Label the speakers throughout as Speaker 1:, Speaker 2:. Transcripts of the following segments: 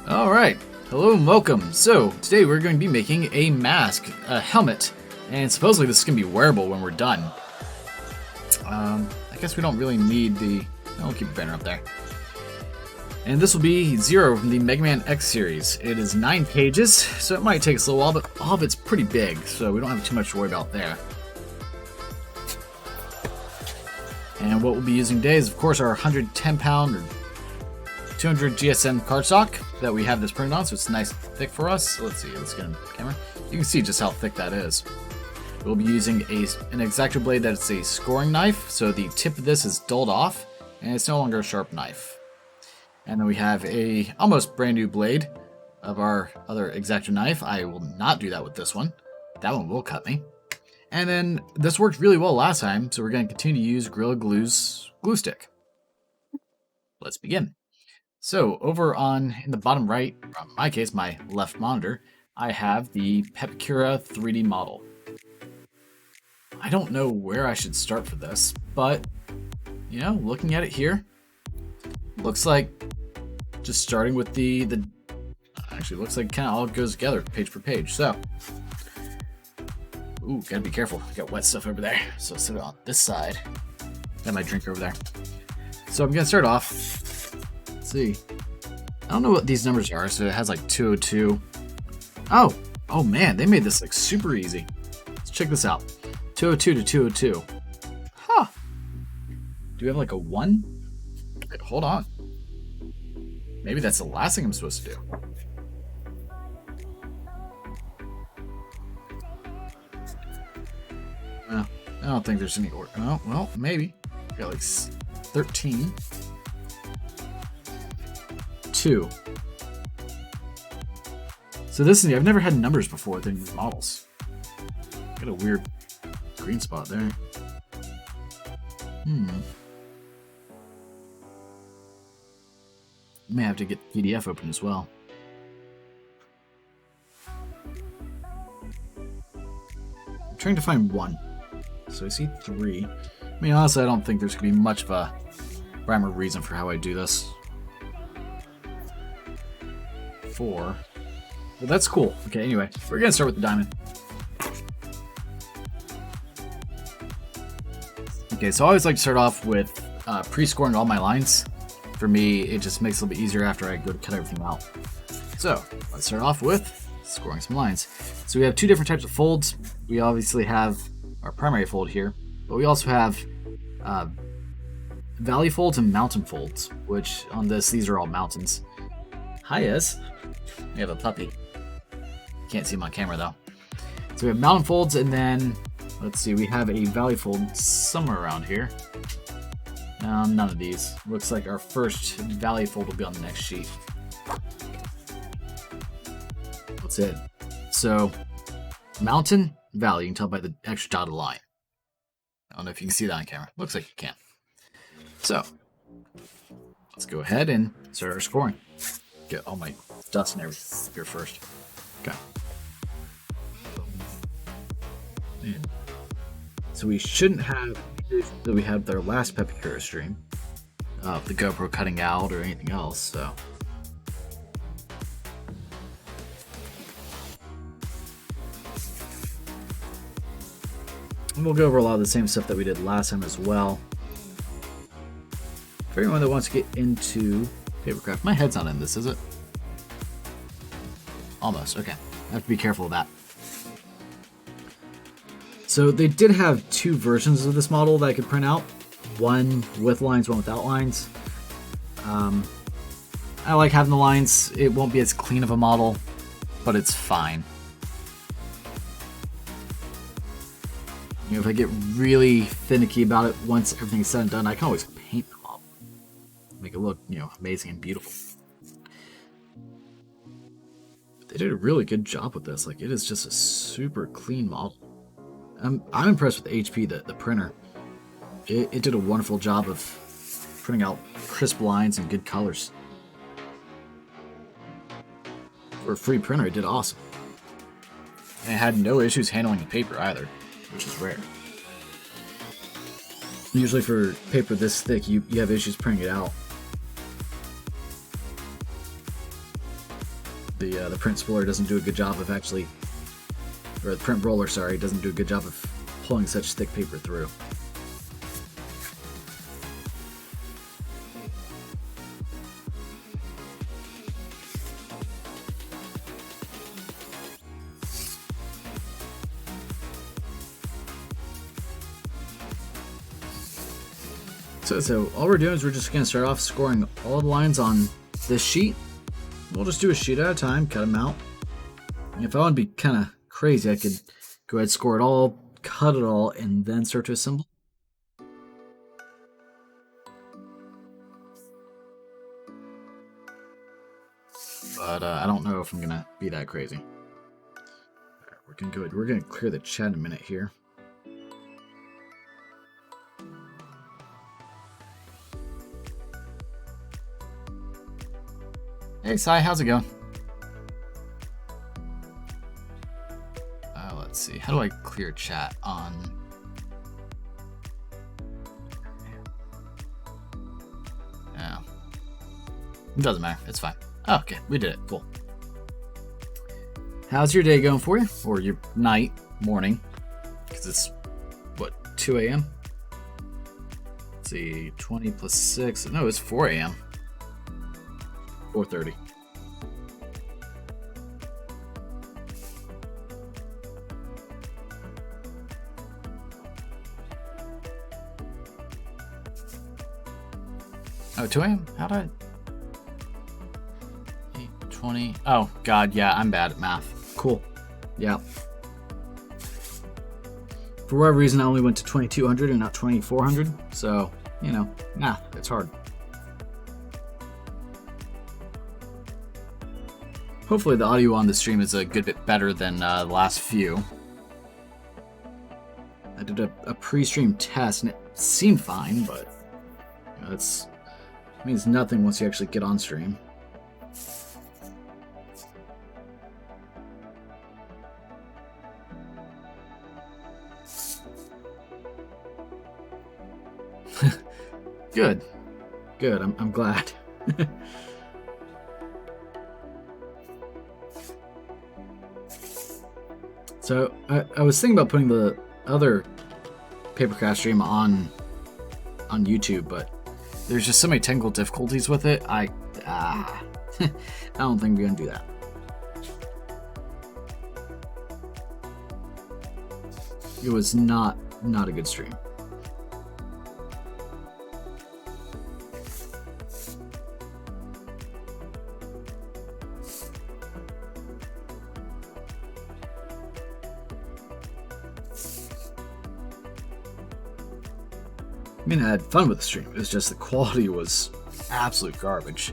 Speaker 1: Alright, hello and welcome. So, today we're going to be making a mask, a helmet, and supposedly this is going to be wearable when we're done. I guess we don't really need the... I'll keep the banner up there. And this will be Zero from the Megaman X series. It is 9 pages, so it might take us a little while, but all of it's pretty big, so we don't have too much to worry about there. And what we'll be using today is, of course, our 110 pound or 200 GSM cardstock that we have this printed on, so it's nice and thick for us. So let's see, let's get in the camera. You can see just how thick that is. We'll be using an X-Acto blade that is a scoring knife, so the tip of this is dulled off, and it's no longer a sharp knife. And then we have a almost brand new blade of our other X-Acto knife. I will not do that with this one. That one will cut me. And then this worked really well last time, so we're going to continue to use Gorilla Glue's glue stick. Let's begin. So over in the bottom right, or in my case, my left monitor, I have the Papercraft 3D model. I don't know where I should start for this, but, you know, looking at it here, looks like just starting with the actually looks like kind of all goes together page per page. So, ooh, gotta be careful. Got wet stuff over there. So I'll set it on this side. Got my drink over there. So I'm gonna start off. Let's see. I don't know what these numbers are. So it has like 202. Oh man, they made this like super easy. Let's check this out. 202 to 202. Huh. Do we have like a 1? Okay, hold on. Maybe that's the last thing I'm supposed to do. Well, I don't think there's any order. Oh, well, maybe. We got like 13. 2. So this is, I've never had numbers before with any of these models. Got a weird green spot there. May have to get the PDF open as well. I'm trying to find 1. So I see 3. I mean, honestly, I don't think there's going to be much of a rhyme or reason for how I do this. 4. Well, that's cool. Okay, anyway, we're going to start with the diamond. Okay, so I always like to start off with pre-scoring all my lines. For me, it just makes it a little bit easier after I go to cut everything out. So, let's start off with scoring some lines. So we have 2 different types of folds. We obviously have our primary fold here, but we also have valley folds and mountain folds, which on this, these are all mountains. Hi, Ez. We have a puppy. Can't see him on camera though. So we have mountain folds, and then let's see, we have a valley fold somewhere around here. None of these. Looks like our first valley fold will be on the next sheet. That's it. So, mountain, valley, you can tell by the extra dotted line. I don't know if you can see that on camera. Looks like you can. So, let's go ahead and start our scoring. Get all my dust and everything here first. Okay. And so we shouldn't have that we had their last Papercraft stream of the GoPro cutting out or anything else, so. And we'll go over a lot of the same stuff that we did last time as well. For anyone that wants to get into Papercraft, my head's not in this, is it? Almost, okay. I have to be careful of that. So they did have 2 versions of this model that I could print out. One with lines, one without lines. I like having the lines. It won't be as clean of a model, but it's fine. You know, if I get really finicky about it once everything's said and done, I can always paint the model. Make it look, you know, amazing and beautiful. They did a really good job with this. Like, it is just a super clean model. I'm impressed with HP, the printer. It did a wonderful job of printing out crisp lines and good colors. For a free printer, it did awesome. And it had no issues handling the paper either, which is rare. Usually for paper this thick, you have issues printing it out. The print spooler doesn't do a good job of actually, or the print roller, sorry, doesn't do a good job of pulling such thick paper through. So all we're doing is we're just going to start off scoring all the lines on this sheet. We'll just do a sheet at a time, cut them out. If I want to be kind of crazy, I could go ahead and score it all, cut it all, and then start to assemble. But I don't know if I'm going to be that crazy. We're going to go ahead. We're going to clear the chat in a minute here. Hey, Sai, how's it going? Let's see. How do I clear chat on... Yeah. It doesn't matter. It's fine. Oh, okay, we did it. Cool. How's your day going for you? Or your night, morning? Because it's, what, 2 a.m.? Let's see, 20 plus 6. No, it's 4 a.m. 4:30. Oh, 2 a.m.? How did I... 8:20. Oh, God, yeah, I'm bad at math. Cool. Yeah. For whatever reason, I only went to 2200 and not 2400. So, you know, math, it's hard. Hopefully the audio on the stream is a good bit better than the last few. I did a pre-stream test and it seemed fine, but you know, it means nothing once you actually get on stream. Good. Good, I'm glad. So, I was thinking about putting the other Papercraft stream on YouTube, but there's just so many technical difficulties with it. I don't think we're gonna do that. It was not a good stream. I mean, I had fun with the stream. It was just the quality was absolute garbage.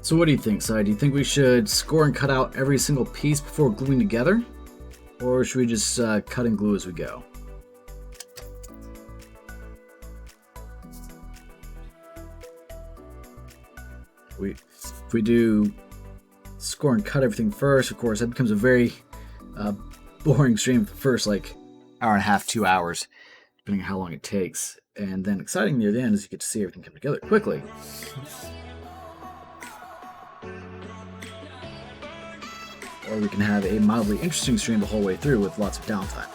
Speaker 1: So what do you think, Sai? Do you think we should score and cut out every single piece before gluing together? Or should we just cut and glue as we go? If we do score and cut everything first, of course, that becomes a very boring stream for the first, like, hour and a half, 2 hours, depending on how long it takes. And then exciting near the end is you get to see everything come together quickly. Or we can have a mildly interesting stream the whole way through with lots of downtime.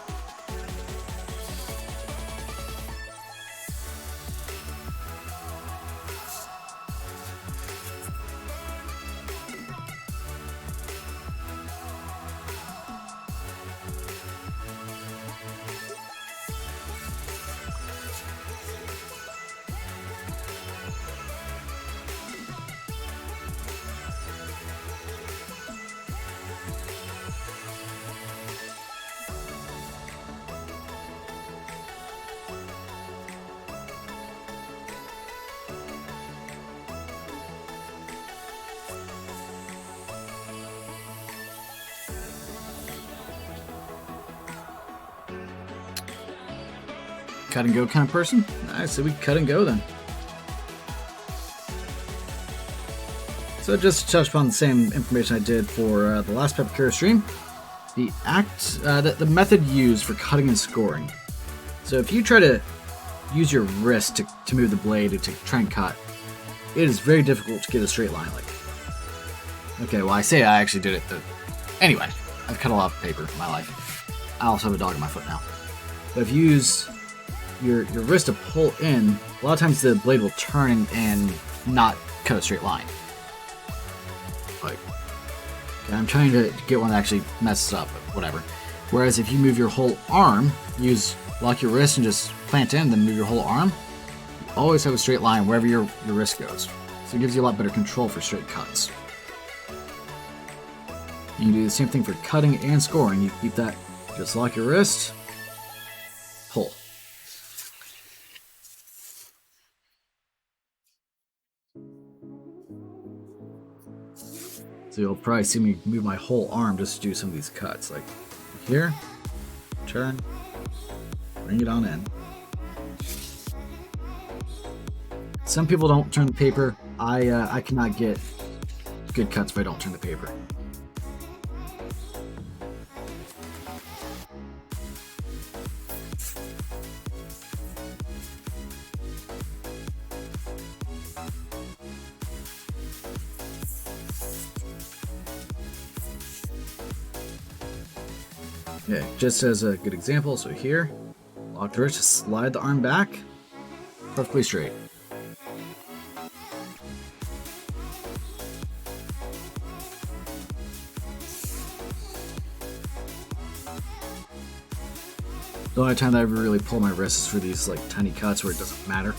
Speaker 1: Cut and go kind of person? Nice, so we cut and go then. So just to touch upon the same information I did for the last Papercraft stream. The method used for cutting and scoring. So if you try to use your wrist to move the blade to try and cut, it is very difficult to get a straight line. Like, okay, well I say I actually did it. Anyway, I've cut a lot of paper in my life. I also have a dog in my foot now. But if you use your wrist to pull in, a lot of times the blade will turn and not cut a straight line. Like, okay, I'm trying to get one that actually messes up, but whatever. Whereas if you move your whole arm, lock your wrist and just plant in, then move your whole arm, you always have a straight line wherever your wrist goes. So it gives you a lot better control for straight cuts. You can do the same thing for cutting and scoring. You keep that, just lock your wrist, pull. So you'll probably see me move my whole arm just to do some of these cuts. Like here, turn, bring it on in. Some people don't turn the paper. I cannot get good cuts if I don't turn the paper. Okay, just as a good example, so here, lock the wrist, just slide the arm back, perfectly straight. The only time that I ever really pull my wrist is for these like tiny cuts where it doesn't matter.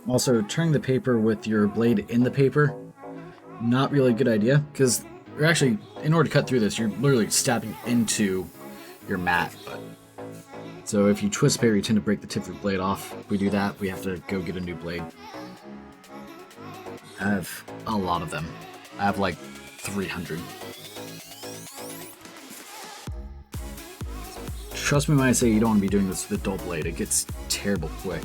Speaker 1: Also, turning the paper with your blade in the paper, not really a good idea, because you're actually, in order to cut through this, you're literally stabbing into your mat. So if you twist paper, you tend to break the tip of the blade off. If we do that, we have to go get a new blade. I have a lot of them. I have like 300. Trust me when I say you don't want to be doing this with a dull blade. It gets terrible quick.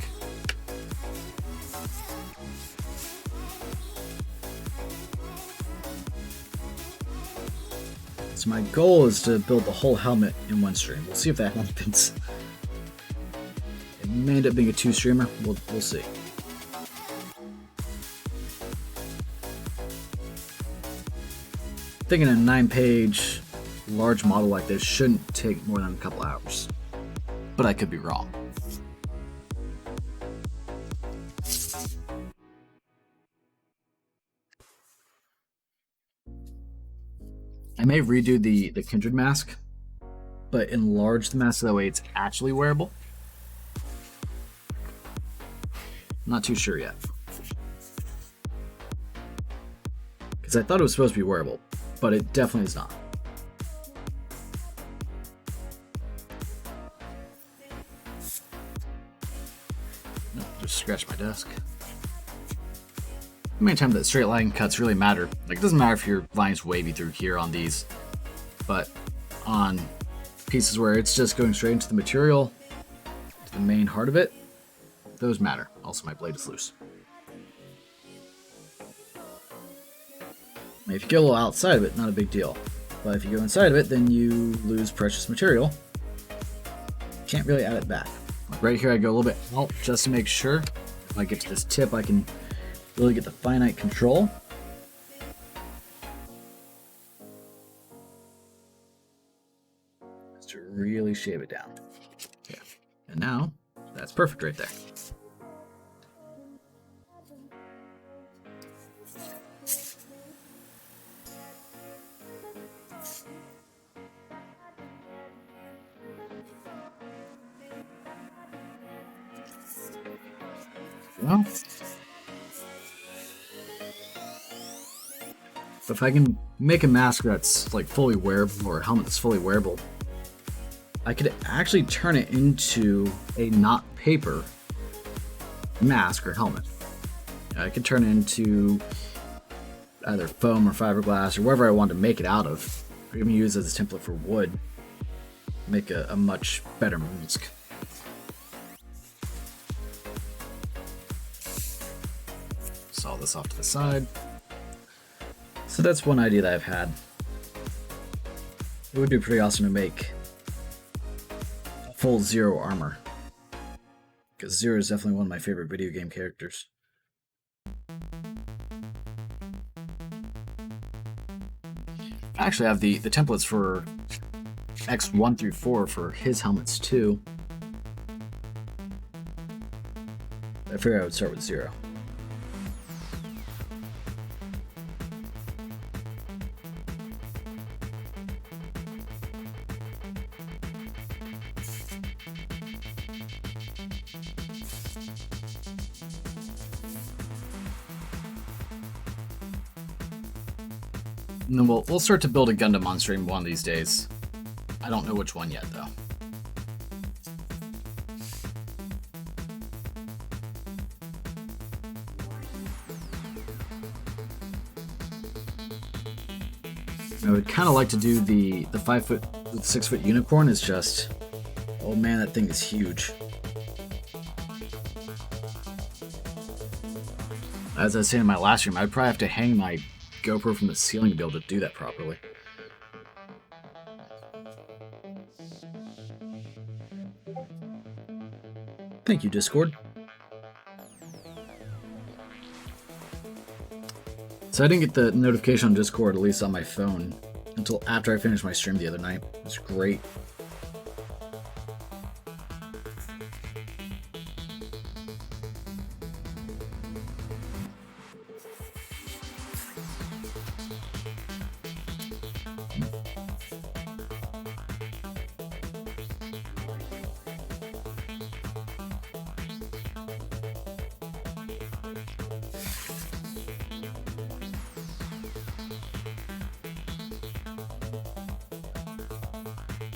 Speaker 1: So my goal is to build the whole helmet in one stream. We'll see if that happens. It may end up being a 2-streamer. We'll see. Thinking a 9-page large model like this shouldn't take more than a couple hours, but I could be wrong. I may redo the Kindred mask, but enlarge the mask so that way it's actually wearable. Not too sure yet. Because I thought it was supposed to be wearable, but it definitely is not. No, just scratch my desk. How many times that straight line cuts really matter? Like, it doesn't matter if your line's wavy through here on these, but on pieces where it's just going straight into the material, to the main heart of it, those matter. Also, my blade is loose. If you get a little outside of it, not a big deal. But if you go inside of it, then you lose precious material. Can't really add it back. Like right here, I go a little bit out just to make sure. If I get to this tip, I can really get the finite control. Just to really shave it down. Yeah. And now, that's perfect right there. Well, if I can make a mask that's like fully wearable, or a helmet that's fully wearable, I could actually turn it into a not paper mask or helmet. I could turn it into either foam or fiberglass or whatever I wanted to make it out of, or even use it as a template for wood. Make a much better mask. all this off to the side. So that's one idea that I've had. It would be pretty awesome to make full Zero armor, because Zero is definitely one of my favorite video game characters. I actually have the templates for X1 through 4 for his helmets too. I figured I would start with Zero. And then we'll start to build a Gundam on stream one of these days. I don't know which one yet, though. I would kind of like to do the 5-foot, 6-foot unicorn. Is just, oh man, that thing is huge. As I was saying in my last stream, I'd probably have to hang my GoPro from the ceiling to be able to do that properly. Thank you, Discord. So I didn't get the notification on Discord, at least on my phone, until after I finished my stream the other night. It was great.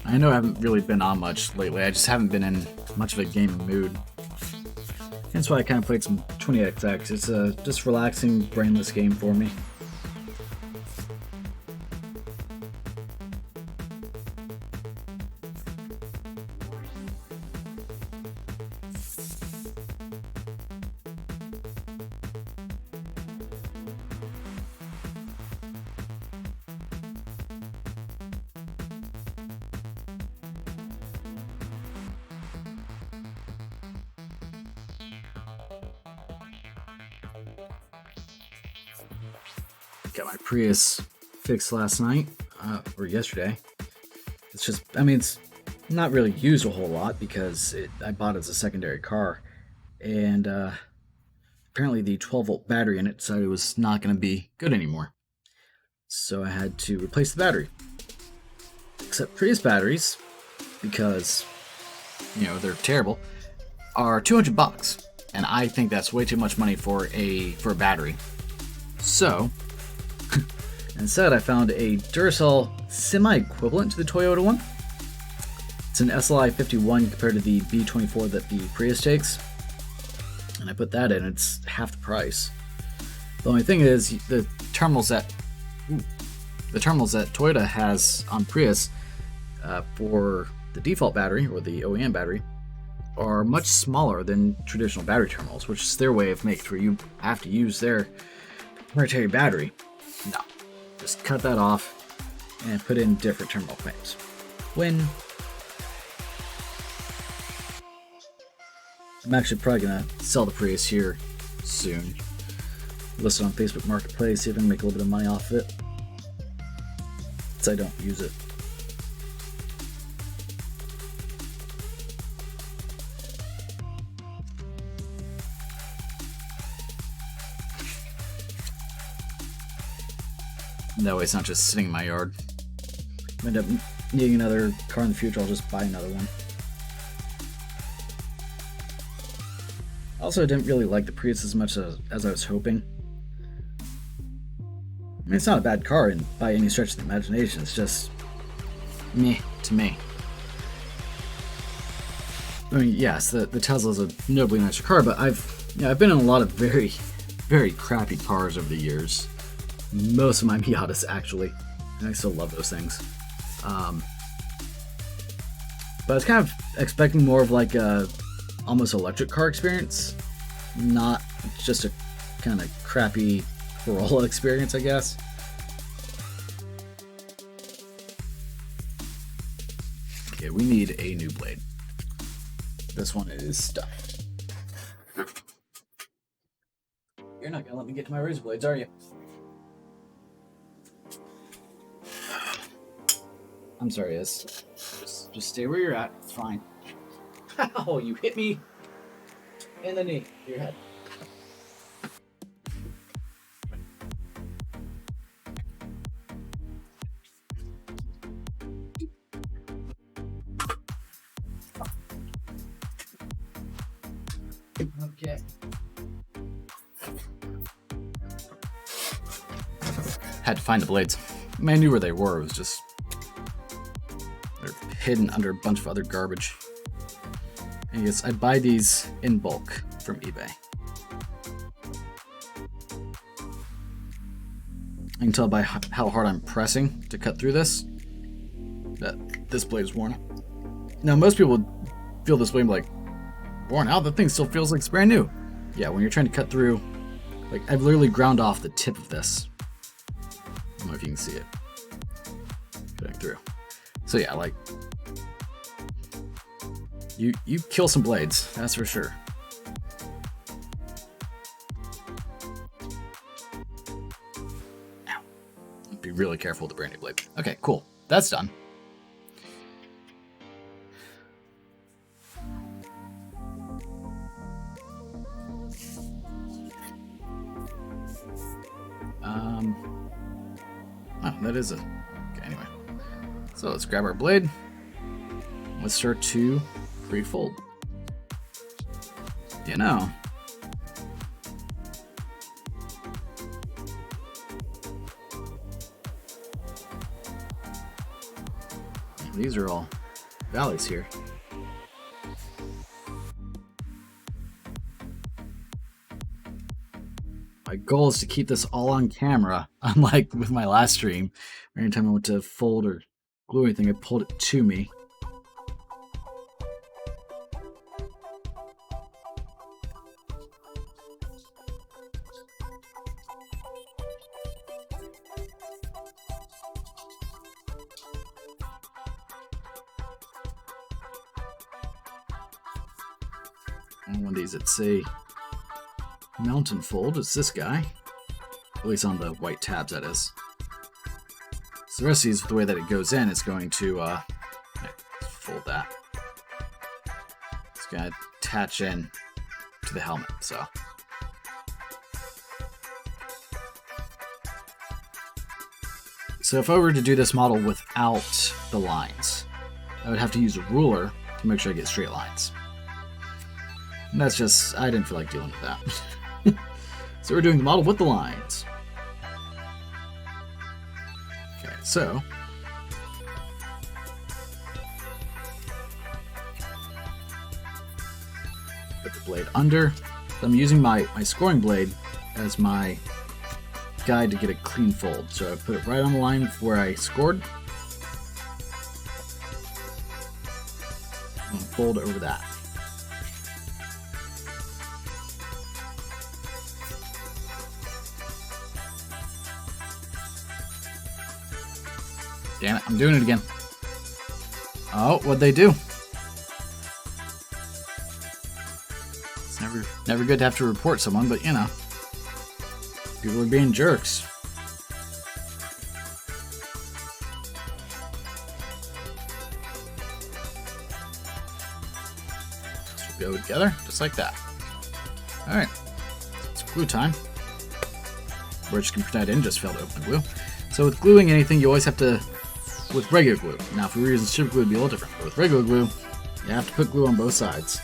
Speaker 1: I know I haven't really been on much lately. I just haven't been in much of a gaming mood. That's why I kind of played some 20XX. It's a just relaxing, brainless game for me. Got my Prius fixed last night, or yesterday. It's just, I mean, it's not really used a whole lot because I bought it as a secondary car. And apparently the 12-volt battery in it decided it was not going to be good anymore. So I had to replace the battery. Except Prius batteries, because, you know, they're terrible, are $200. And I think that's way too much money for a battery. So instead, I found a Duracell semi-equivalent to the Toyota one. It's an SLI 51 compared to the B24 that the Prius takes. And I put that in, it's half the price. The only thing is, the terminals that Toyota has on Prius for the default battery, or the OEM battery, are much smaller than traditional battery terminals, which is their way of making it where you have to use their proprietary battery. No. Just cut that off and put in different terminal claims. When I'm actually probably gonna sell the Prius here soon. List it on Facebook Marketplace, see if I can make a little bit of money off of it. Since I don't use it. That way it's not just sitting in my yard. If I end up needing another car in the future, I'll just buy another one. Also, I didn't really like the Prius as much as I was hoping. I mean, it's not a bad car by any stretch of the imagination, it's just meh to me. I mean, yes, the Tesla's a notably nicer car, but I've been in a lot of very, very crappy cars over the years. Most of my Miatas, actually, and I still love those things. But I was kind of expecting more of like a almost electric car experience, not just a kind of crappy Corolla experience, I guess. Okay, we need a new blade. This one is stuffed. You're not gonna let me get to my razor blades, are you? I'm sorry, Iz. Just stay where you're at. It's fine. Ow, you hit me in the knee. Your head. Okay. Had to find the blades. I mean, I knew where they were. It was just they're hidden under a bunch of other garbage. I guess I buy these in bulk from eBay. I can tell by how hard I'm pressing to cut through this that this blade is worn. Now, most people would feel this blade like worn out. The thing still feels like it's brand new. Yeah, when you're trying to cut through, like I've literally ground off the tip of this. I don't know if you can see it cutting through. So yeah, like you kill some blades, that's for sure. Ow. Be really careful with the brand new blade. Okay, cool. That's done. Oh, that is a... Okay, anyway. So let's grab our blade. Let's start to pre-fold. You know, these are all valleys here. My goal is to keep this all on camera, unlike with my last stream. Anytime I went to fold or glue anything, I pulled it to me. And one of these, it's a mountain fold. It's this guy. At least on the white tabs, that is. So the rest of these, the way that it goes in, it's going to fold that. It's going to attach in to the helmet. So if I were to do this model without the lines, I would have to use a ruler to make sure I get straight lines. And that's just, I didn't feel like dealing with that. So we're doing the model with the lines. Okay, so put the blade under. I'm using my scoring blade as my guide to get a clean fold. So I put it right on the line where I scored. And fold over that. Damn it, I'm doing it again. Oh, what'd they do? It's never good to have to report someone, but you know. People are being jerks. This will go together, just like that. Alright, it's glue time. We're just gonna pretend I didn't just fail to open the glue. So with gluing anything, you always have to, with regular glue. Now if we were using super glue, it'd be a little different. But with regular glue, you have to put glue on both sides.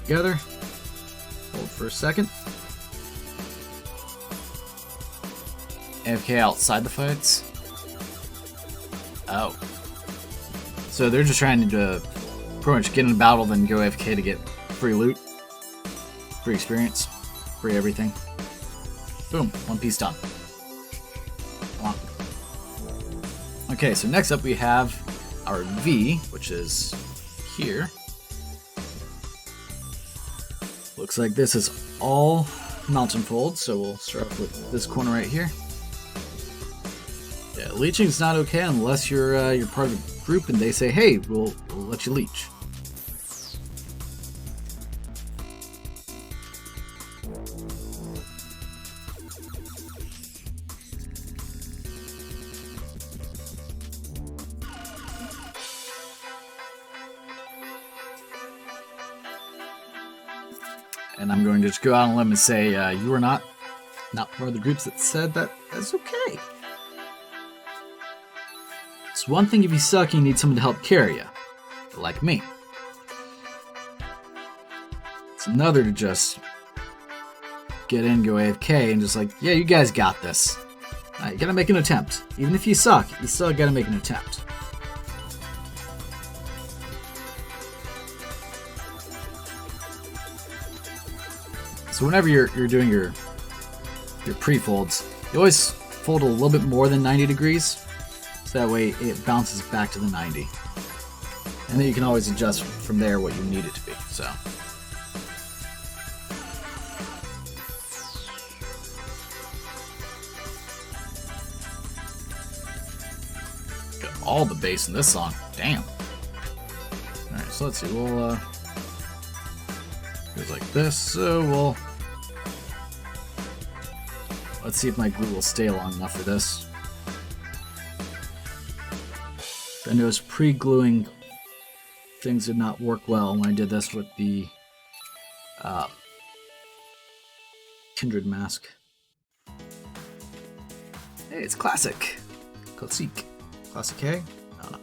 Speaker 1: Together. Hold for a second. AFK outside the fights. Oh. So they're just trying to pretty much get in a battle, then go AFK to get free loot, free experience, free everything. Boom, one piece done. on. Okay, so next up we have our V, which is here. Looks like this is all mountain folds, so we'll start off with this corner right here. Yeah, leeching is not okay unless you're part of a group and they say, "Hey, we'll let you leech." And I'm going to just go out on a limb and say, you are not part of the groups that said that. That's okay. It's one thing if you suck and you need someone to help carry you, like me. It's another to just get in, go AFK, and just like, yeah, you guys got this. You gotta make an attempt. Even if you suck, you still gotta make an attempt. So whenever you're doing your pre-folds, you always fold a little bit more than 90 degrees, so that way it bounces back to the 90. And then you can always adjust from there what you need it to be. So got all the bass in this song. Damn. Alright, so let's see, we'll goes like this, so let's see if my glue will stay long enough for this. I noticed pre-gluing things did not work well when I did this with the Kindred mask. Hey, it's classic. Classic. Classic A? I don't know.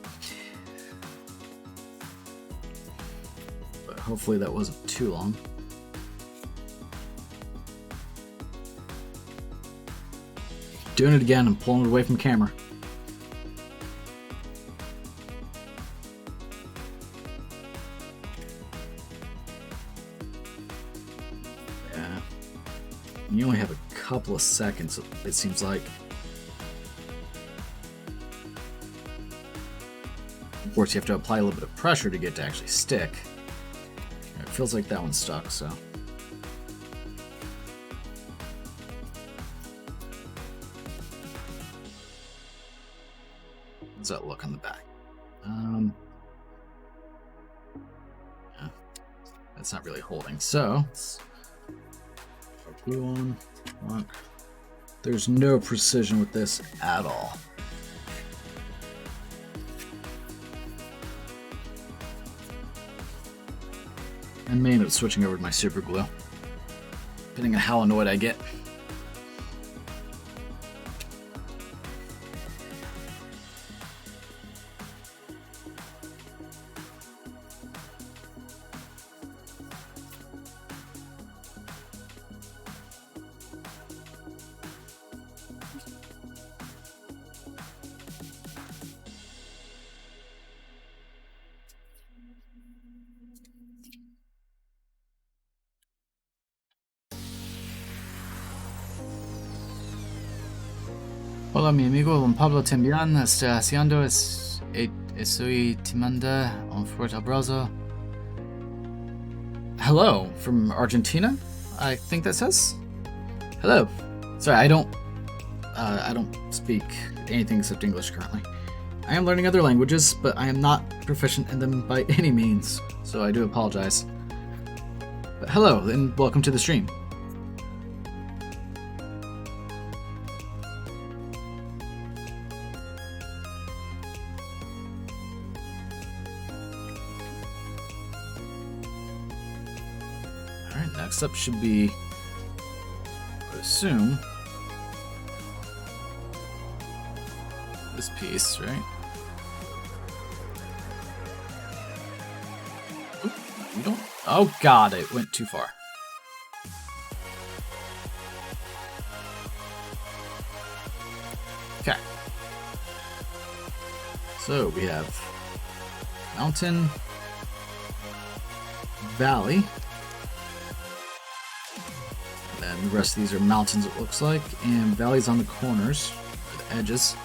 Speaker 1: Hopefully that wasn't too long. Doing it again, I'm pulling it away from camera. Yeah. You only have a couple of seconds, it seems like. Of course, you have to apply a little bit of pressure to get it to actually stick. It feels like that one's stuck, so. How's that look on the back? Yeah, that's not really holding. So, let's put glue on. There's no precision with this at all. I may end up switching over to my super glue, depending on how annoyed I get. Hola, mi amigo Juan Pablo también está haciendo estoy te manda un fuerte abrazo. Hello from Argentina, I think that says. Hello. Sorry, I don't speak anything except English currently. I am learning other languages, but I am not proficient in them by any means, so I do apologize. But hello, and welcome to the stream. Alright, next up should be, I would assume, this piece, right? Oop, you don't. Oh god, it went too far. Okay. So we have mountain, valley, and then the rest of these are mountains, it looks like, and valleys on the corners, or the edges.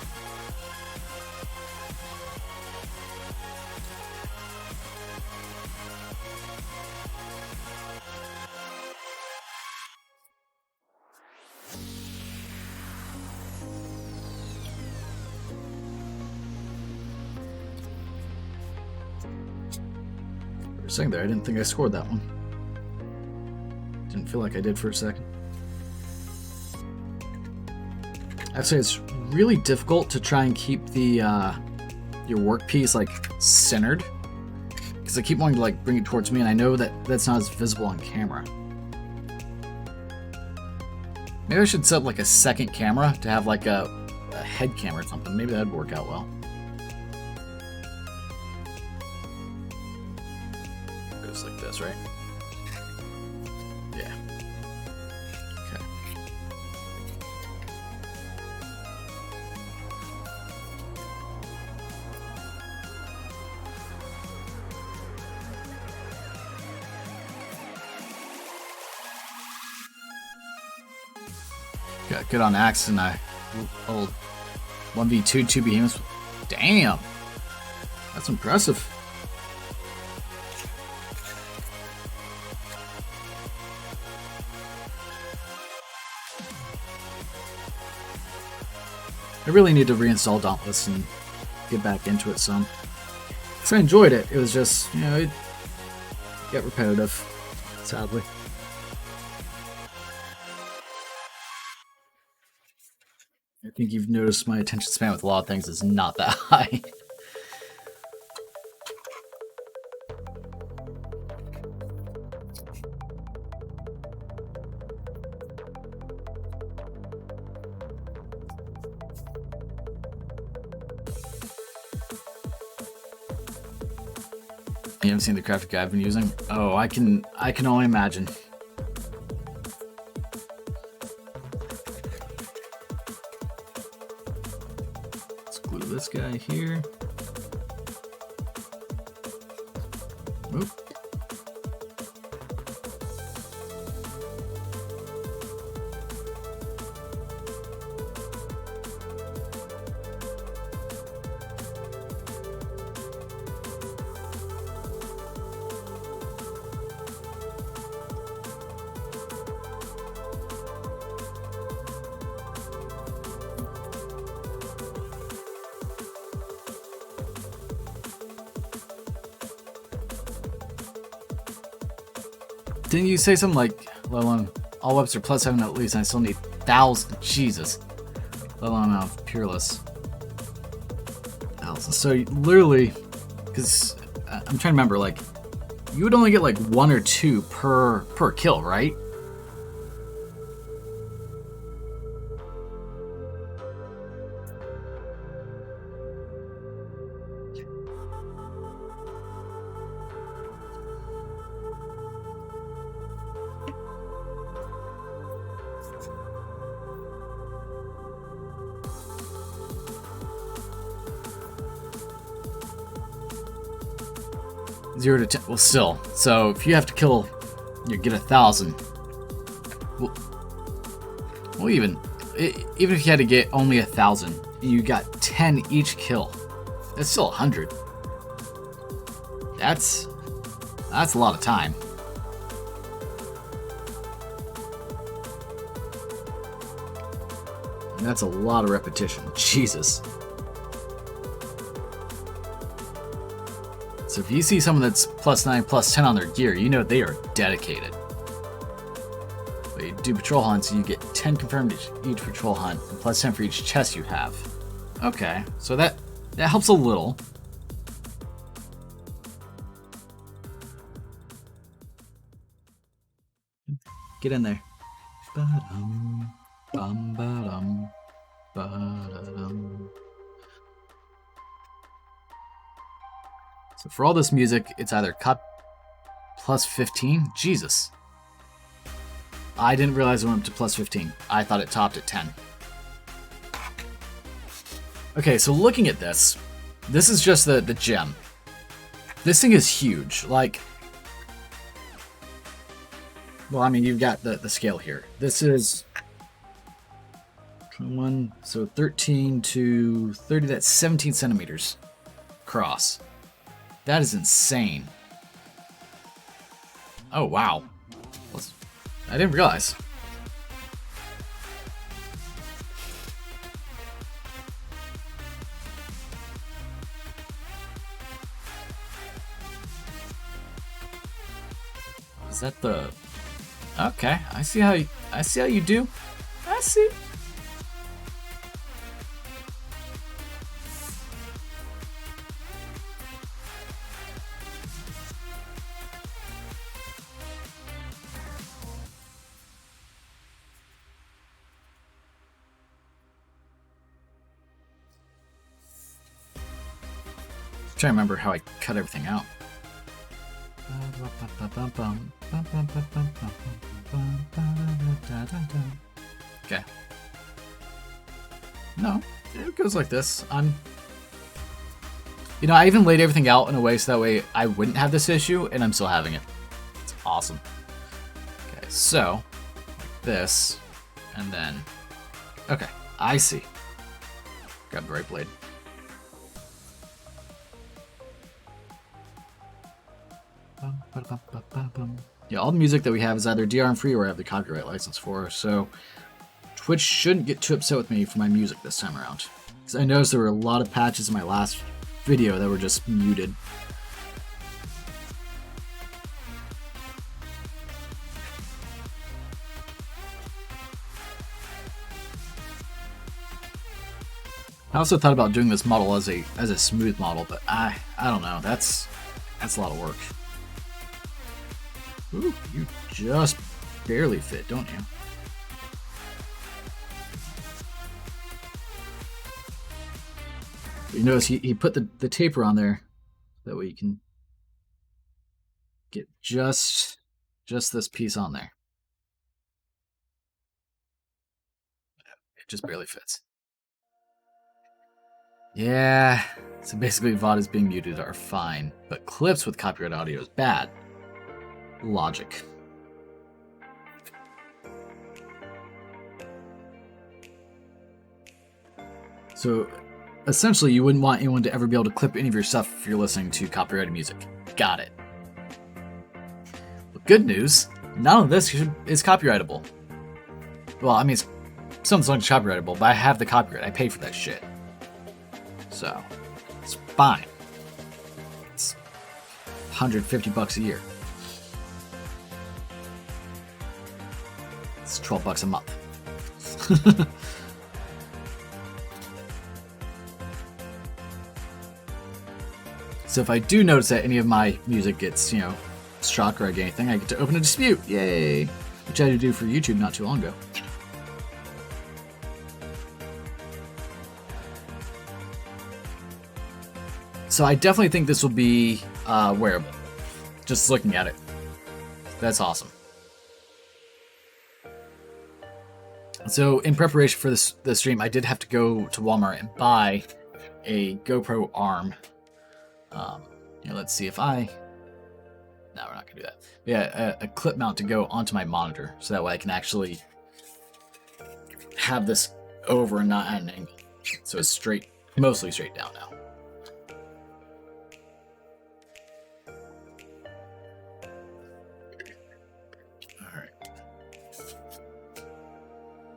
Speaker 1: For a second there, I didn't think I scored that one. Didn't feel like I did for a second. I'd say it's really difficult to try and keep the your workpiece like centered, because I keep wanting to like bring it towards me, and I know that that's not as visible on camera. Maybe I should set up like a second camera to have like a head camera or something. Maybe that'd work out well. Goes like this, right? Yeah. Okay. Got good on axe and I old 1v2 2 behemoths. Damn, that's impressive. I really need to reinstall Dauntless and get back into it some. Because I enjoyed it. It was just, you know, it got repetitive, sadly. I think you've noticed my attention span with a lot of things is not that high. You haven't seen the graphic guide I've been using? Oh, I can only imagine. Let's glue this guy here. Oop. Didn't you say something like, let alone all weapons are plus 7 at least, and I still need 1,000? Jesus. Let alone out of Peerless. 1,000. So literally, because I'm trying to remember, like, you would only get like 1 or 2 per kill, right? Zero to 10. Well, still. So if you have to kill, you get 1,000. Well, even if you had to get only 1,000, and you got 10 each kill, that's still 100. That's a lot of time. And that's a lot of repetition. Jesus. So if you see someone that's plus 9, plus 10 on their gear, you know they are dedicated. But you do patrol hunts, you get 10 confirmed each patrol hunt, and plus 10 for each chest you have. Okay, so that helps a little. Get in there. Ba-dum, bum-ba-dum, ba-da-dum. So for all this music, it's either cut plus 15. Jesus. I didn't realize it went up to plus 15. I thought it topped at 10. Okay, so looking at this is just the gem. This thing is huge. Like, well, I mean, you've got the scale here. This is Come on. So 13 to 30, that's 17 centimeters across. That is insane. Oh, wow. I didn't realize. Is that the... Okay, I see how you do. I see. I'm trying to remember how I cut everything out. Okay. No, it goes like this. You know, I even laid everything out in a way so that way I wouldn't have this issue, and I'm still having it. It's awesome. Okay, so, like this, and then, okay, I see. Grab the right blade. Yeah, all the music that we have is either DRM free or I have the copyright license for, so Twitch shouldn't get too upset with me for my music this time around. Because I noticed there were a lot of patches in my last video that were just muted. I also thought about doing this model as a smooth model, but I don't know. That's a lot of work. Ooh, you just barely fit, don't you? But you notice he put the taper on there. That way you can get just this piece on there. It just barely fits. Yeah, so basically VOD being muted are fine, but clips with copyright audio is bad. Logic. So essentially you wouldn't want anyone to ever be able to clip any of your stuff if you're listening to copyrighted music. Got it. Well, good news, none of this is copyrightable. Well, I mean, some songs are copyrightable, but I have the copyright. I paid for that shit. So, it's fine. It's $150 a year. It's $12 a month. So if I do notice that any of my music gets, struck or I get anything, I get to open a dispute. Yay! Which I had to do for YouTube not too long ago. So I definitely think this will be wearable. Just looking at it. That's awesome. So in preparation for this stream, I did have to go to Walmart and buy a GoPro arm. Let's see if I... No, we're not going to do that. Yeah, a clip mount to go onto my monitor. So that way I can actually have this over and not at an angle. So it's straight, mostly straight down now.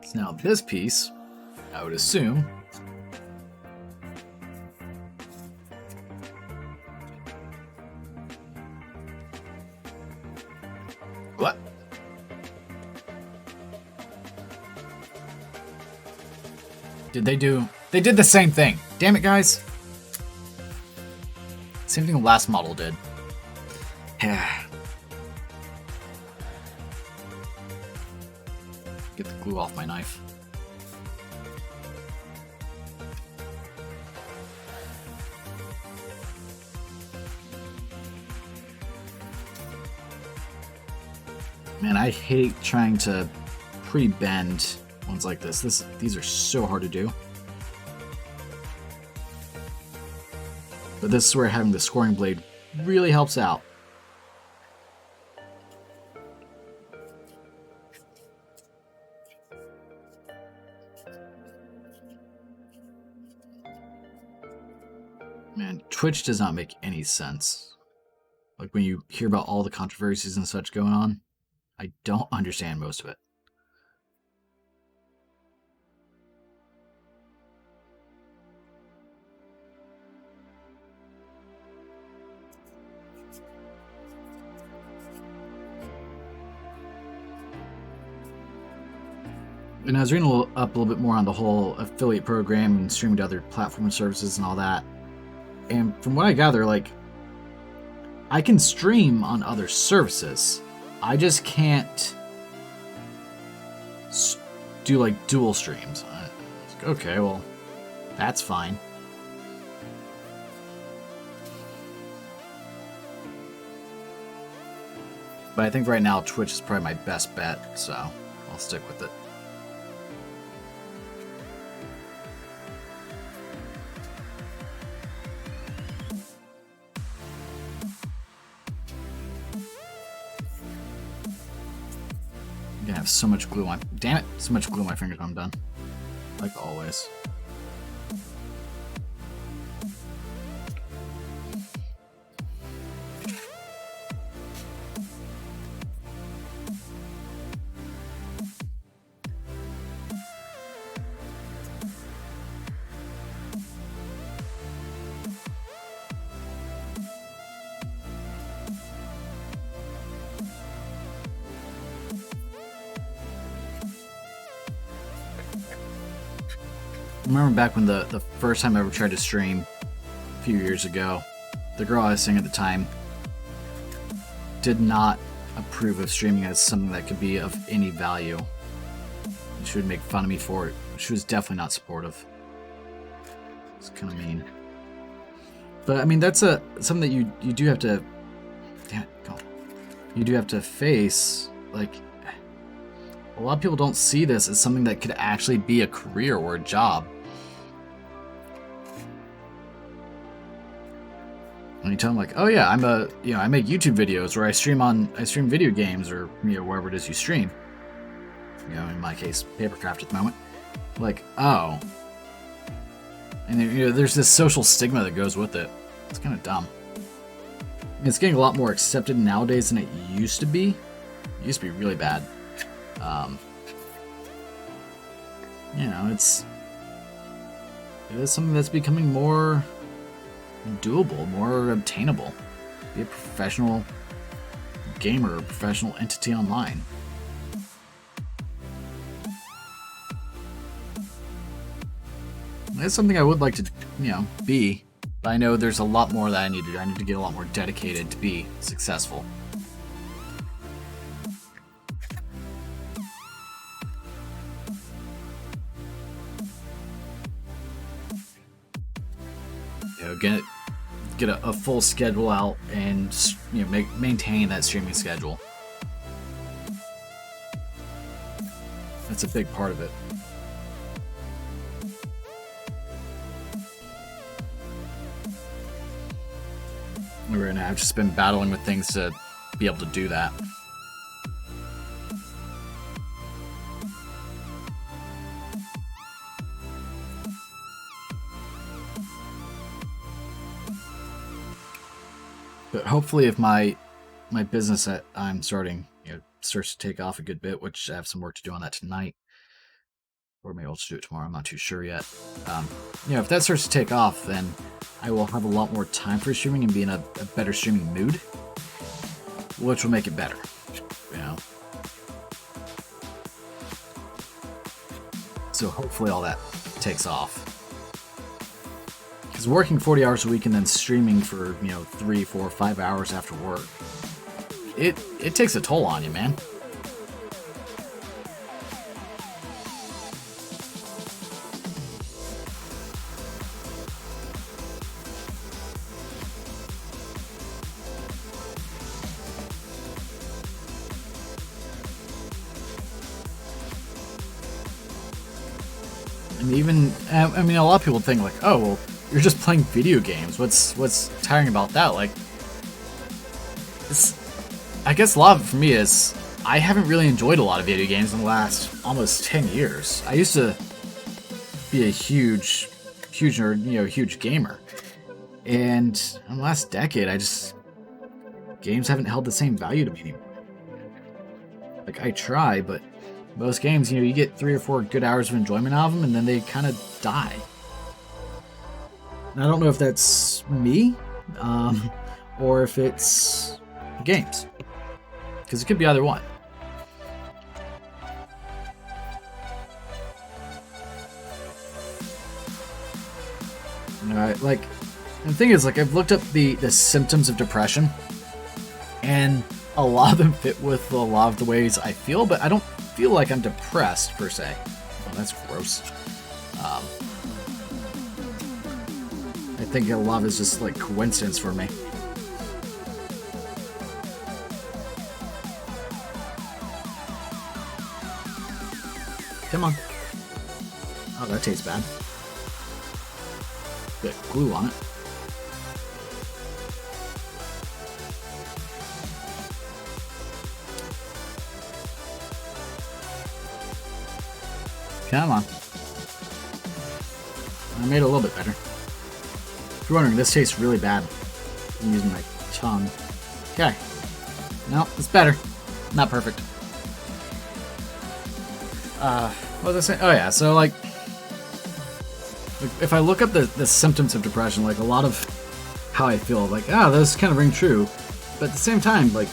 Speaker 1: So now this piece, I would assume, what? They did the same thing. Damn it, guys. Same thing the last model did. Yeah. Get the glue off my knife. Man, I hate trying to pre-bend ones like this. These are so hard to do. But this is where having the scoring blade really helps out. Man, Twitch does not make any sense. Like, when you hear about all the controversies and such going on, I don't understand most of it. And I was reading up a little bit more on the whole affiliate program and streaming to other platform and services and all that. And from what I gather, like, I can stream on other services. I just can't do like dual streams. Okay, well, that's fine. But I think right now Twitch is probably my best bet, so I'll stick with it. I have so much glue on. Damn it! So much glue on my fingers when I'm done. Like always. I remember back when the first time I ever tried to stream a few years ago, the girl I was seeing at the time did not approve of streaming as something that could be of any value. She would make fun of me for it. She was definitely not supportive. It's kind of mean. But I mean, that's something that you do have to. Damn it, go on. You do have to face. Like, a lot of people don't see this as something that could actually be a career or a job. And you tell them like, oh yeah, I make YouTube videos, or I stream video games, or wherever it is you stream. In my case, Papercraft at the moment. Like, oh, and there's this social stigma that goes with it. It's kind of dumb. It's getting a lot more accepted nowadays than it used to be. It used to be really bad. It is something that's becoming more doable, more obtainable. Be a professional gamer, a professional entity online. That's something I would like to, be, but I know there's a lot more that I need to do. I need to get a lot more dedicated to be successful. Get a full schedule out and maintain that streaming schedule. That's a big part of it. And I've just been battling with things to be able to do that. But hopefully, if my business that I'm starting starts to take off a good bit, which I have some work to do on that tonight, or maybe I'll just do it tomorrow. I'm not too sure yet. If that starts to take off, then I will have a lot more time for streaming and be in a better streaming mood, which will make it better. So hopefully all that takes off. Because working 40 hours a week and then streaming for 3, 4, 5 hours after work, it takes a toll on you, man. And even, I mean, a lot of people think like, oh, well, you're just playing video games. What's tiring about that? Like, I guess a lot of it for me is I haven't really enjoyed a lot of video games in the last almost 10 years. I used to be a huge nerd, huge gamer. And in the last decade, games haven't held the same value to me anymore. Like, I try, but most games, you get 3 or 4 good hours of enjoyment out of them, and then they kind of die. And I don't know if that's me, or if it's games. Because it could be either one. Like, and the thing is, like, I've looked up the symptoms of depression, and a lot of them fit with a lot of the ways I feel, but I don't feel like I'm depressed, per se. Oh, that's gross. I think a lot of it's just, like, coincidence for me. Come on. Oh, that tastes bad. Got glue on it. Come on. I made it a little bit better. If you're wondering, this tastes really bad. I'm using my tongue. Okay. No, it's better. Not perfect. What was I saying? Oh yeah, so like if I look up the symptoms of depression, like a lot of how I feel, like, those kind of ring true, but at the same time, like,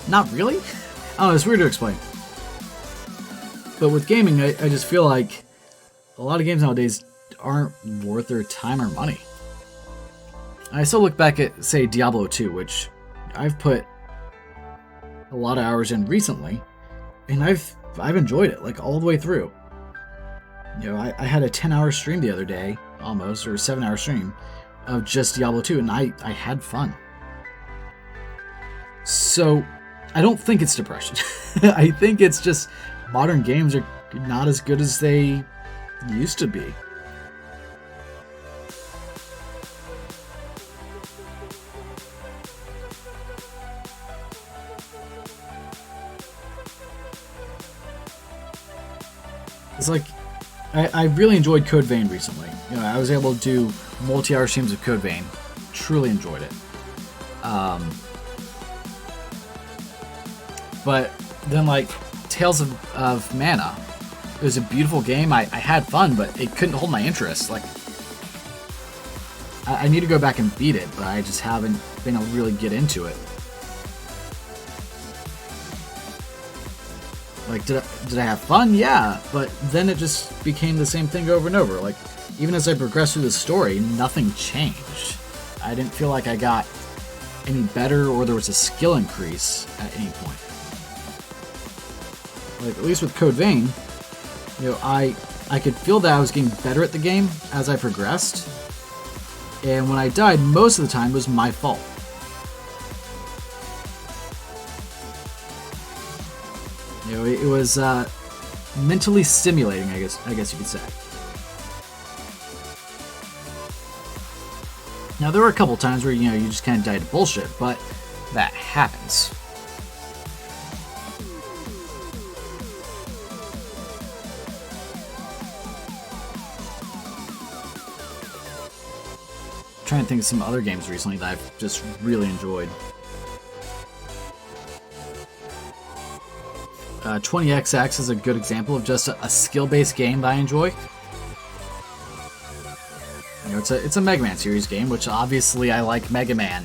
Speaker 1: not really? I don't know, it's weird to explain. But with gaming, I just feel like a lot of games nowadays aren't worth their time or money. I still look back at, say, Diablo 2, which I've put a lot of hours in recently, and I've enjoyed it, like, all the way through. I had a 10-hour stream the other day, almost, or a 7-hour stream, of just Diablo 2, and I had fun. So, I don't think it's depression. I think it's just modern games are not as good as they used to be. It's like, I really enjoyed Code Vein recently. I was able to do multi-hour streams of Code Vein. Truly enjoyed it. But then, like, Tales of Mana, it was a beautiful game. I had fun, but it couldn't hold my interest. Like, I need to go back and beat it, but I just haven't been able to really get into it. Like, did I have fun? Yeah, but then it just became the same thing over and over. Like, even as I progressed through the story, nothing changed. I didn't feel like I got any better or there was a skill increase at any point. Like, at least with Code Vein, I could feel that I was getting better at the game as I progressed. And when I died, most of the time it was my fault. It was mentally stimulating, I guess you could say. Now, there were a couple times where, you just kind of died to bullshit, but that happens. I'm trying to think of some other games recently that I've just really enjoyed. 20XX is a good example of just a skill-based game that I enjoy. It's a Megaman series game, which obviously I like Mega Man.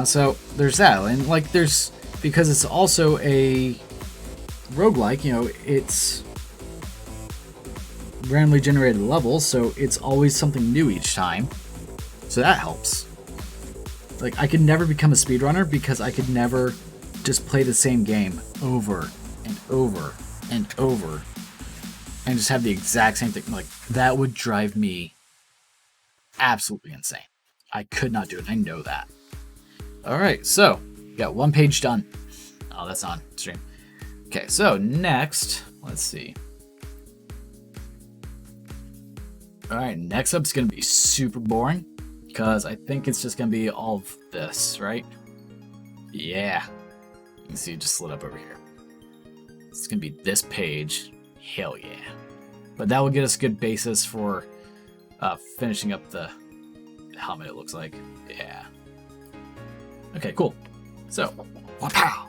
Speaker 1: So there's that, and like because it's also a roguelike. It's randomly generated levels, so it's always something new each time. So that helps. Like, I could never become a speedrunner because I could never just play the same game over and over and over and just have the exact same thing. Like, that would drive me absolutely insane. I could not do it. I know that. Alright, so we got one page done. Oh, that's on stream. Okay, so next, let's see. Alright, next up is going to be super boring because I think it's just going to be all of this, right? Yeah. You can see it just slid up over here. It's going to be this page. Hell yeah. But that will get us a good basis for finishing up the helmet, it looks like. Yeah. Okay, cool. So, wapow!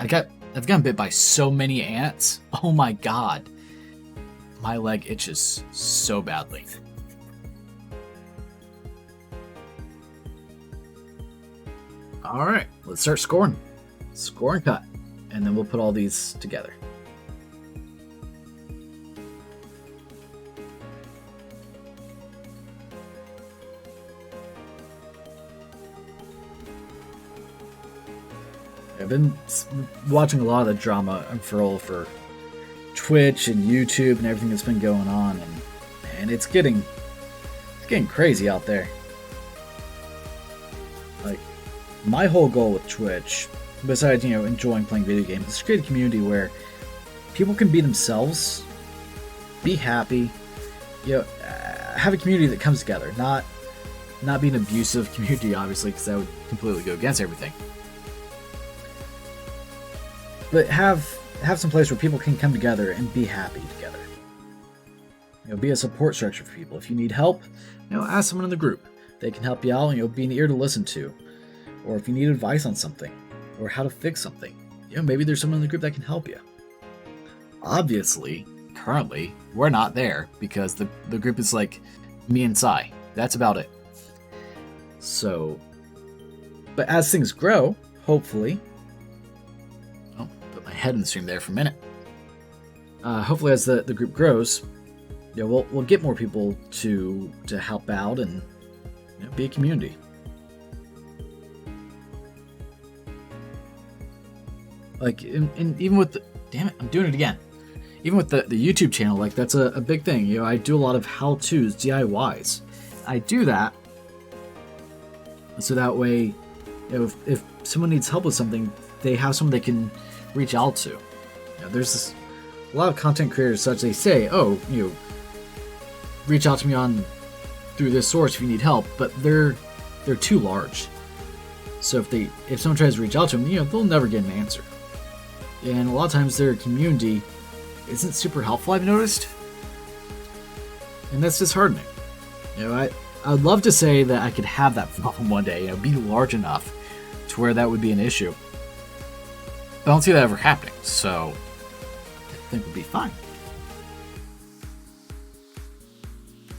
Speaker 1: God, I've gotten bit by so many ants. Oh my god. My leg itches so badly. Alright, let's start scoring. Score and cut. And then we'll put all these together. I've been watching a lot of the drama unfurl for Twitch and YouTube and everything that's been going on, and it's getting crazy out there. Like, my whole goal with Twitch, besides, enjoying playing video games, is to create a community where people can be themselves, be happy, have a community that comes together, not be an abusive community, obviously, because that would completely go against everything. But have some place where people can come together and be happy together. Be a support structure for people. If you need help, ask someone in the group. They can help you out, be an ear to listen to. Or if you need advice on something, or how to fix something, maybe there's someone in the group that can help you. Obviously, currently, we're not there because the group is like me and Sai. That's about it. So, but as things grow, hopefully, head in the stream there for a minute. Hopefully, as the group grows, we'll get more people to help out and be a community. Like, and even with the damn it, I'm doing it again. Even with the YouTube channel, like that's a big thing. I do a lot of how-tos, DIYs. I do that so that way, if someone needs help with something, they have someone they can reach out to. There's a lot of content creators such they say, reach out to me through this source if you need help, but they're too large. So if someone tries to reach out to them, they'll never get an answer. And a lot of times their community isn't super helpful, I've noticed. And that's disheartening. I'd love to say that I could have that problem one day, be large enough to where that would be an issue. I don't see that ever happening, so I think we'll be fine.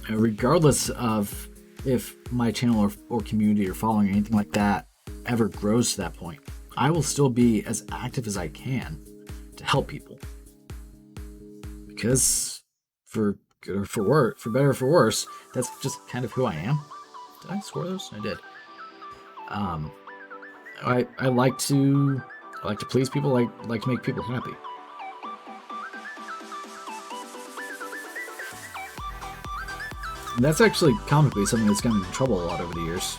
Speaker 1: Regardless of if my channel or community or following or anything like that ever grows to that point, I will still be as active as I can to help people. Because for good or for worse, for better or for worse, that's just kind of who I am. Did I score those? I did. I like to please people. I like to make people happy. And that's actually comically something that's gotten me in trouble a lot over the years.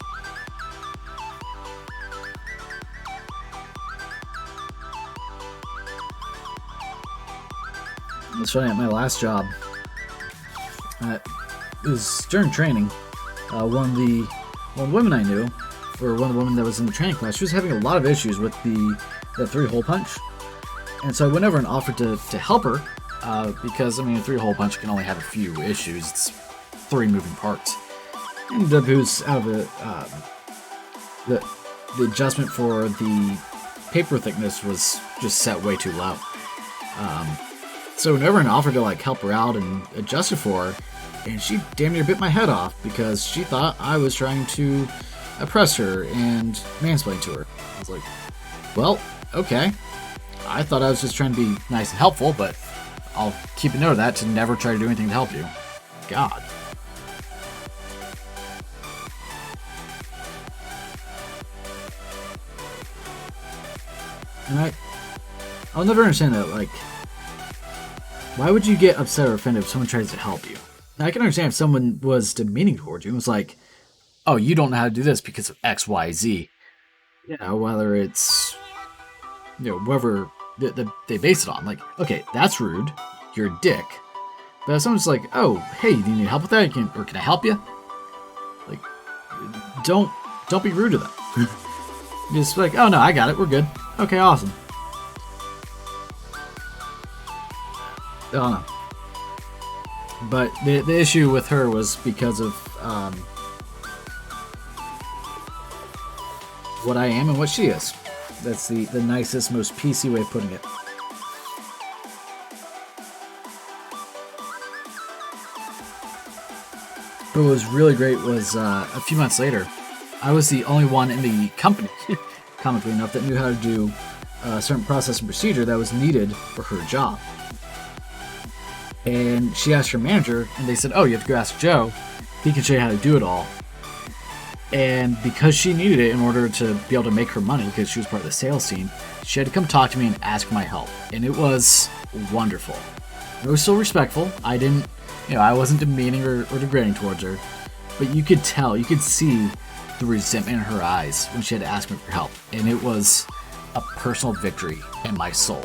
Speaker 1: It's funny, at my last job, it was during training. One of the women I knew, or one of the women that was in the training class, she was having a lot of issues with the 3-hole punch. And so I went over and offered to help her, because, a 3-hole punch can only have a few issues. It's 3 moving parts. And who's out of the adjustment for the paper thickness was just set way too low. So whenever an offered to help her out and adjust it for her, and she damn near bit my head off because she thought I was trying to oppress her and mansplain to her. I was like, well, okay. I thought I was just trying to be nice and helpful, but I'll keep a note of that to never try to do anything to help you. God. And I'll never understand that, why would you get upset or offended if someone tries to help you? Now, I can understand if someone was demeaning towards you and was like, oh, you don't know how to do this because of X, Y, Z. Whether it's, whoever they base it on. Okay, that's rude. You're a dick. But if someone's like, oh, hey, do you need help with that? Can I help you? Don't be rude to them. Just like, oh no, I got it. We're good. Okay, awesome. I don't know. But the issue with her was because of what I am and what she is. That's the nicest, most PC way of putting it. But what was really great was a few months later, I was the only one in the company, comically enough, that knew how to do a certain process and procedure that was needed for her job. And she asked her manager, and they said, oh, you have to go ask Joe. He can show you how to do it all. And because she needed it in order to be able to make her money, because she was part of the sales team, she had to come talk to me and ask my help. And it was wonderful. It was still respectful. I didn't, I wasn't demeaning or degrading towards her. But you could tell, you could see the resentment in her eyes when she had to ask me for help. And it was a personal victory in my soul.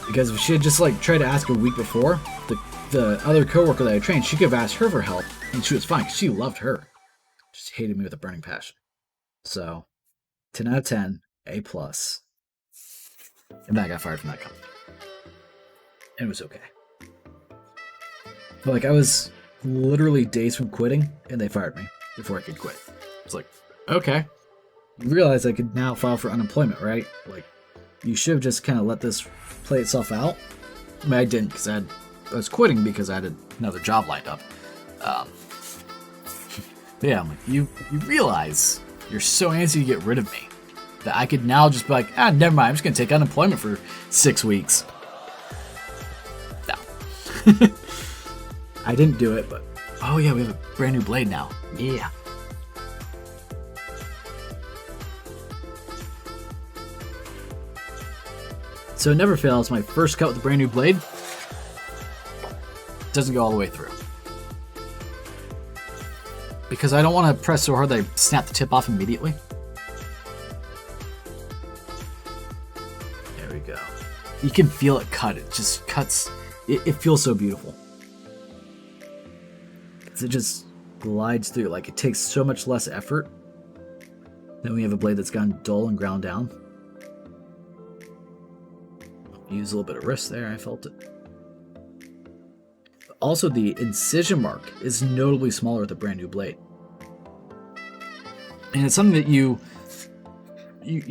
Speaker 1: Because if she had just tried to ask a week before, the other coworker that I trained, she could have asked her for help, and she was fine because she loved her. Just hated me with a burning passion. So, 10 out of 10, A+. And then I got fired from that company. And it was okay. But I was literally days from quitting, and they fired me before I could quit. It's like, okay. You realize I could now file for unemployment, right? You should have just kind of let this play itself out. I mean, I didn't because I was quitting because I had another job lined up. Yeah, I'm like, you realize you're so antsy to get rid of me that I could now just be like, never mind, I'm just going to take unemployment for 6 weeks. No. I didn't do it, but oh yeah, we have a brand new blade now. Yeah. So it never fails, my first cut with a brand new blade doesn't go all the way through. Because I don't want to press so hard that I snap the tip off immediately. There we go. You can feel it cut. It just cuts. It feels so beautiful. Because it just glides through. It takes so much less effort than when you have a blade that's gone dull and ground down. Use a little bit of wrist there, I felt it. Also, the incision mark is notably smaller with a brand new blade. And it's something that you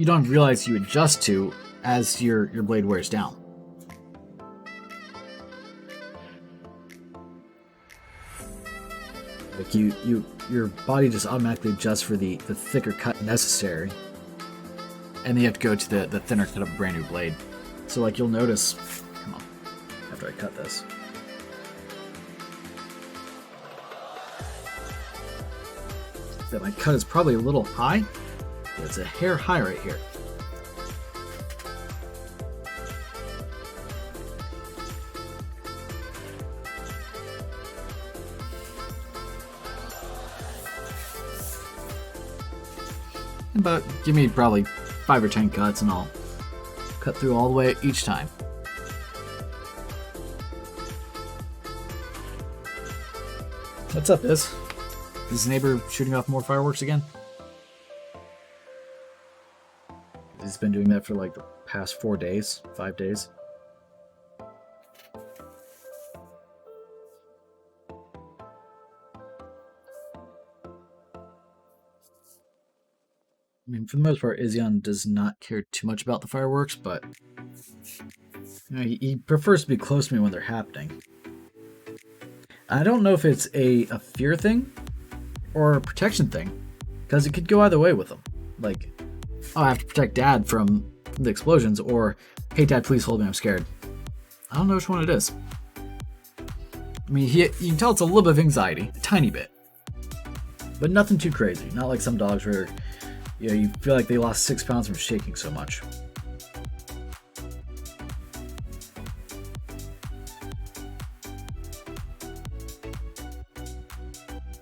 Speaker 1: don't realize you adjust to as your blade wears down. Your body just automatically adjusts for the thicker cut necessary. And then you have to go to the thinner cut of a brand new blade. So you'll notice, come on, after I cut this. That my cut is probably a little high. It's a hair high right here. But give me probably 5 or 10 cuts and I'll cut through all the way each time. What's up, Is his neighbor shooting off more fireworks again? He's been doing that for the past 4 days, 5 days. I mean, for the most part, Izzion does not care too much about the fireworks, but he prefers to be close to me when they're happening. I don't know if it's a fear thing or a protection thing, because it could go either way with them. Oh, I have to protect Dad from the explosions, or hey, Dad, please hold me, I'm scared. I don't know which one it is. I mean, you can tell it's a little bit of anxiety, a tiny bit, but nothing too crazy. Not like some dogs where you feel like they lost 6 pounds from shaking so much.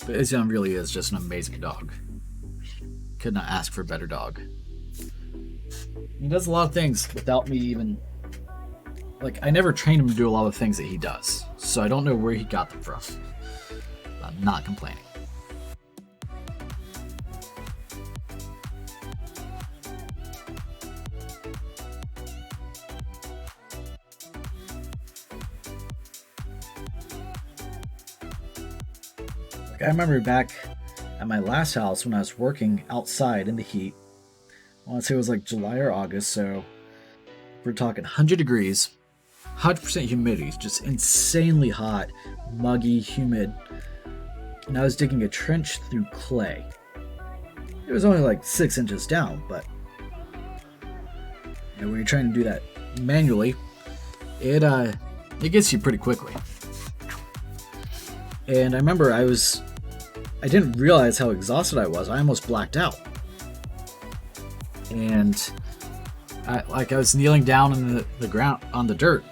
Speaker 1: But Izzion really is just an amazing dog. Could not ask for a better dog. He does a lot of things without me even... I never trained him to do a lot of things that he does. So I don't know where he got them from. I'm not complaining. I remember back at my last house when I was working outside in the heat. I want to say it was like July or August, so we're talking 100 degrees, 100% humidity, just insanely hot, muggy, humid. And I was digging a trench through clay. It was only like 6 inches down, but when you're trying to do that manually, it gets you pretty quickly. And I remember I didn't realize how exhausted I was. I almost blacked out. And I was kneeling down in the ground on the dirt.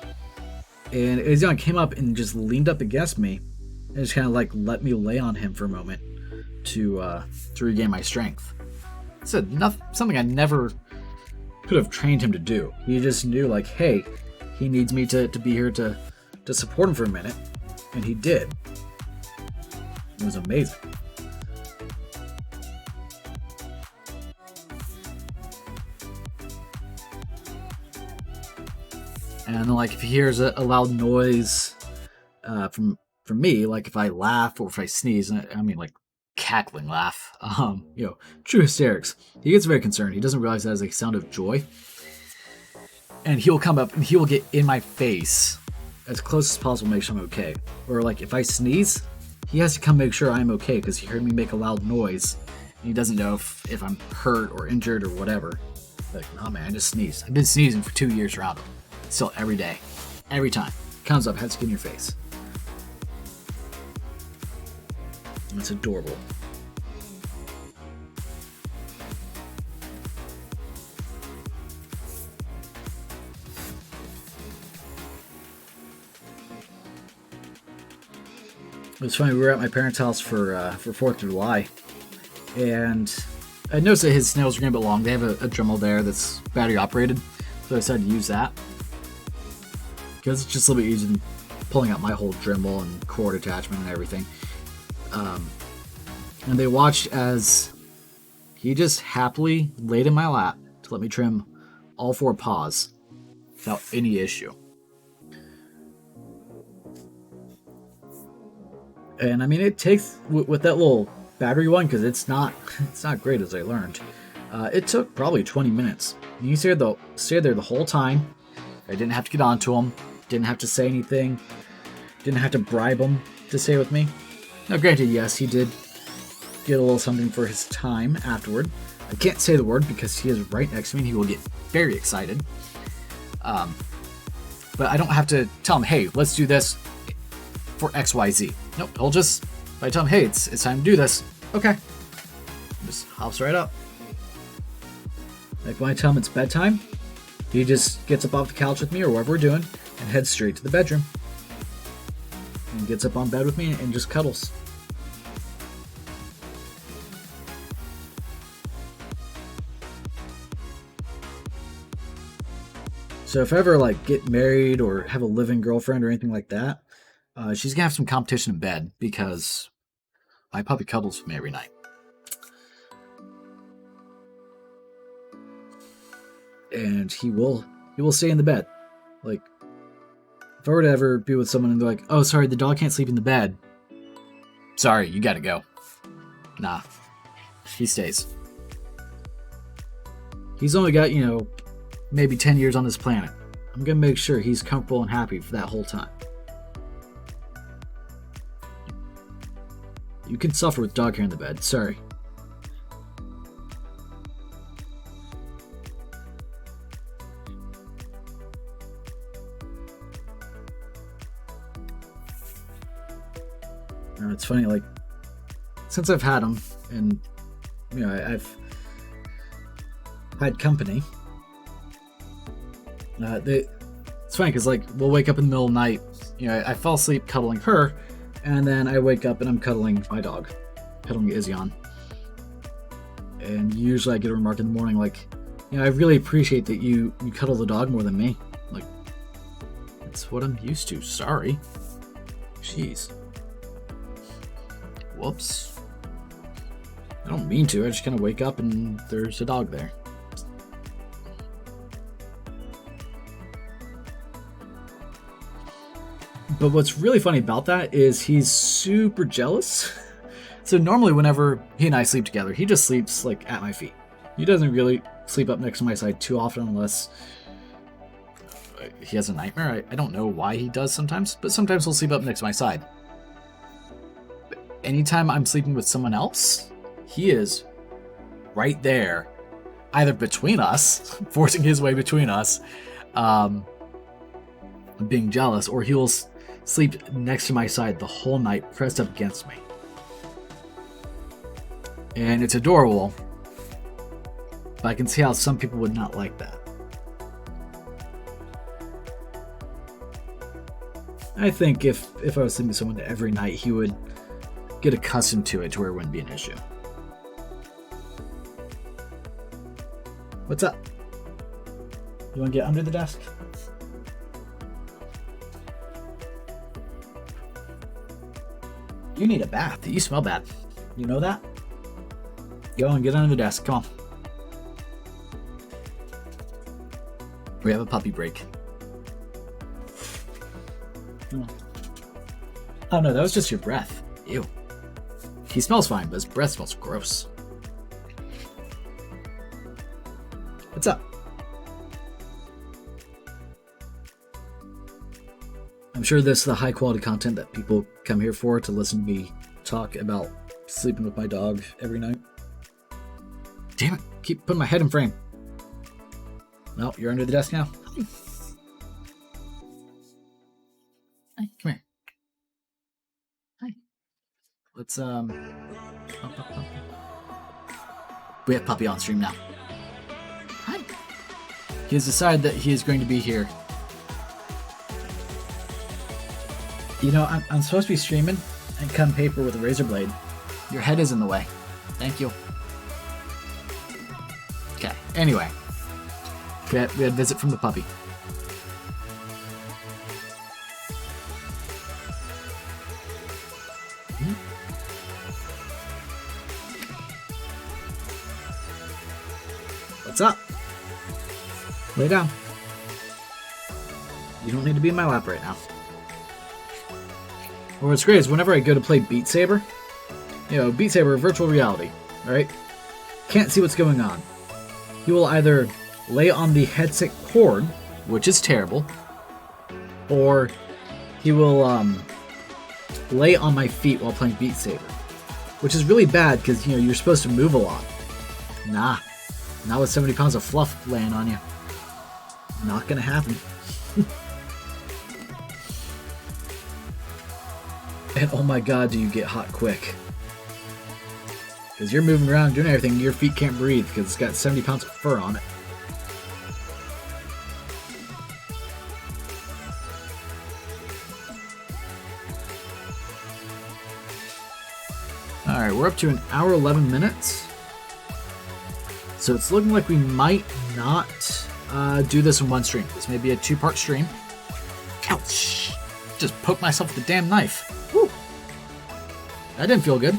Speaker 1: And Izyan came up and just leaned up against me and just kind of like let me lay on him for a moment to regain my strength. It's something I never could have trained him to do. He just knew like, hey, he needs me to be here to support him for a minute. And he did. It was amazing. And like if he hears a loud noise from me, like if I laugh or if I sneeze, I mean like cackling laugh, true hysterics, he gets very concerned. He doesn't realize that is a sound of joy. And he will come up and he will get in my face as close as possible to make sure I'm okay. Or like if I sneeze, he has to come make sure I'm okay because he heard me make a loud noise. And he doesn't know if I'm hurt or injured or whatever. Like, nah man, I just sneezed. I've been sneezing for 2 years around him. Still every day. Every time. Comes up, has to get in your face. And it's adorable. It was funny, we were at my parents' house for 4th of July, and I noticed that his nails were getting a bit long. They have a Dremel there that's battery operated, so I decided to use that. Because it's just a little bit easier than pulling out my whole Dremel and cord attachment and everything. And they watched as he just happily laid in my lap to let me trim all 4 paws without any issue. And I mean, it takes with that little battery one, because it's not great, as I learned. It took probably 20 minutes. You stayed there the whole time. I didn't have to get onto him. Didn't have to say anything. Didn't have to bribe him to stay with me. Now, granted, yes, he did get a little something for his time afterward. I can't say the word because he is right next to me and he will get very excited. But I don't have to tell him, hey, let's do this for XYZ. Nope, he'll just, if I tell him, hey, it's time to do this, okay. Just hops right up. Like when I tell him it's bedtime, he just gets up off the couch with me or whatever we're doing and heads straight to the bedroom. And gets up on bed with me and just cuddles. So if I ever like get married or have a living girlfriend or anything like that, she's gonna have some competition in bed because my puppy cuddles with me every night. And he will stay in the bed. Like, if I were to ever be with someone and they're like, oh, sorry, the dog can't sleep in the bed. Sorry, you gotta go. Nah, he stays. He's only got, maybe 10 years on this planet. I'm gonna make sure he's comfortable and happy for that whole time. You can suffer with dog hair in the bed, sorry. It's funny, like, since I've had him, and, I've had company, it's funny, because, like, we'll wake up in the middle of the night, I fall asleep cuddling her, and then I wake up and I'm cuddling my dog, cuddling Izyan. And usually I get a remark in the morning like, I really appreciate that you cuddle the dog more than me. Like, that's what I'm used to, sorry. Jeez. Whoops. I don't mean to. I just kind of wake up and there's a dog there. But what's really funny about that is he's super jealous. So normally whenever he and I sleep together, he just sleeps like at my feet. He doesn't really sleep up next to my side too often unless he has a nightmare. I don't know why he does sometimes, but sometimes he'll sleep up next to my side. But anytime I'm sleeping with someone else, he is right there, either between us, forcing his way between us, being jealous, or he'll sleep next to my side the whole night, pressed up against me. And it's adorable, but I can see how some people would not like that. I think if I was sleeping with someone every night, he would get accustomed to it to where it wouldn't be an issue. What's up? You want to get under the desk? You need a bath. You smell bad. You know that? Go and get under the desk. Come on. We have a puppy break. Oh no, that was just your breath. Ew. He smells fine, but his breath smells gross. What's up? I'm sure this is the high quality content that people come here for, to listen to me talk about sleeping with my dog every night. Damn it, keep putting my head in frame. No, you're under the desk now. Hi, come here. Hi. Let's we have Puppy on stream now. Hi. He has decided that he is going to be here. You know, I'm supposed to be streaming and cutting paper with a razor blade. Your head is in the way. Thank you. Okay, anyway. We had a visit from the puppy. What's up? Lay down. You don't need to be in my lap right now. Well, what's great is whenever I go to play Beat Saber, you know, Beat Saber, virtual reality, right? Can't see what's going on. He will either lay on the headset cord, which is terrible, or he will lay on my feet while playing Beat Saber, which is really bad because, you know, you're supposed to move a lot. Nah, not with 70 pounds of fluff laying on you. Not gonna happen. And oh my god, do you get hot quick. Because you're moving around doing everything, your feet can't breathe because it's got 70 pounds of fur on it. Alright, we're up to an hour 11 minutes. So it's looking like we might not do this in one stream. This may be a two-part stream. Ouch! Just poked myself with the damn knife. Woo! That didn't feel good.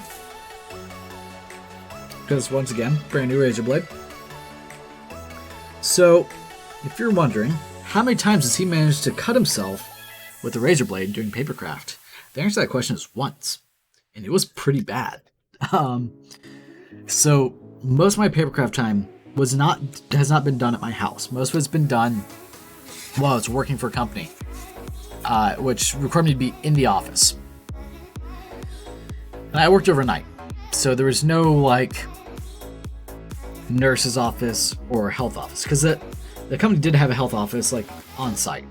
Speaker 1: Because, once again, brand new razor blade. So, if you're wondering, how many times has he managed to cut himself with a razor blade doing Papercraft? The answer to that question is once. And it was pretty bad. So, most of my Papercraft time has not been done at my house. Most of it's been done while I was working for a company, which required me to be in the office. And I worked overnight, so there was no, like, nurse's office or health office, because the company did have a health office, like, on site.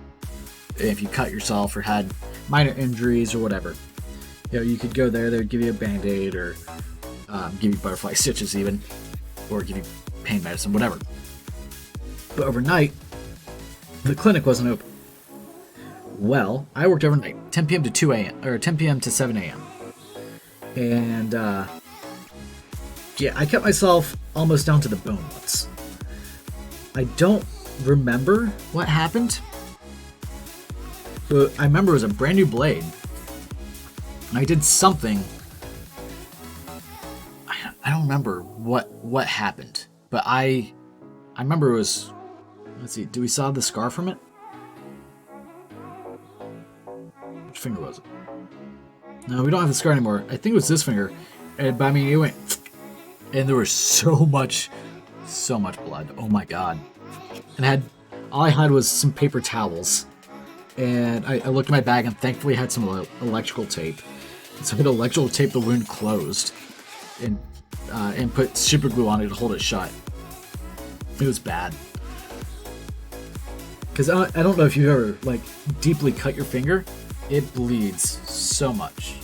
Speaker 1: If you cut yourself or had minor injuries or whatever, you know, you could go there. They would give you a band-aid or give you butterfly stitches even, or give you pain medicine, whatever. But overnight, the clinic wasn't open. Well, I worked overnight, 10 p.m. to 2 a.m. or 10 p.m. to 7 a.m. And yeah, I cut myself almost down to the bone once. I don't remember what happened, but I remember it was a brand new blade. I did something remember what happened, but I remember it was. Let's see. Do we still have the scar from it? Which finger was it? No, we don't have the scar anymore. I think it was this finger, but I mean, it went, and there was so much blood. Oh my god! And all I had was some paper towels, and I looked in my bag and thankfully had some electrical tape. So I had electrical tape the wound closed, and put super glue on it to hold it shut. It was bad. Because I don't know if you've ever like deeply cut your finger. It bleeds so much.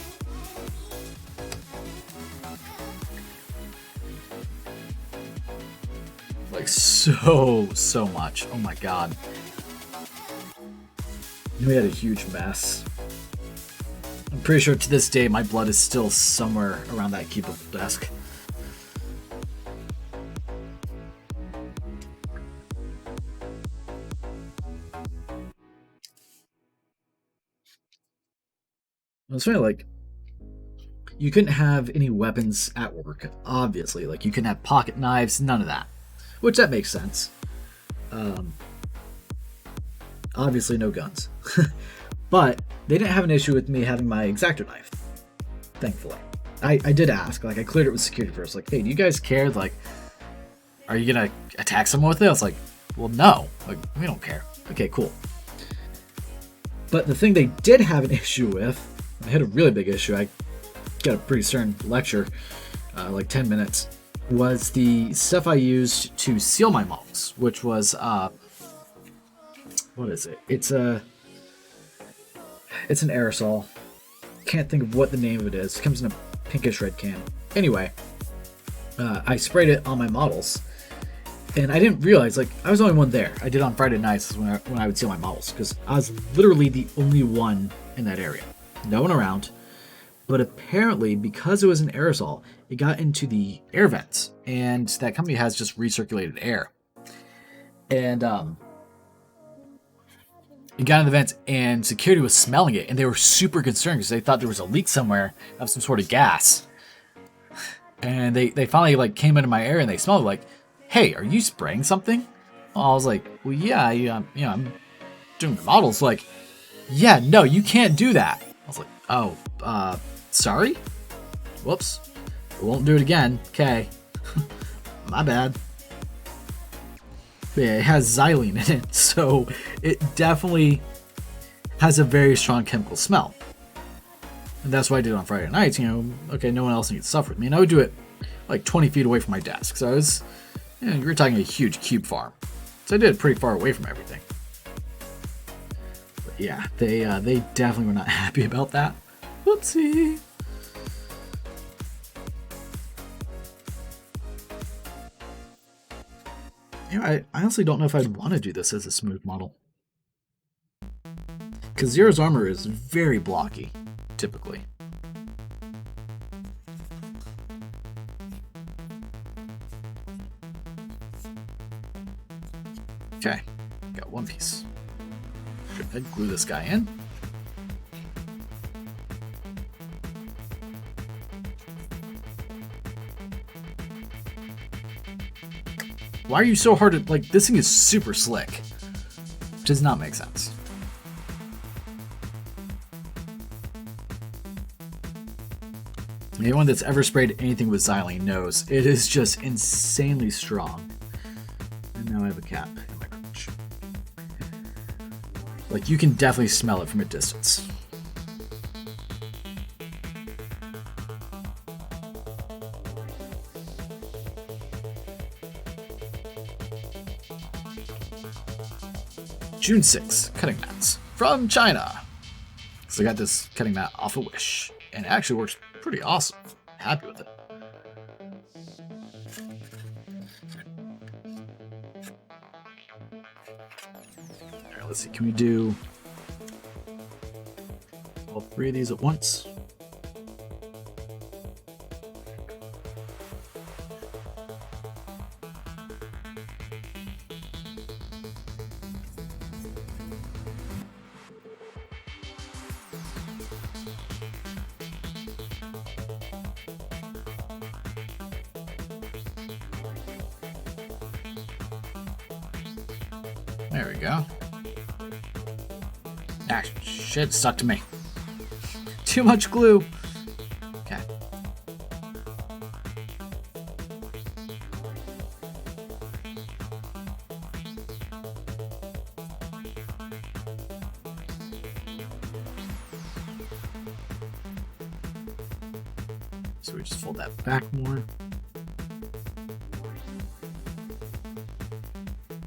Speaker 1: Like so much. Oh my god. We had a huge mess. I'm pretty sure to this day my blood is still somewhere around that cubicle desk. It's funny, like, you couldn't have any weapons at work, obviously. Like, you couldn't have pocket knives, none of that. Which, that makes sense. Obviously, no guns. But they didn't have an issue with me having my X-Acto knife, thankfully. I did ask, like, I cleared it with security first. Like, hey, do you guys care? Like, are you gonna attack someone with it? I was like, well, no. Like, we don't care. Okay, cool. But the thing they did have an issue with, I had a really big issue. I got a pretty stern lecture, like 10 minutes, was the stuff I used to seal my models, which was, what is it? It's an aerosol. Can't think of what the name of it is. It comes in a pinkish red can. Anyway, I sprayed it on my models, and I didn't realize, like, I was the only one there. I did on Friday nights when I would seal my models, because I was literally the only one in that area. No one around. But apparently, because it was an aerosol, it got into the air vents, and that company has just recirculated air. And it got in the vents, and security was smelling it, and they were super concerned because they thought there was a leak somewhere of some sort of gas. And they finally like came into my area and they smelled it, like, hey, are you spraying something? Well, I was like, well, yeah, I'm doing the models. Like, yeah, no, you can't do that. I was like, oh, sorry? Whoops. I won't do it again. Okay. My bad. But yeah, it has xylene in it, so it definitely has a very strong chemical smell. And that's what I did on Friday nights, okay, no one else needs to suffer with me. And I would do it like 20 feet away from my desk. So I was, you were talking a huge cube farm. So I did it pretty far away from everything. But yeah, they definitely were not happy about that. Whoopsie. I honestly don't know if I'd want to do this as a smooth model. Because Zero's armor is very blocky, typically. Okay, got one piece. Go ahead, glue this guy in. Why are you so hard to, like, this thing is super slick. Does not make sense. Anyone that's ever sprayed anything with xylene knows it is just insanely strong. And now I have a cap in my crotch. Like, you can definitely smell it from a distance. June 6th, cutting mats from China. So I got this cutting mat off of Wish, and it actually works pretty awesome. Happy with it. Alright, let's see. Can we do all three of these at once? There we go. Ah, shit, stuck to me. Too much glue. Okay. So we just fold that back more.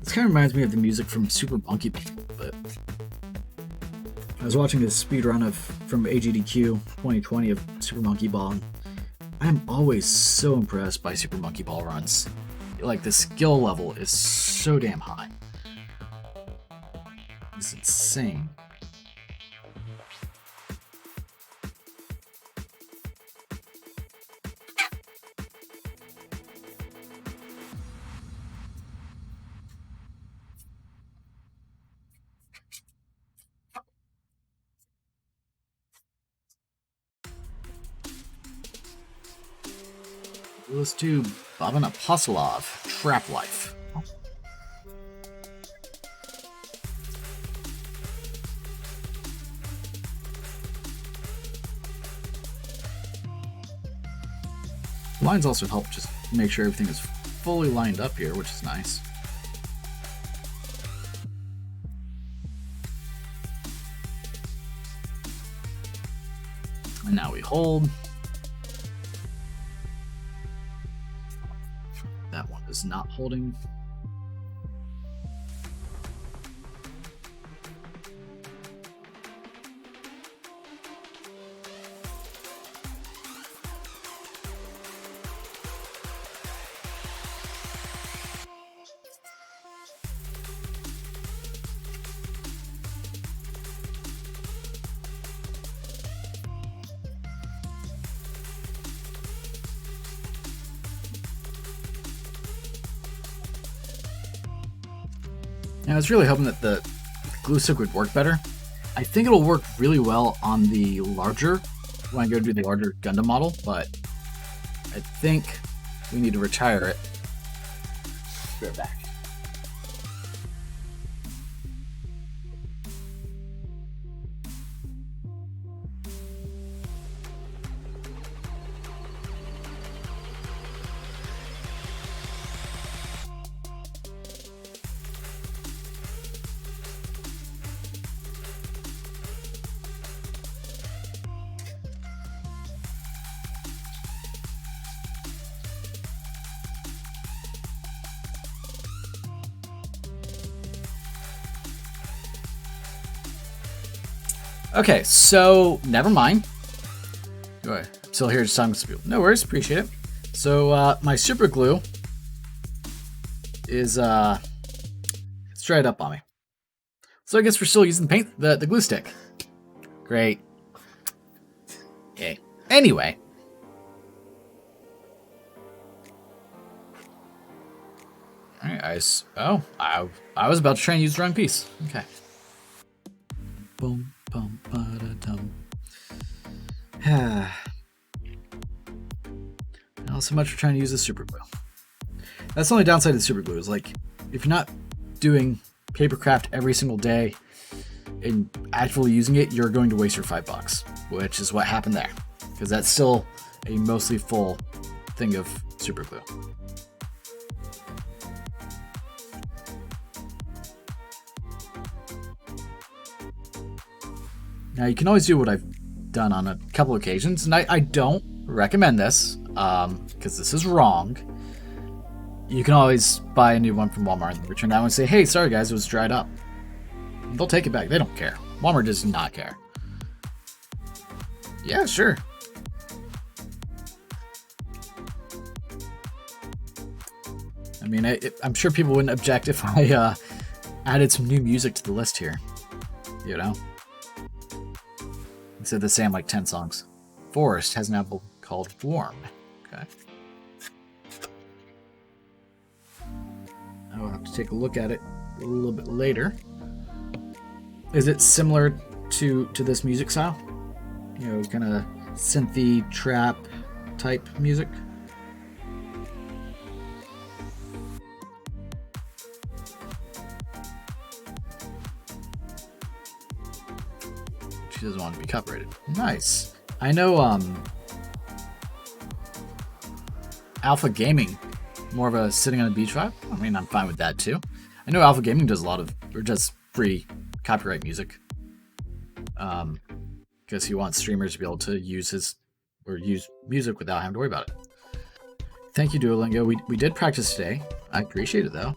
Speaker 1: This kind of reminds me of the music from Super Monkey Ball, but I was watching a speed run from AGDQ 2020 of Super Monkey Ball, and I'm always so impressed by Super Monkey Ball runs. Like, the skill level is so damn high. It's insane. Let's do Bobbin Apostolov, Trap Life. Lines also help just make sure everything is fully lined up here, which is nice. And now we hold. That one is not holding. I was really hoping that the glue stick would work better. I think it'll work really well on the larger, when I go do the larger Gundam model, but I think we need to retire it. Go back. Okay, so never mind. I'm still here just talking to people. No worries, appreciate it. So my super glue is it's dried up on me. So I guess we're still using the glue stick. Great. Okay. Anyway. All right, I was about to try and use the wrong piece. Okay. Boom. Not so much for trying to use the super glue. That's the only downside of the super glue is, like, if you're not doing Papercraft every single day and actively using it, you're going to waste your $5, which is what happened there, because that's still a mostly full thing of super glue. Now, you can always do what I've done on a couple occasions, and I don't recommend this, because this is wrong. You can always buy a new one from Walmart and return that one and say, hey, sorry guys, it was dried up. And they'll take it back. They don't care. Walmart does not care. Yeah, sure. I mean, I'm sure people wouldn't object if I added some new music to the list here, you know? Instead of the same, like, 10 songs. Forest has an album called Warm. Okay. I'll have to take a look at it a little bit later. Is it similar to this music style? You know, kind of synthy, trap type music? She doesn't want to be copyrighted. Nice. I know Alpha Gaming, more of a sitting on a beach vibe. I mean, I'm fine with that too. I know Alpha Gaming does does free copyright music. Because he wants streamers to be able to use music without having to worry about it. Thank you, Duolingo. We did practice today. I appreciate it though.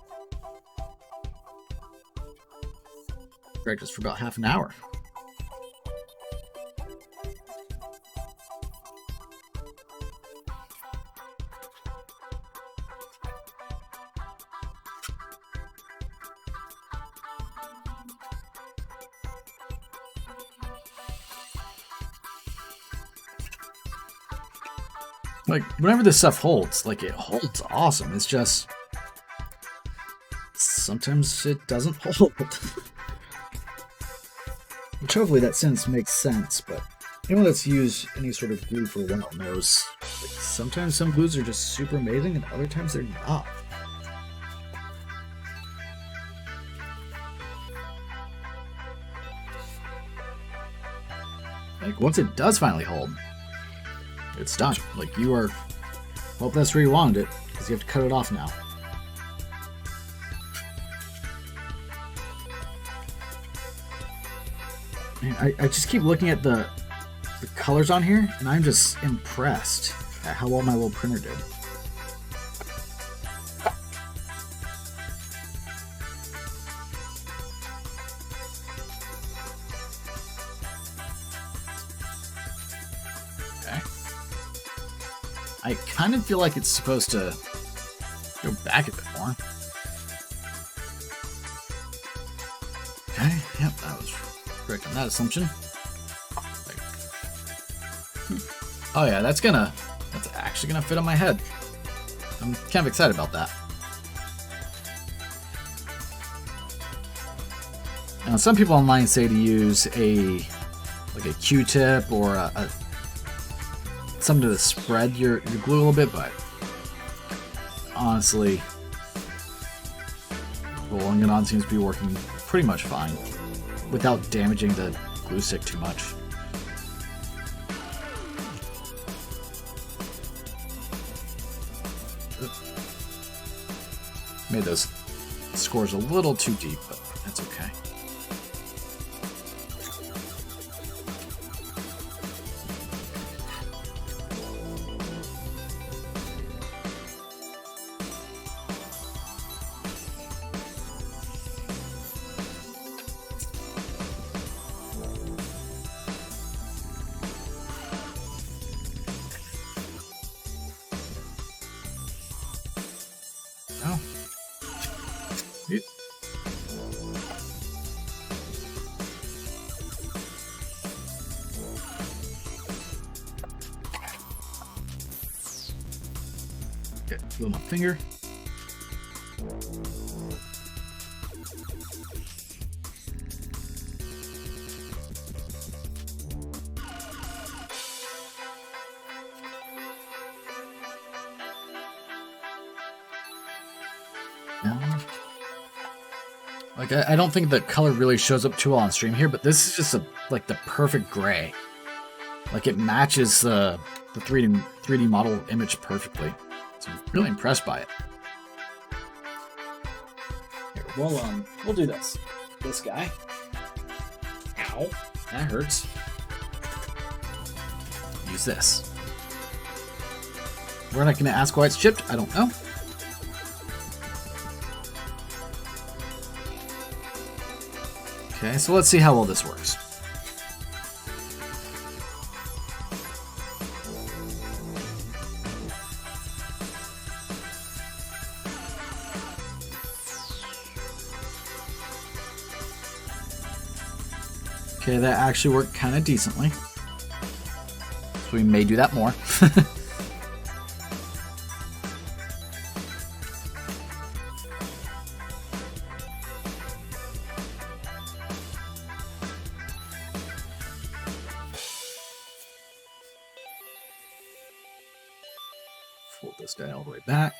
Speaker 1: Practiced for about half an hour. Like, whenever this stuff holds, like, it holds awesome. It's just... sometimes it doesn't hold. Which hopefully that sense makes sense, but anyone that's used any sort of glue for a while knows, like, sometimes some glues are just super amazing, and other times they're not. Like, once it does finally hold, it's done. Like, you are... well, that's where you wanted it, because you have to cut it off now. Man, I just keep looking at the colors on here, and I'm just impressed at how well my little printer did. I kind of feel like it's supposed to go back a bit more. Okay, yep, that was correct on that assumption. Oh yeah, that's actually gonna fit on my head. I'm kind of excited about that. Now, some people online say to use a Q-tip or something to spread your glue a little bit, but honestly, rolling it on seems to be working pretty much fine without damaging the glue stick too much. Made those scores a little too deep, but that's okay. Oh. Yep. Okay, glue my finger. Like, I don't think the color really shows up too well on stream here, but this is just like the perfect gray. Like, it matches the 3D model image perfectly. So I'm really impressed by it. Here, we'll do this. This guy. Ow. That hurts. Use this. We're not going to ask why it's chipped. I don't know. Okay, so let's see how well this works. Okay, that actually worked kind of decently. So we may do that more. Fold this guy all the way back.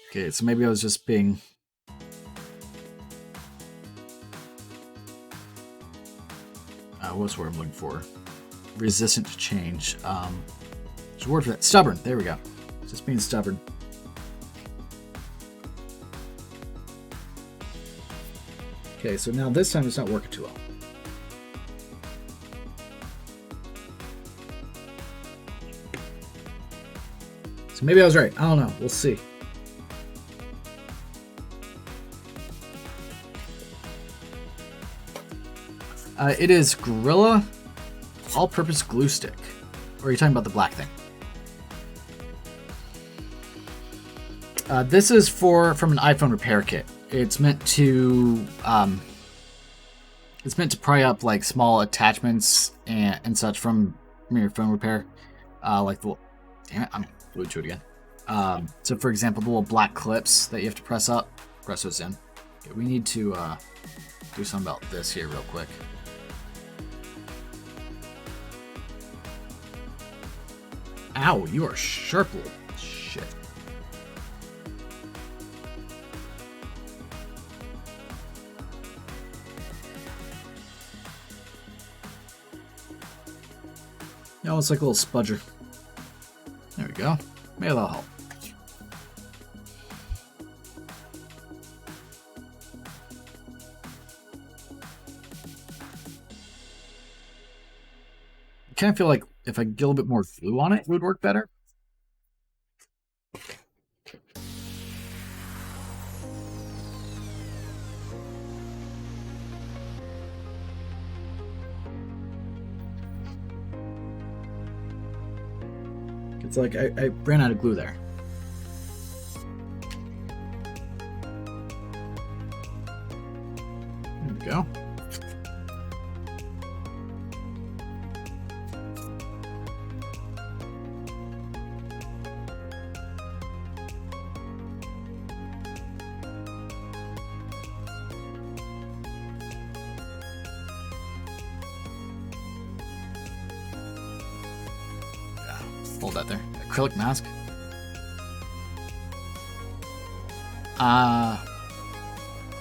Speaker 1: Okay, so maybe I was just being... what's the word I'm looking for? Resistant to change. There's a word for that. Stubborn. There we go. Just being stubborn. Okay, so now this time it's not working too well. So maybe I was right. I don't know. We'll see. It is Gorilla All-Purpose Glue Stick. Or are you talking about the black thing? This is from an iPhone repair kit. It's meant to pry up like small attachments and such from your phone repair. Like the damn it, I'm glued to it again. So for example, the little black clips that you have to press those in. Okay, we need to do something about this here real quick. Ow, you are sharp little shit. No, it's like a little spudger. There we go. Maybe that'll help. I kind of feel like if I get a little bit more glue on it would work better. It's like I ran out of glue there. There we go. Hold that there. Acrylic mask.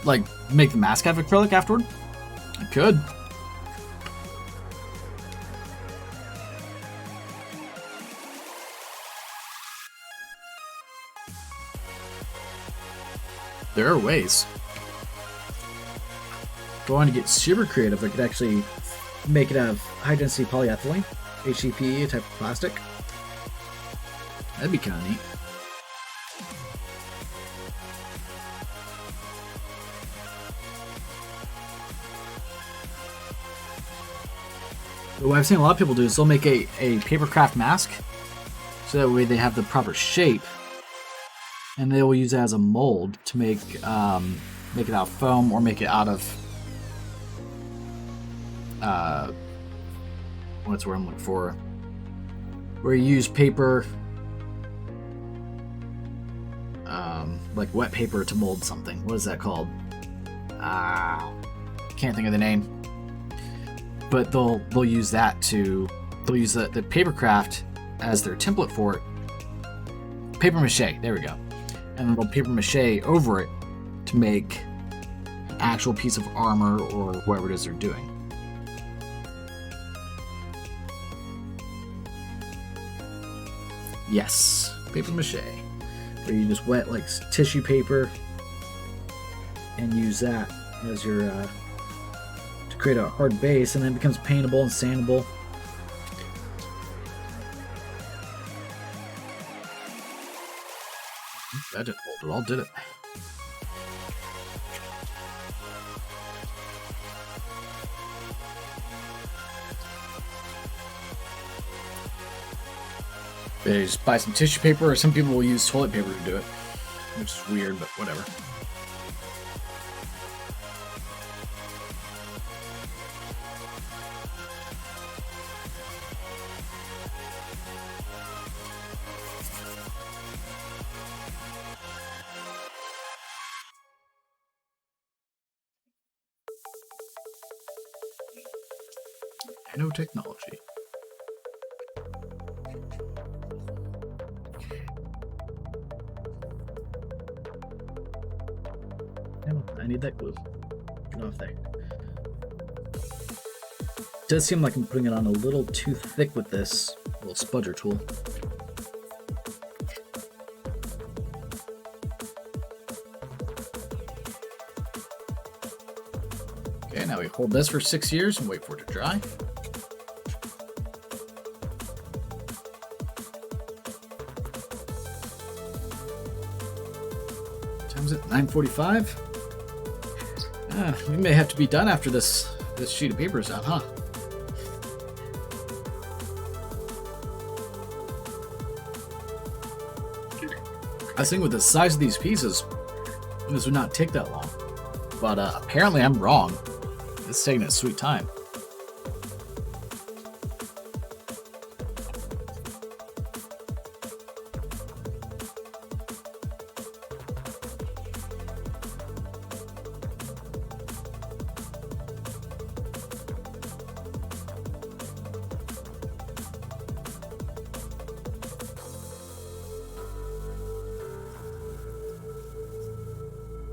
Speaker 1: Like make the mask have acrylic afterward? I could. There are ways. If I wanted to get super creative, I could actually make it out of high density polyethylene, HDPE, a type of plastic. That'd be kind of neat. But what I've seen a lot of people do is they'll make a Papercraft mask, so that way they have the proper shape, and they will use it as a mold to make it out of foam or make it out of what's the word I'm looking for? Where you use paper. Like wet paper to mold something. What is that called? Can't think of the name. But they'll use that they'll use the Papercraft as their template for it. Paper mache, there we go. And then they'll paper mache over it to make an actual piece of armor or whatever it is they're doing. Yes, paper mache. Where you just wet like tissue paper and use that as your to create a hard base, and then it becomes paintable and sandable. That didn't hold it all, did it? They just buy some tissue paper, or some people will use toilet paper to do it, which is weird, but whatever. Nanotechnology. I need that glue. Get off there. does seem like I'm putting it on a little too thick with this little spudger tool. Okay, now we hold this for 6 years and wait for it to dry. Time's at 9:45. We may have to be done after this sheet of paper is out, huh? I was thinking with the size of these pieces, this would not take that long. But apparently I'm wrong. It's taking its sweet time.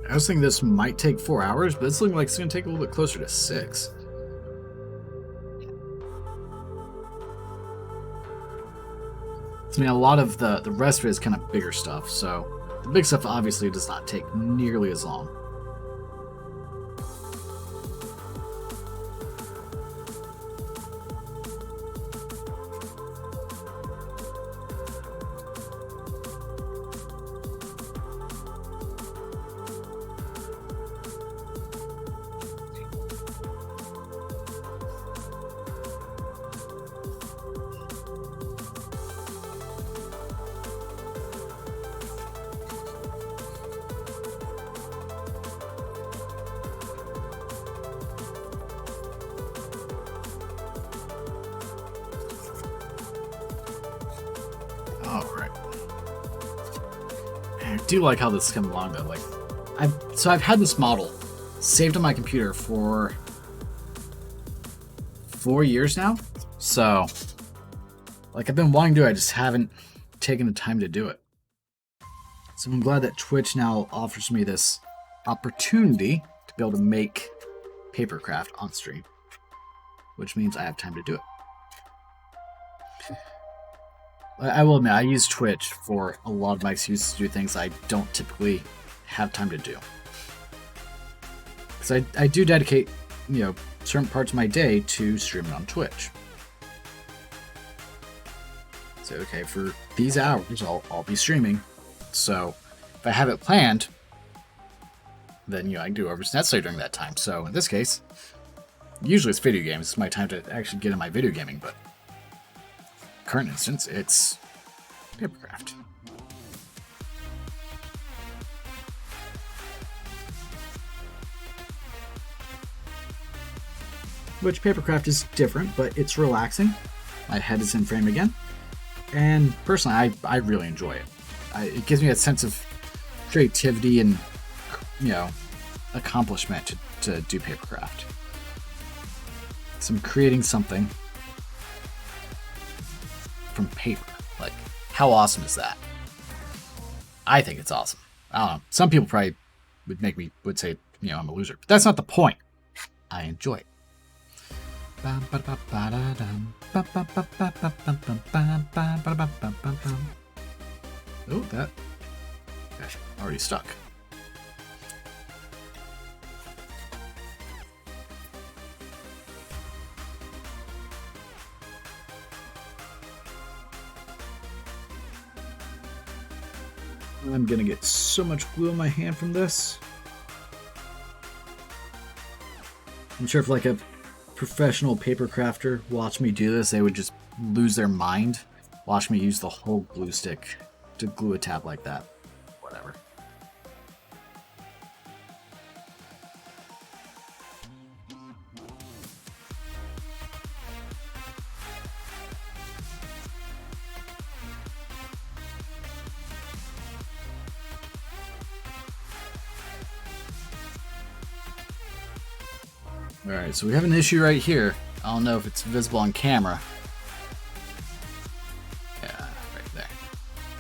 Speaker 1: I was thinking this might take 4 hours, but it's looking like it's going to take a little bit closer to 6. I mean, a lot of the rest of it is kind of bigger stuff, so the big stuff obviously does not take nearly as long. Alright. I do like how this is coming along though. Like, I've had this model saved on my computer for 4 years now. So, like, I've been wanting to do it, I just haven't taken the time to do it. So I'm glad that Twitch now offers me this opportunity to be able to make Papercraft on stream, which means I have time to do it. I will admit, I use Twitch for a lot of my excuses to do things I don't typically have time to do. Because I do dedicate, certain parts of my day to streaming on Twitch. So, okay, for these hours, I'll be streaming. So, if I have it planned, then, I can do whatever's necessary during that time. So, in this case, usually it's video games. It's my time to actually get in my video gaming, but current instance, it's Papercraft. Which Papercraft is different, but it's relaxing. My head is in frame again. And personally, I really enjoy it. It gives me a sense of creativity and, accomplishment to do Papercraft. So I'm creating something from paper. Like, how awesome is that? I think it's awesome. I don't know. Some people probably would say, I'm a loser. But that's not the point. I enjoy it. Oh, that gosh, already stuck. I'm gonna get so much glue on my hand from this. I'm sure if like a professional paper crafter watched me do this, they would just lose their mind. Watch me use the whole glue stick to glue a tab like that. Whatever. Alright, so we have an issue right here. I don't know if it's visible on camera. Yeah, right there.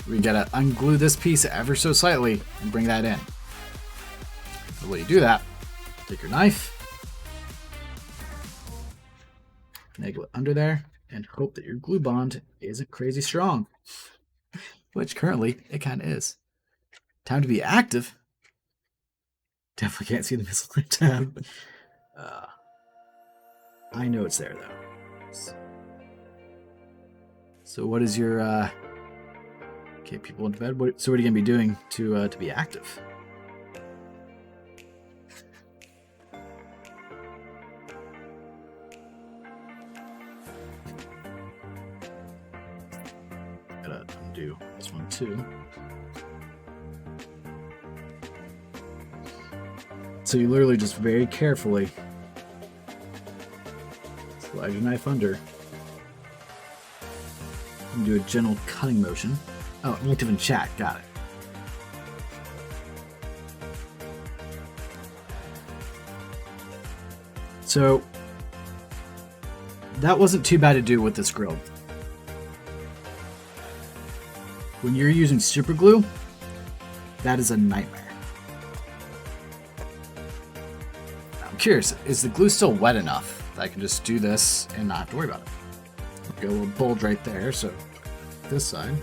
Speaker 1: We gotta unglue this piece ever so slightly and bring that in. The way you do that, take your knife, under there and hope that your glue bond isn't crazy strong. Which currently it kind of is. Time to be active. Definitely can't see the missile tab. I know it's there though. So what is your okay, people into bed? So what are you gonna be doing to be active? Gotta undo this one too. So you literally just very carefully slide your knife under and do a gentle cutting motion. Oh, active in chat, got it. So that wasn't too bad to do with this grill. When you're using super glue, that is a nightmare. I'm curious, is the glue still wet enough that I can just do this and not have to worry about it? Got a little bulge right there, so this side.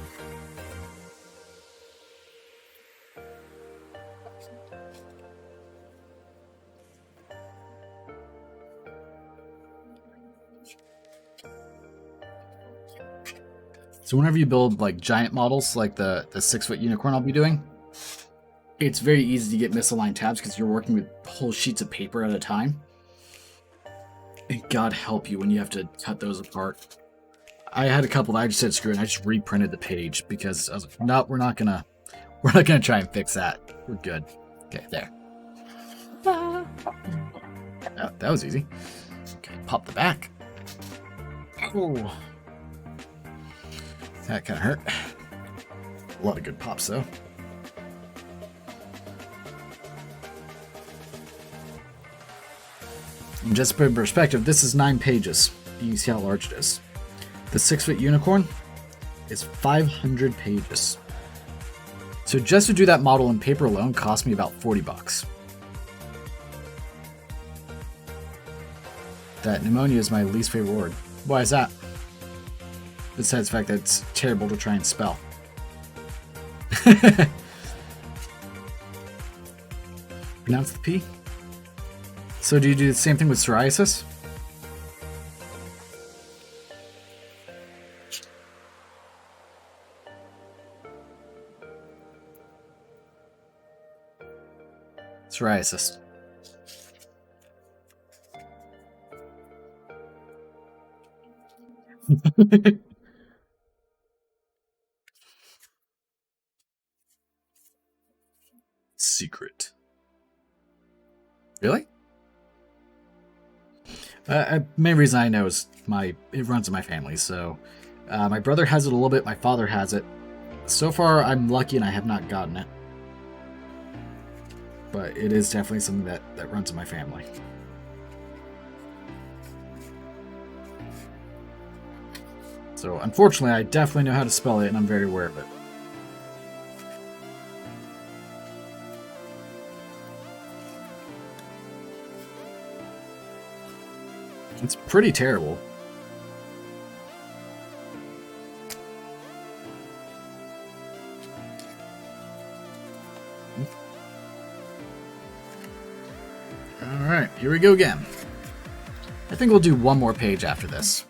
Speaker 1: So whenever you build like giant models, like the 6-foot unicorn I'll be doing, it's very easy to get misaligned tabs because you're working with whole sheets of paper at a time. And God help you when you have to cut those apart. I had a couple that I just said screw and I just reprinted the page because I was like, no, we're not gonna try and fix that. We're good. Okay, there. Oh, that was easy. Okay, pop the back. Oh. That kind of hurt. A lot of good pops, though. And just to put in perspective, this is 9 pages. You can see how large it is. The 6-foot unicorn is 500 pages. So just to do that model in paper alone cost me about $40. That pneumonia is my least favorite word. Why is that? Besides the fact that it's terrible to try and spell. Pronounce the P. So do you do the same thing with psoriasis? Psoriasis. Secret. Really? Main reason I know is it runs in my family. So my brother has it a little bit. My father has it. So far, I'm lucky and I have not gotten it. But it is definitely something that runs in my family. So unfortunately, I definitely know how to spell it and I'm very aware of it. It's pretty terrible. Alright, here we go again. I think we'll do one more page after this.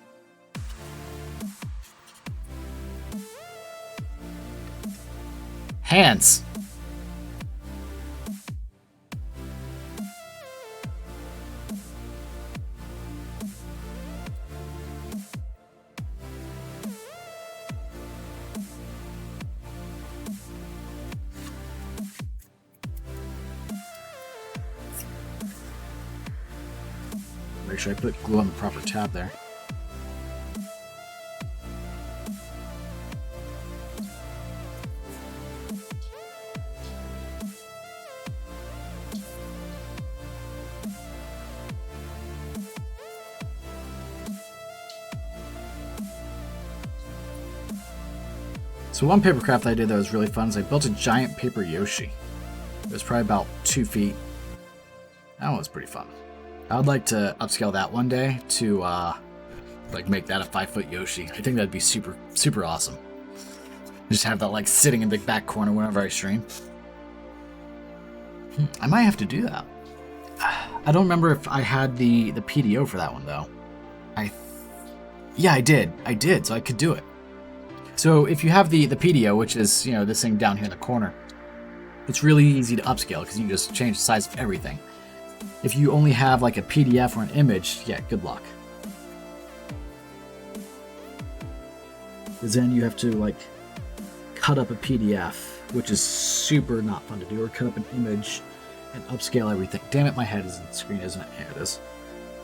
Speaker 1: Hands. Make sure I put glue on the proper tab there. So one Papercraft I did that was really fun is I built a giant paper Yoshi. It was probably about 2 feet. That one was pretty fun. I would like to upscale that one day to like make that a 5-foot Yoshi. I think that'd be super, super awesome. Just have that like sitting in the back corner whenever I stream. I might have to do that. I don't remember if I had the PDO for that one though. Yeah, I did, so I could do it. So if you have the PDO, which is, you know, this thing down here in the corner, it's really easy to upscale because you can just change the size of everything. If you only have like a PDF or an image, yeah, good luck. Because then you have to like cut up a PDF, which is super not fun to do, or cut up an image and upscale everything. Damn it, my head is on the screen, isn't it? Yeah, it is.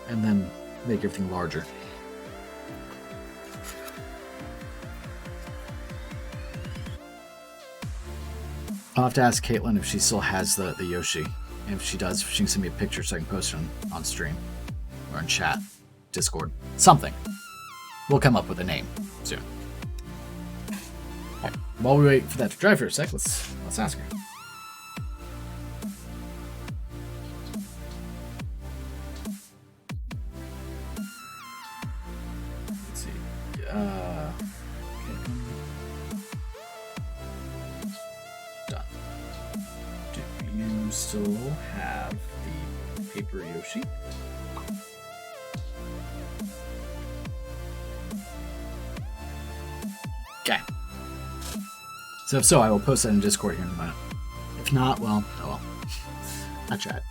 Speaker 1: And then make everything larger. I'll have to ask Caitlin if she still has the Yoshi. And if she does, she can send me a picture so I can post it on stream. Or in chat. Discord. Something. We'll come up with a name soon. Right. While we wait for that to dry for a sec, let's ask her. Let's see. Done. Do you still have the paper Yoshi? Okay. So if so, I will post that in Discord here in a minute. If not, well, oh well. I tried.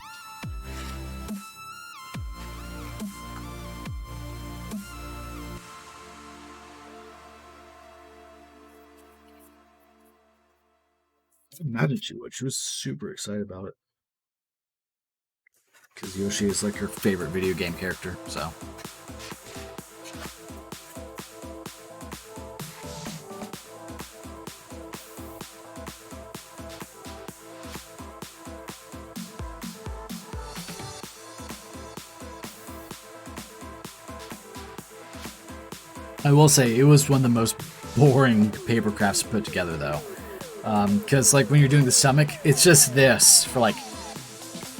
Speaker 1: I imagine she would. She was super excited about it. Because Yoshi is like her favorite video game character, so. I will say, it was one of the most boring Papercrafts put together, though. Because, like, when you're doing the stomach, it's just this for, like...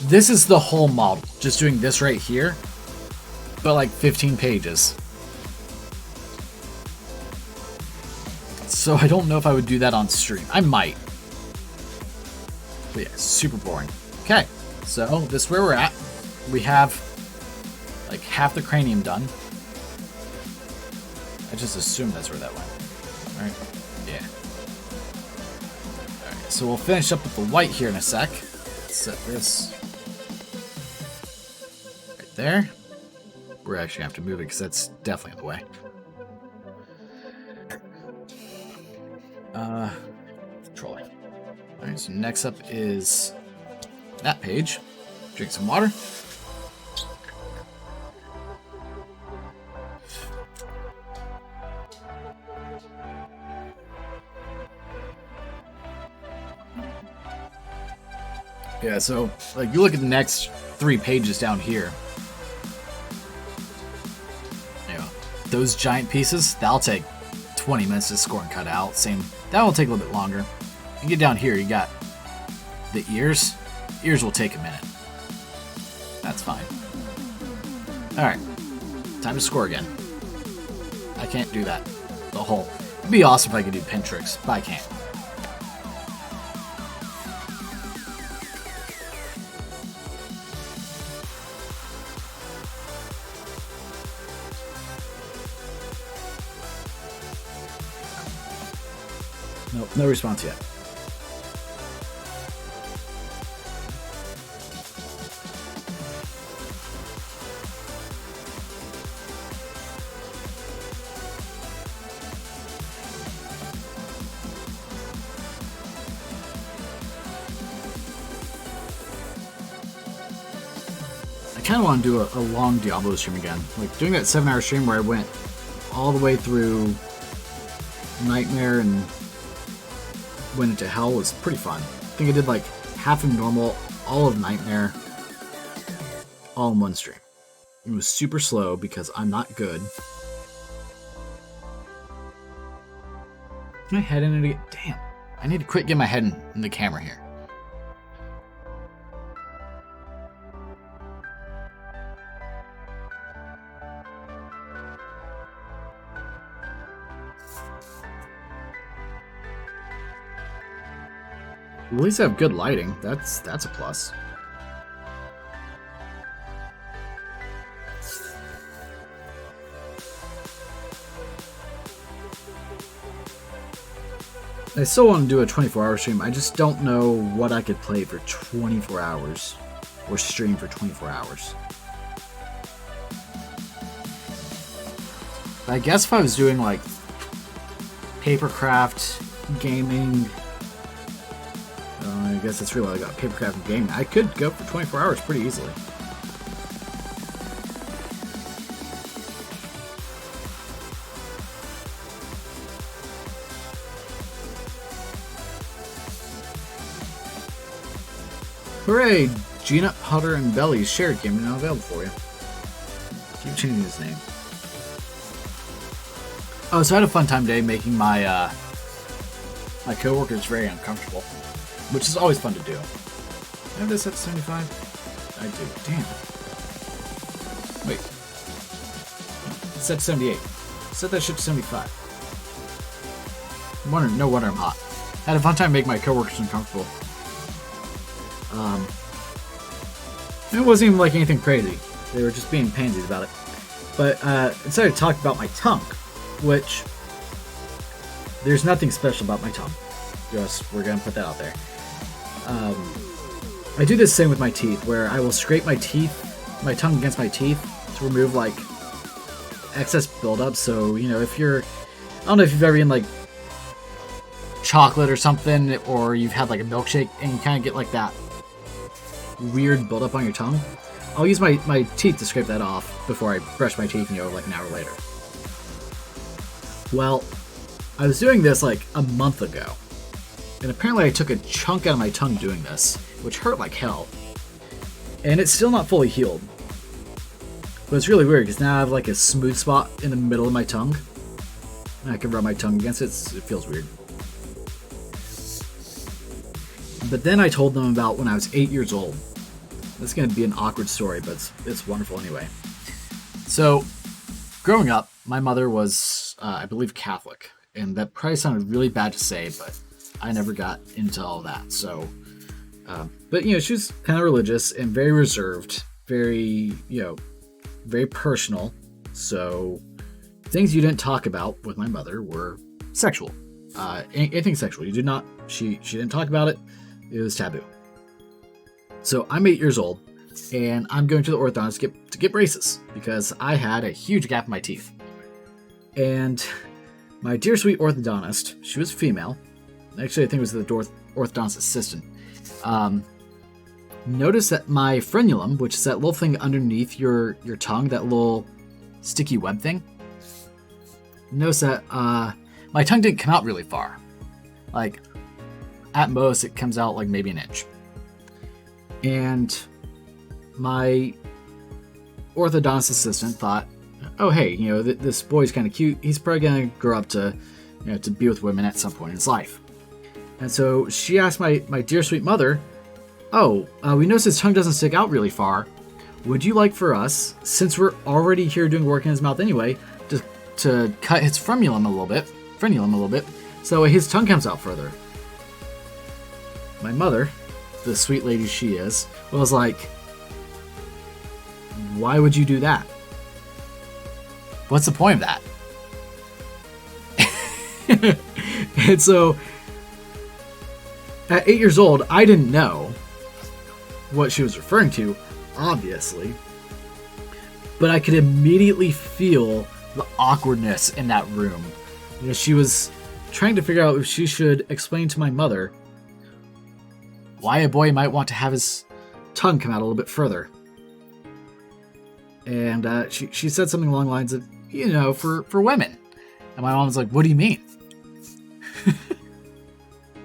Speaker 1: This is the whole model. Just doing this right here. But, like, 15 pages. So I don't know if I would do that on stream. I might. But yeah, super boring. Okay, so this is where we're at. We have, like, half the cranium done. I just assumed that's where that went. Alright, yeah. Alright, so we'll finish up with the white here in a sec. Set this right there. We're actually going to have to move it because that's definitely in the way. Trolling. Alright, so next up is that page. Drink some water. Yeah, so, like, you look at the next 3 pages down here. You know, those giant pieces, that'll take 20 minutes to score and cut out. Same, that will take a little bit longer. You get down here, you got the ears. Ears will take a minute. That's fine. Alright, time to score again. I can't do that. The whole... It'd be awesome if I could do pin tricks, but I can't. Nope, no response yet. I kind of want to do a long Diablo stream again. Like, doing that 7-hour stream where I went all the way through Nightmare and went into Hell was pretty fun. I think I did like half of normal, all of Nightmare, all in one stream. It was super slow because I'm not good. My head in it again. Damn. I need to quit getting my head in the camera here. At least I have good lighting. That's a plus. I still want to do a 24-hour stream. I just don't know what I could play for 24 hours or stream for 24 hours. I guess if I was doing like Papercraft, gaming, I guess that's really all I got. Papercraft and gaming. I could go for 24 hours pretty easily. Hooray! Gina, Hutter, and Belly's shared game is now available for you. Keep changing his name. Oh, so I had a fun time today making my my coworkers very uncomfortable, which is always fun to do. I have this set to 75? I do. Damn. Wait. It's set to 78. Set that shit to 75. No wonder I'm hot. I had a fun time making my coworkers uncomfortable. It wasn't even like anything crazy. They were just being pansies about it. But instead I talked about my tongue, which there's nothing special about my tongue. Just, we're gonna put that out there. I do this same with my teeth, where I will scrape my tongue against my teeth to remove like excess buildup. So, you know, if you're, I don't know if you've ever eaten like chocolate or something, or you've had like a milkshake and you kind of get like that weird buildup on your tongue, I'll use my teeth to scrape that off before I brush my teeth, you know, like an hour later. Well, I was doing this like a month ago, and apparently I took a chunk out of my tongue doing this, which hurt like hell. And it's still not fully healed. But it's really weird, because now I have like a smooth spot in the middle of my tongue, and I can rub my tongue against it. It feels weird. But then I told them about when I was 8 years old. This is going to be an awkward story, but it's wonderful anyway. So, growing up, my mother was, I believe, Catholic. And that probably sounded really bad to say, but I never got into all that. So, but, you know, she was kind of religious and very reserved, very, you know, very personal. So, things you didn't talk about with my mother were sexual. Anything sexual. You did not, she didn't talk about it. It was taboo. So I'm 8 years old, and I'm going to the orthodontist to get braces because I had a huge gap in my teeth. And my dear sweet orthodontist, she was female. Actually, I think it was the orthodontist assistant. Noticed that my frenulum, which is that little thing underneath your tongue, that little sticky web thing. Noticed that my tongue didn't come out really far. Like, at most, it comes out like maybe an inch. And my orthodontist assistant thought, oh, hey, you know, this boy's kind of cute. He's probably going to grow up to, you know, to be with women at some point in his life. And so she asked my dear sweet mother, oh, we noticed his tongue doesn't stick out really far. Would you like for us, since we're already here doing work in his mouth anyway, to cut his frenulum a little bit, so his tongue comes out further? My mother, the sweet lady she is, was like, why would you do that? What's the point of that? And so, at 8 years old, I didn't know what she was referring to, obviously, but I could immediately feel the awkwardness in that room. You know, she was trying to figure out if she should explain to my mother why a boy might want to have his tongue come out a little bit further. And she said something along the lines of, you know, for women. And my mom was like, what do you mean?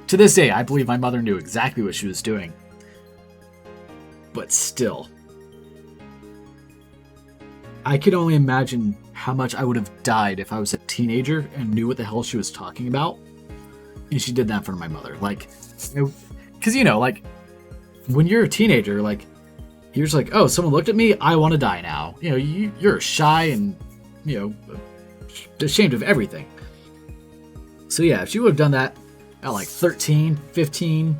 Speaker 1: To this day, I believe my mother knew exactly what she was doing. But still, I could only imagine how much I would have died if I was a teenager and knew what the hell she was talking about. And she did that in front of my mother. Like, because, you know, like, when you're a teenager, like, you're just like, oh, someone looked at me, I want to die now. You know, you're shy and, you know, ashamed of everything. So yeah, if she would have done that at like 13, 15,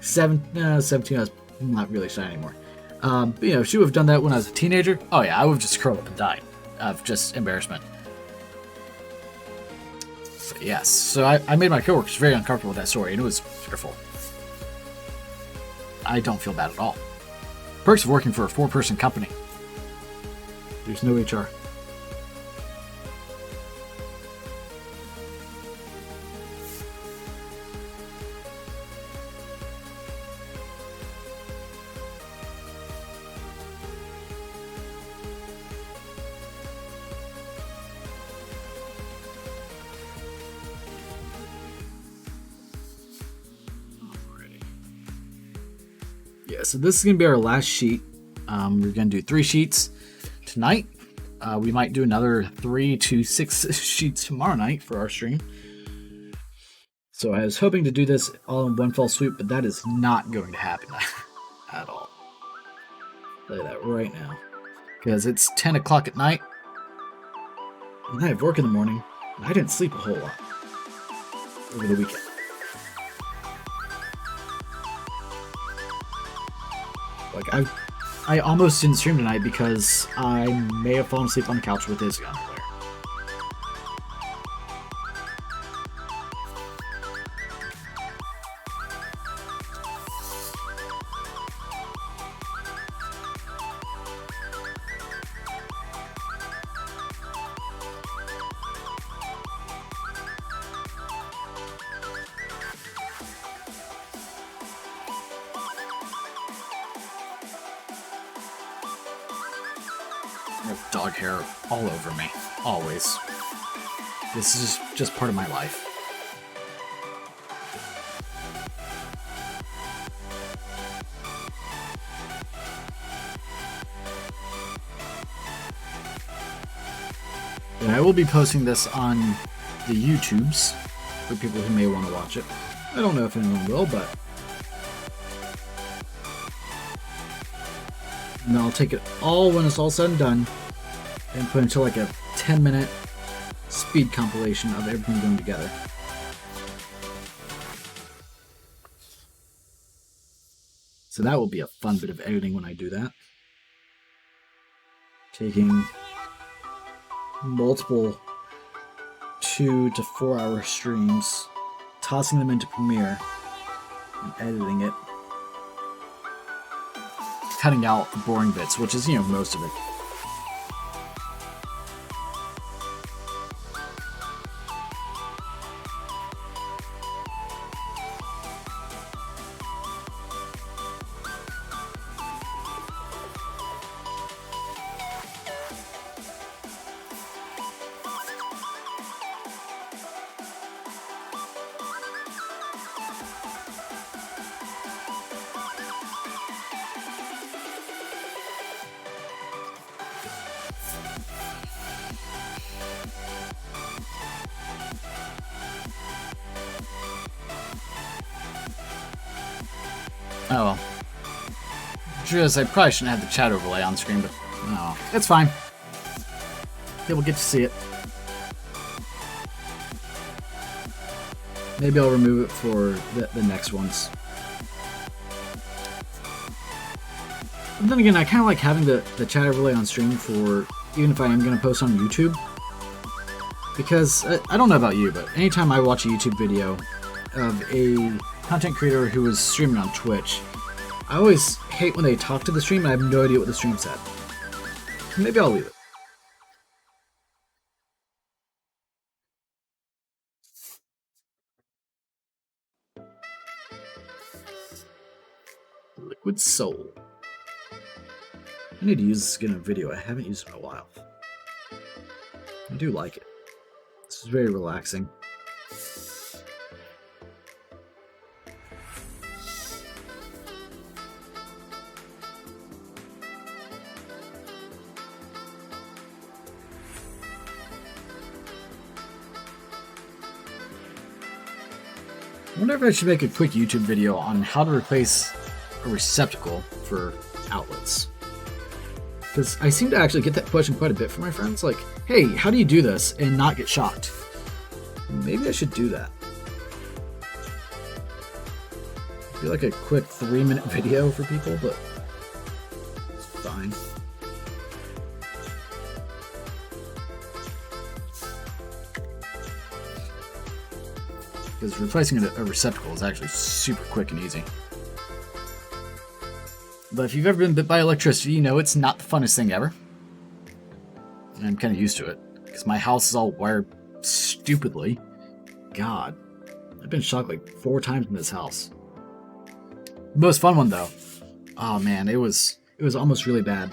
Speaker 1: 17, I was not really shy anymore. But, you know, if she would have done that when I was a teenager, oh yeah, I would have just curled up and died of just embarrassment. So, yes, so I made my coworkers very uncomfortable with that story, and it was fearful. I don't feel bad at all. Perks of working for a 4-person company. There's no HR. Yeah, so this is going to be our last sheet. We're going to do 3 sheets tonight. We might do another 3 to 6 sheets tomorrow night for our stream. So I was hoping to do this all in one fell swoop, but that is not going to happen at all. I'll tell you that right now. Because it's 10 o'clock at night, and I have work in the morning, and I didn't sleep a whole lot over the weekend. Like, I almost didn't stream tonight because I may have fallen asleep on the couch with Izzy on earlier. I have dog hair all over me, always. This is just part of my life. And I will be posting this on the YouTubes for people who may want to watch it. I don't know if anyone will, but... And then I'll take it all when it's all said and done and put into like a 10-minute speed compilation of everything going together. So that will be a fun bit of editing when I do that. Taking multiple 2 to 4 hour streams, tossing them into Premiere, and editing it. Cutting out the boring bits, which is, you know, most of it. Oh well. Just, I probably shouldn't have the chat overlay on screen, but no, it's fine. People get to see it. Maybe I'll remove it for the next ones. But then again, I kind of like having the chat overlay on stream for, even if I am going to post on YouTube. Because, I don't know about you, but anytime I watch a YouTube video of a content creator who is streaming on Twitch, I always hate when they talk to the stream and I have no idea what the stream said. Maybe I'll leave it. Liquid Soul. I need to use this again in a video. I haven't used it in a while. I do like it. This is very relaxing. I wonder if I should make a quick YouTube video on how to replace a receptacle for outlets. Because I seem to actually get that question quite a bit from my friends, like, hey, how do you do this and not get shocked? Maybe I should do that. Be like a quick 3-minute video for people, but it's fine. Because replacing a receptacle is actually super quick and easy. But if you've ever been bit by electricity, you know it's not the funnest thing ever. And I'm kind of used to it, because my house is all wired stupidly. God, I've been shocked like 4 times in this house. The most fun one, though. Oh man, it was almost really bad.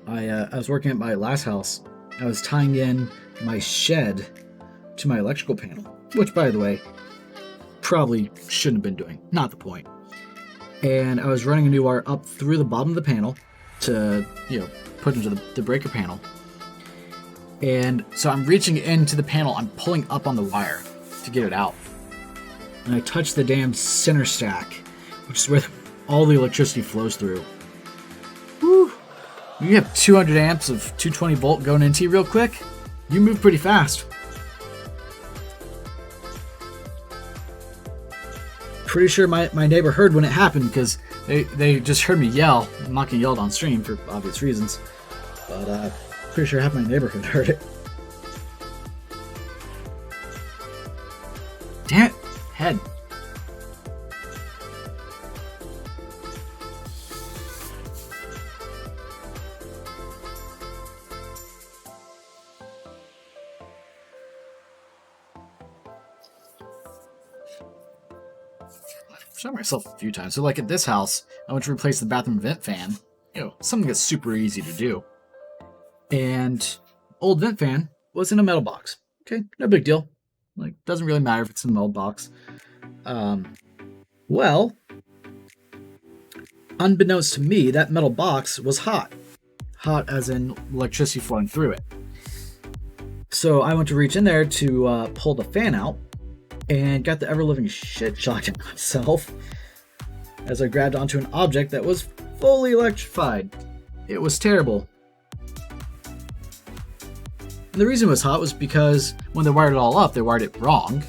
Speaker 1: I was working at my last house. I was tying in my shed to my electrical panel, which, by the way, probably shouldn't have been doing. Not the point. And I was running a new wire up through the bottom of the panel to, put into the breaker panel. And so I'm reaching into the panel, I'm pulling up on the wire to get it out. And I touch the damn center stack, which is where all the electricity flows through. Whew. You have 200 amps of 220 volt going into you real quick, you move pretty fast. Pretty sure my neighbor heard when it happened, because they just heard me yell. I'm not gonna yell it on stream for obvious reasons, but pretty sure half my neighborhood heard it. Damn it, head. I've shot myself a few times. So like at this house, I went to replace the bathroom vent fan. Something that's super easy to do. And old vent fan was in a metal box. Okay, no big deal. Like, doesn't really matter if it's in a metal box. Well, unbeknownst to me, that metal box was hot. Hot as in electricity flowing through it. So I went to reach in there to pull the fan out, and got the ever-living shit shocked at myself as I grabbed onto an object that was fully electrified. It was terrible. And the reason it was hot was because when they wired it all up, they wired it wrong.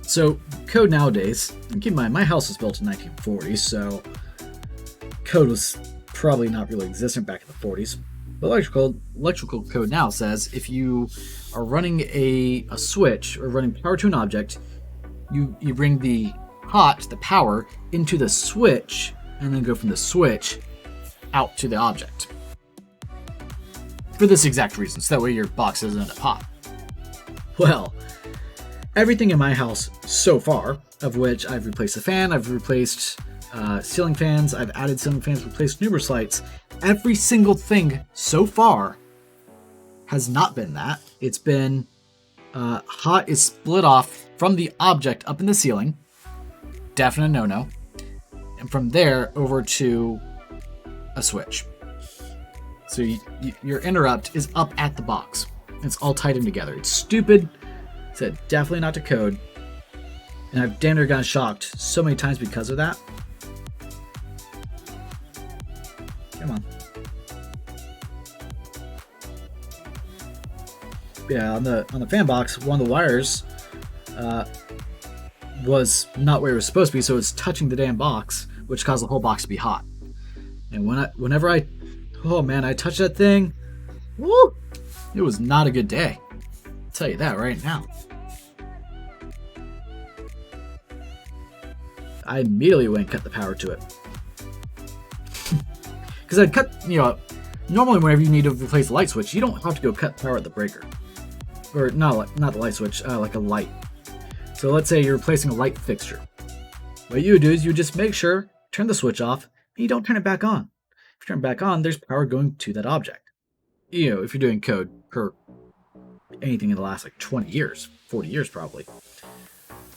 Speaker 1: So code nowadays, and keep in mind, my house was built in 1940s, so code was probably not really existent back in the 40s. But electrical code now says if you are running a switch or running power to an object, you bring the power into the switch and then go from the switch out to the object. For this exact reason, so that way your box doesn't end up hot. Well, everything in my house so far, of which I've replaced the fan, I've replaced ceiling fans, I've added ceiling fans, replaced numerous lights, every single thing so far has not been that. It's been hot is split off from the object up in the ceiling. Definite no-no. And from there over to a switch. So your interrupt is up at the box. It's all tied in together. It's stupid. Said definitely not to code. And I've damn near gotten shocked so many times because of that. Come on. Yeah, on the fan box, one of the wires was not where it was supposed to be, so it's touching the damn box, which caused the whole box to be hot. And whenever I touched that thing, woo, it was not a good day. I'll tell you that right now. I immediately went and cut the power to it. Because I'd cut, normally whenever you need to replace the light switch, you don't have to go cut power at the breaker. Or not the light switch, like a light. So let's say you're replacing a light fixture. What you would do is you just make sure, turn the switch off, and you don't turn it back on. If you turn it back on, there's power going to that object. If you're doing code per anything in the last 20 years, 40 years probably.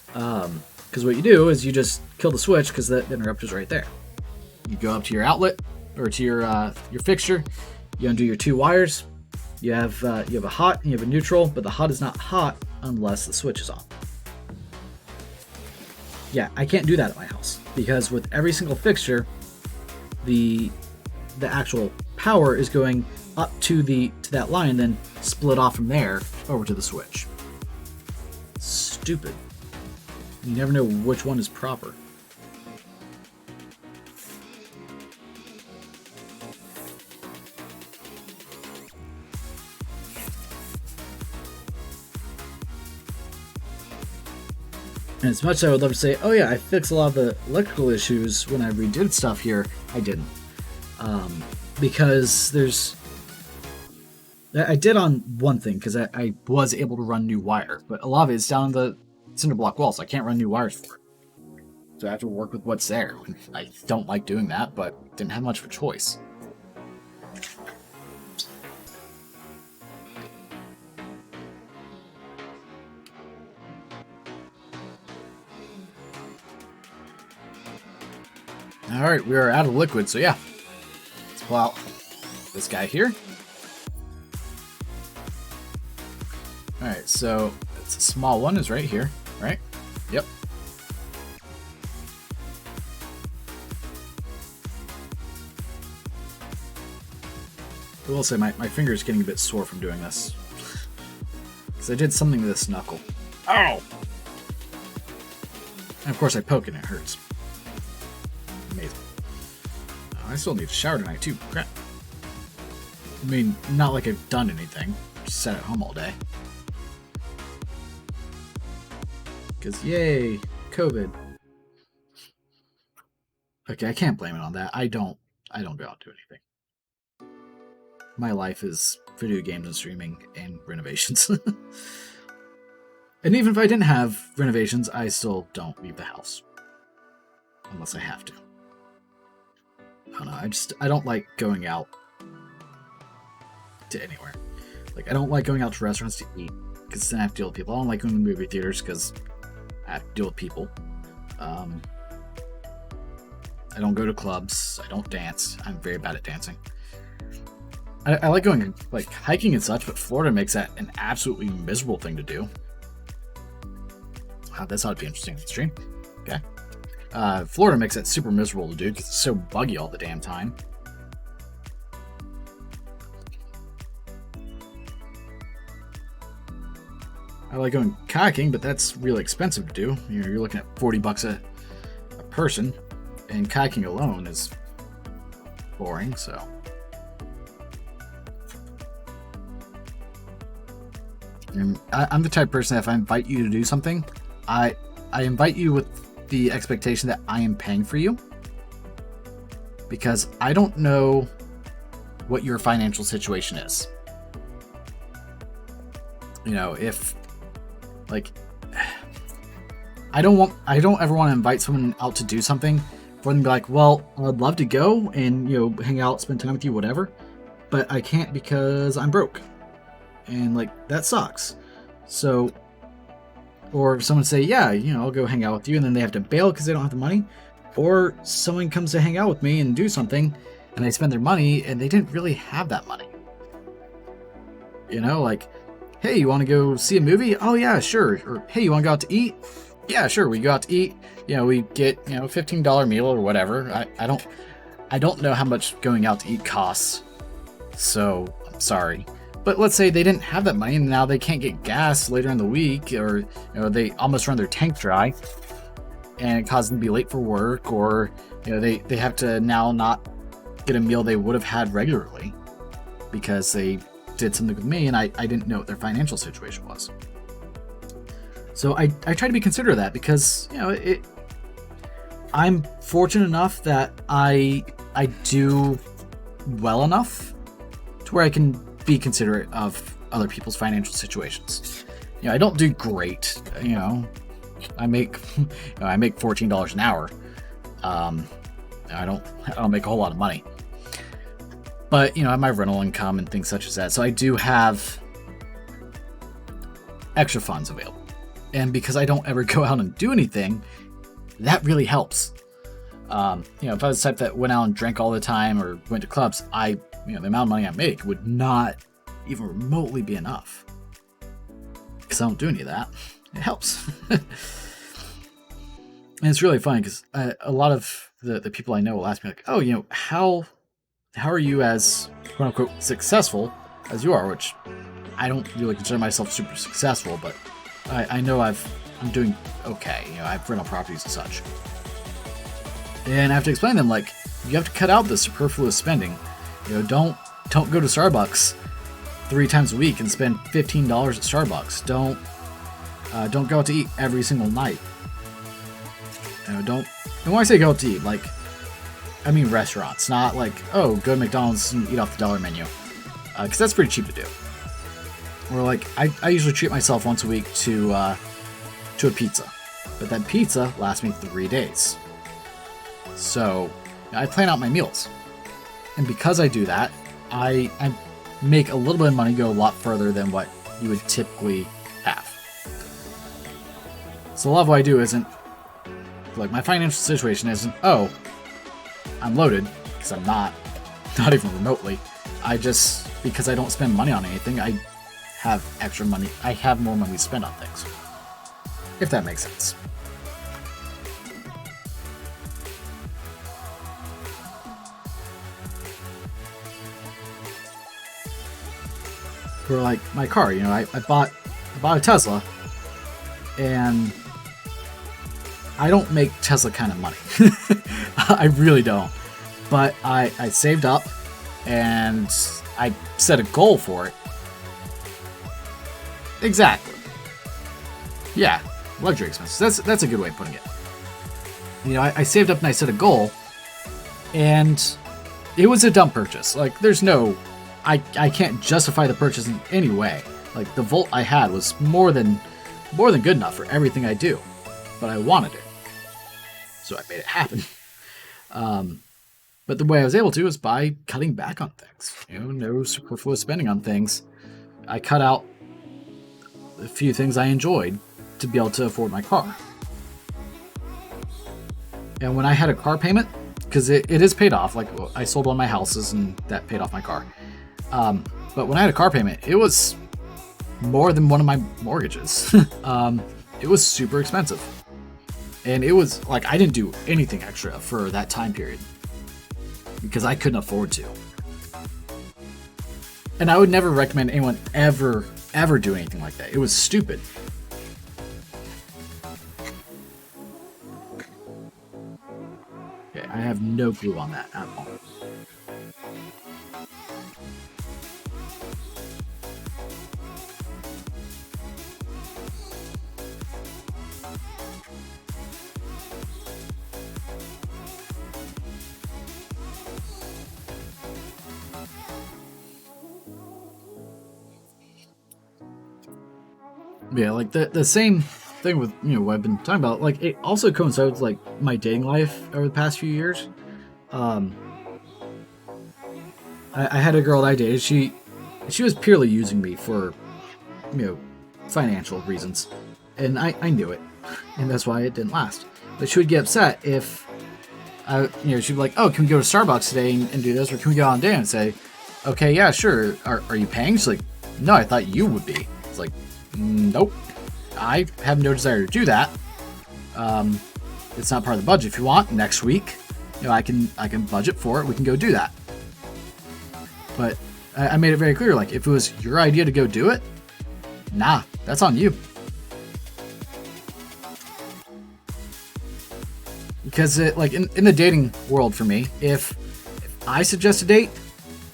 Speaker 1: Because what you do is you just kill the switch because the interrupter's right there. You go up to your outlet or to your fixture. You undo your 2 wires. You have a hot and you have a neutral, but the hot is not hot unless the switch is on. Yeah, I can't do that at my house because with every single fixture, the actual power is going up to that line, then split off from there over to the switch. Stupid. You never know which one is proper. And as much as I would love to say, oh yeah, I fixed a lot of the electrical issues when I redid stuff here, I didn't. Because there's... I did on one thing, because I was able to run new wire, but a lot of it is down in the cinder block wall, so I can't run new wires for it. So I have to work with what's there. I don't like doing that, but didn't have much of a choice. Alright, we are out of liquid, so yeah. Let's pull out this guy here. Alright, so it's a small one, is right here, right? Yep. I will say my finger is getting a bit sore from doing this. Because I did something to this knuckle. Ow! And of course I poke and it hurts. Amazing. I still need a shower tonight too. Crap. I mean, not like I've done anything. Just sat at home all day. Because yay, COVID. Okay, I can't blame it on that. I don't go out and do anything. My life is video games and streaming and renovations. And even if I didn't have renovations, I still don't leave the house. Unless I have to. I don't know, I don't like going out to anywhere. Like, I don't like going out to restaurants to eat, because then I have to deal with people. I don't like going to movie theaters, because I have to deal with people. I don't go to clubs. I don't dance. I'm very bad at dancing. I like going, like, hiking and such, but Florida makes that an absolutely miserable thing to do. Wow, that's ought to be interesting in the stream. Okay. Florida makes that super miserable to do because it's so buggy all the damn time. I like going kayaking, but that's really expensive to do. You know, you're looking at $40 a person, and kayaking alone is boring, so... And I'm the type of person that if I invite you to do something, I invite you with the expectation that I am paying for you. Because I don't know what your financial situation is. You know, if like I don't ever want to invite someone out to do something for them to be like, well, I'd love to go and, you know, hang out, spend time with you, whatever, but I can't because I'm broke. And like that sucks. So, or if someone say, yeah, you know, I'll go hang out with you, and then they have to bail because they don't have the money, or someone comes to hang out with me and do something, and they spend their money and they didn't really have that money. You know, like, hey, you want to go see a movie? Oh yeah, sure. Or hey, you want to go out to eat? Yeah, sure. We go out to eat. You know, we get, you know, $15 meal or whatever. I don't know how much going out to eat costs. So I'm sorry. But let's say they didn't have that money and now they can't get gas later in the week, or, you know, they almost run their tank dry and it causes them to be late for work, or, you know, they have to now not get a meal they would have had regularly because they did something with me and I didn't know what their financial situation was. So I try to be considerate of that because, you know, I'm fortunate enough that I do well enough to where I can be considerate of other people's financial situations. You know, I don't do great. You know, I make $14 an hour. I don't make a whole lot of money. But, you know, I have my rental income and things such as that. So I do have extra funds available. And because I don't ever go out and do anything, that really helps. You know, if I was the type that went out and drank all the time or went to clubs, you know, the amount of money I make would not even remotely be enough. Because I don't do any of that. It helps. And it's really funny because a lot of the people I know will ask me like, oh, you know, how are you as quote unquote successful as you are, which I don't really consider myself super successful, but I know I've I'm doing okay. You know, I have rental properties and such. And I have to explain to them, like, you have to cut out the superfluous spending. You know, don't go to Starbucks 3 times a week and spend $15 at Starbucks. Don't go out to eat every single night. You know, and when I say go out to eat, like, I mean restaurants, not like, oh, go to McDonald's and eat off the dollar menu, because that's pretty cheap to do. Or like, I usually treat myself once a week to a pizza, but that pizza lasts me 3 days. So I plan out my meals, and because I do that, I make a little bit of money go a lot further than what you would typically have. So a lot of what I do isn't, like, my financial situation isn't, oh, I'm loaded, because I'm not even remotely. Because I don't spend money on anything, I have extra money. I have more money to spend on things. If that makes sense. For like my car, you know, I bought a Tesla, and I don't make Tesla kind of money. I really don't. But I saved up, and I set a goal for it. Exactly. Yeah, luxury expenses. That's a good way of putting it. You know, I saved up and I set a goal, and it was a dumb purchase. Like, there's no... I can't justify the purchase in any way. Like, the Volt I had was more than good enough for everything I do. But I wanted it. So I made it happen. But the way I was able to is by cutting back on things. You know, no superfluous spending on things. I cut out a few things I enjoyed to be able to afford my car. And when I had a car payment, because it is paid off, like I sold one of my houses and that paid off my car. But when I had a car payment, it was more than one of my mortgages. It was super expensive. And it was like, I didn't do anything extra for that time period because I couldn't afford to. And I would never recommend anyone ever do anything like that. It was stupid. Okay, I have no clue on that at all. Yeah, like the same thing with, you know, what I've been talking about. Like, it also coincides with, like, my dating life over the past few years. I had a girl that I dated. She was purely using me for, you know, financial reasons, and I knew it, and that's why it didn't last. But she would get upset if she'd be like, "Oh, can we go to Starbucks today and do this, or can we go on a date?" And say, "Okay, yeah, sure. Are you paying?" She's like, "No, I thought you would be." It's like, nope, I have no desire to do that. It's not part of the budget. If you want, next week, you know, I can budget for it. We can go do that. But I made it very clear, like, if it was your idea to go do it, nah, that's on you. Because like in the dating world for me, if I suggest a date,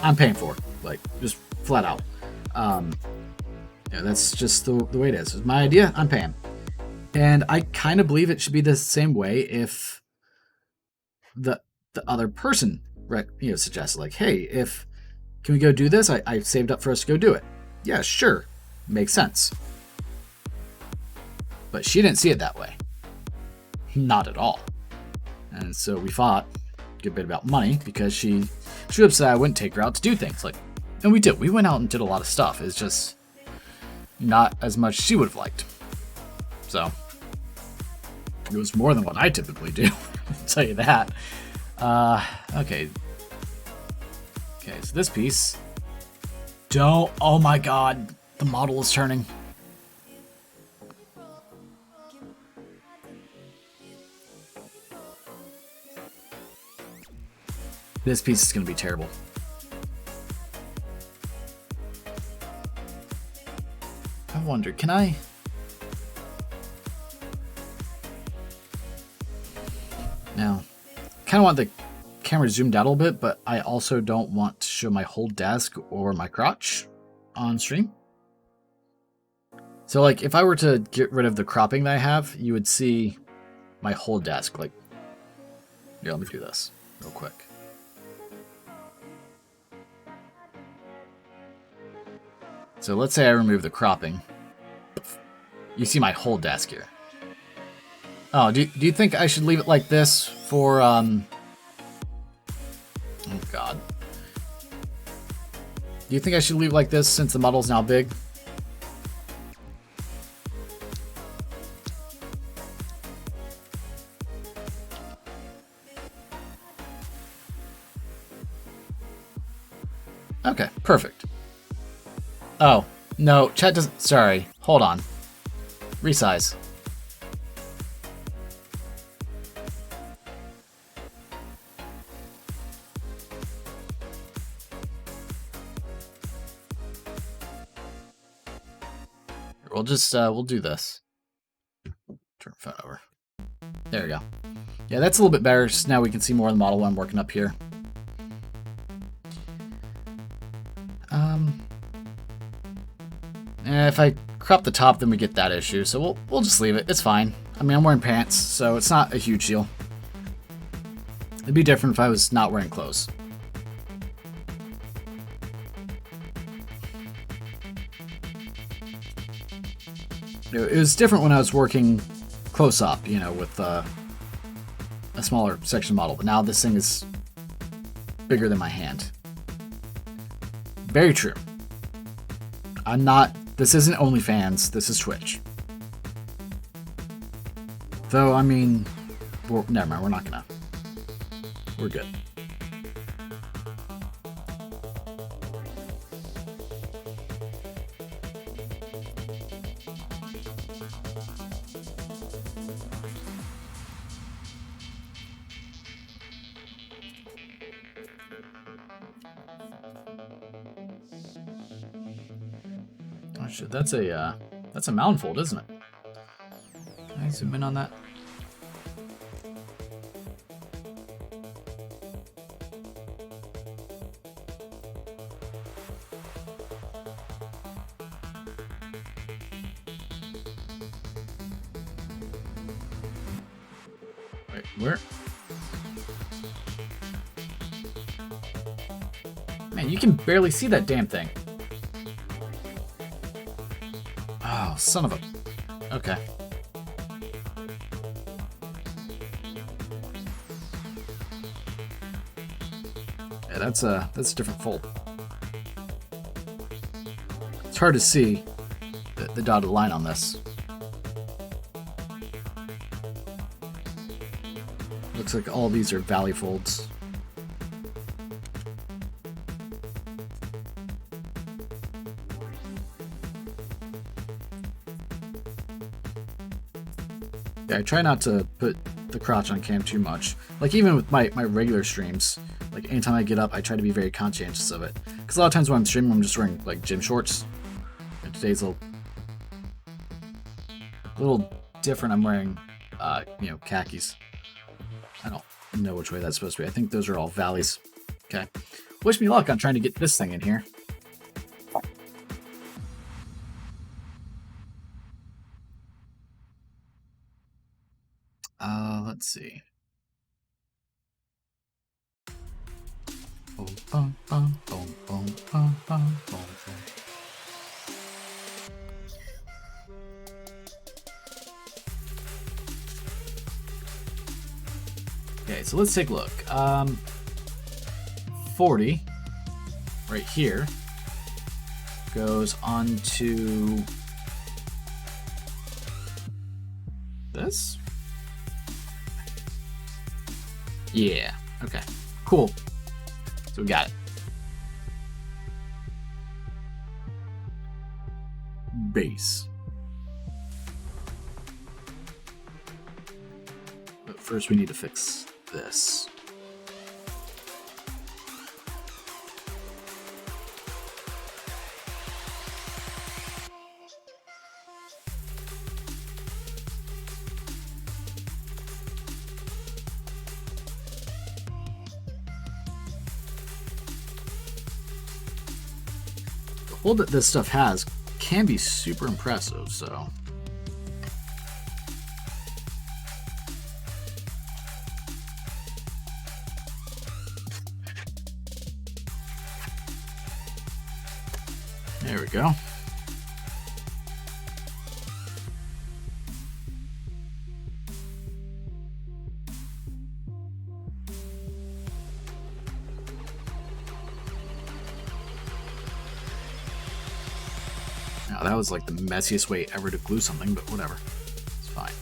Speaker 1: I'm paying for it, like, just flat out. Yeah, that's just the way it is. It's my idea, I'm paying. And I kind of believe it should be the same way if the other person, suggests, like, hey, can we go do this? I saved up for us to go do it. Yeah, sure. Makes sense. But she didn't see it that way. Not at all. And so we fought a good bit about money because she was upset I wouldn't take her out to do things. Like, and we did. We went out and did a lot of stuff. It's just not as much she would have liked. So it was more than what I typically do. I'll tell you that. Okay, so this piece. Oh my god, the model is turning. This piece is going to be terrible. I wonder, can I Now, kind of want the camera zoomed out a little bit, but I also don't want to show my whole desk or my crotch on stream. So like if I were to get rid of the cropping that I have, you would see my whole desk. Like, here, let me do this real quick. So let's say I remove the cropping. You see my whole desk here. Oh, do you think I should leave it like this for, oh God. Do you think I should leave it like this since the model's now big? Okay, perfect. Oh, no, chat doesn't, sorry, hold on. Resize. We'll just, we'll do this. Turn the phone over. There we go. Yeah, that's a little bit better. So now we can see more of the model when I'm working up here. If I crop the top, then we get that issue. So we'll just leave it. It's fine. I mean, I'm wearing pants, so it's not a huge deal. It'd be different if I was not wearing clothes. It was different when I was working close up, you know, with a smaller section model. But now this thing is bigger than my hand. Very true. I'm not... This isn't OnlyFans. This is Twitch. Though, I mean... never mind. We're not gonna... We're good. That's a mountain isn't it? Can I zoom in on that? Wait, where? Man, you can barely see that damn thing. Oh, son of a... Okay. Yeah, that's a different fold. It's hard to see the dotted line on this. Looks like all these are valley folds. Yeah, I try not to put the crotch on cam too much. Like even with my regular streams, like anytime I get up, I try to be very conscientious of it. Because a lot of times when I'm streaming, I'm just wearing like gym shorts. And today's a little different. I'm wearing, you know, khakis. I don't know which way that's supposed to be. I think those are all valleys. Okay. Wish me luck on trying to get this thing in here. Let's see. Okay, so let's take a look. 40 right here goes on to this. Yeah, okay, cool. So we got it. Base. But first we need to fix this. hold that this stuff has can be super impressive, so. There we go. Now that was like the messiest way ever to glue something, but whatever. It's fine.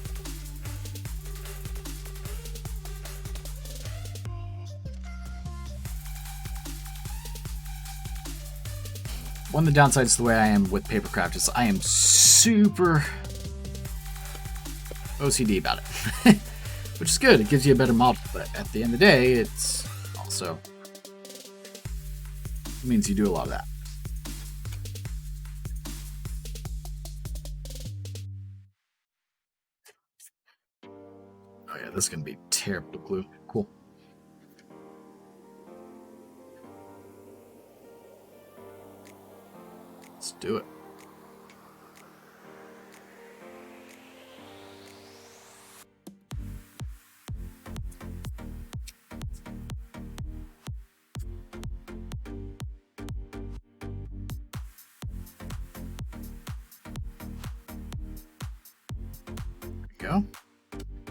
Speaker 1: One of the downsides to the way I am with Papercraft is I am super OCD about it. Which is good, it gives you a better model, but at the end of the day, it's also means you do a lot of that. Oh yeah, this is going to be terrible to glue. Cool. Let's do it. There we go.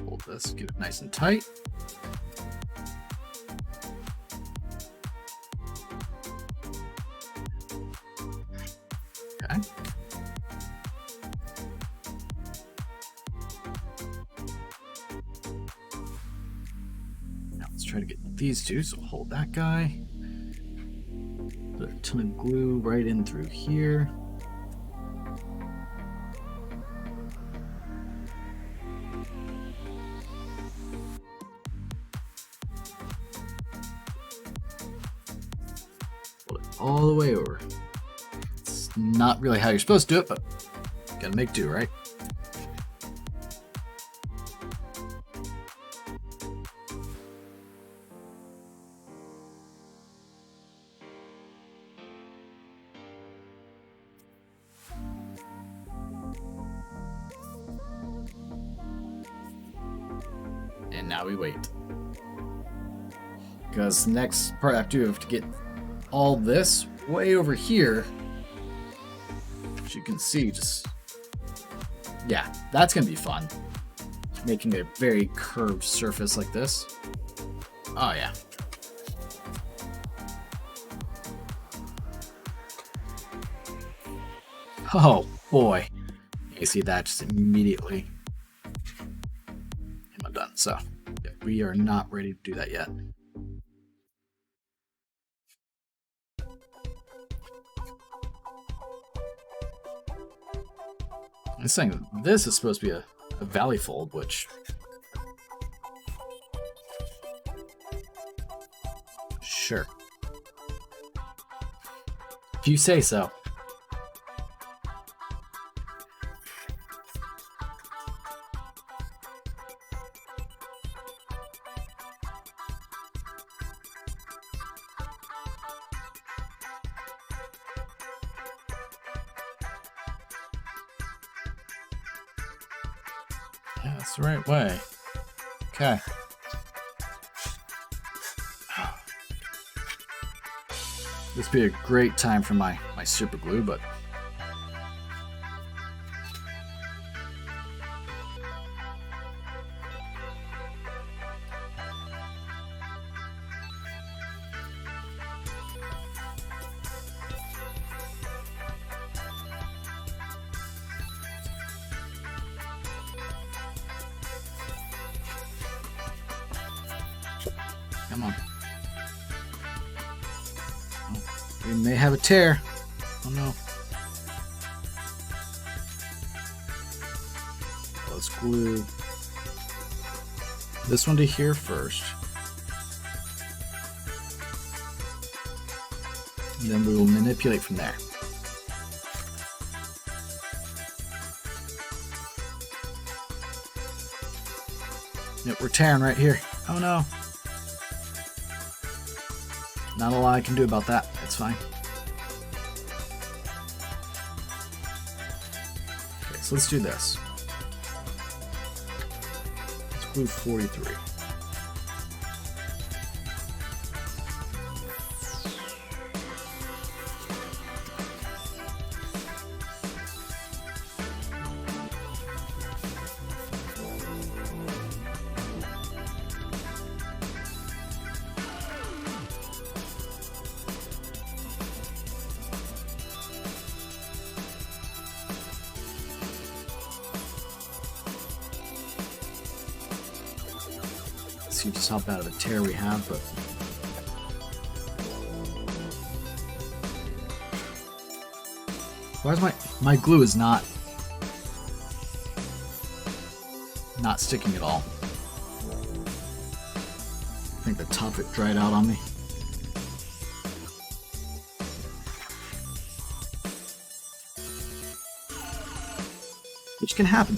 Speaker 1: Hold this, get it nice and tight. Okay. Now let's try to get these two, so hold that guy. Put a ton of glue right in through here. Pull it all the way over. It's not really how you're supposed to do it, but gotta make do, right? And now we wait. Because the next part I have to do is to get all this way over here. As you can see, just, yeah, that's going to be fun. Making a very curved surface like this. Oh, yeah. Oh, boy. You see that just immediately. I'm done. So, yeah, we are not ready to do that yet. I'm saying this is supposed to be a valley fold, which sure. If you say so. Yeah, that's the right way. Okay. This would be a great time for my super glue, but come on. Oh, we may have a tear. Oh no. Let's glue this one to here first. And then we will manipulate from there. Yep, we're tearing right here. Oh no. Not a lot I can do about that. It's fine. So let's do this. Let's glue 43. See just how bad of a tear we have, but why is my glue is not sticking at all? I think the top of it dried out on me. Which can happen.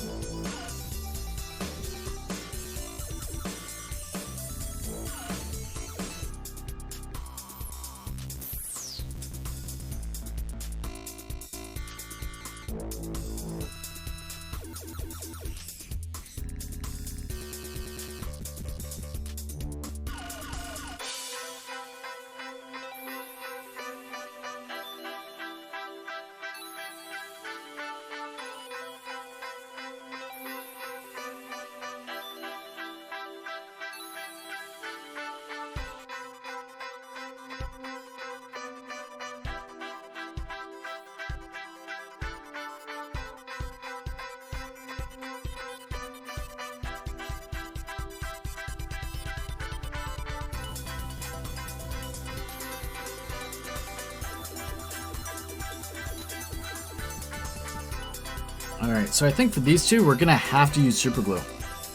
Speaker 1: Alright, so I think for these two, we're going to have to use super glue,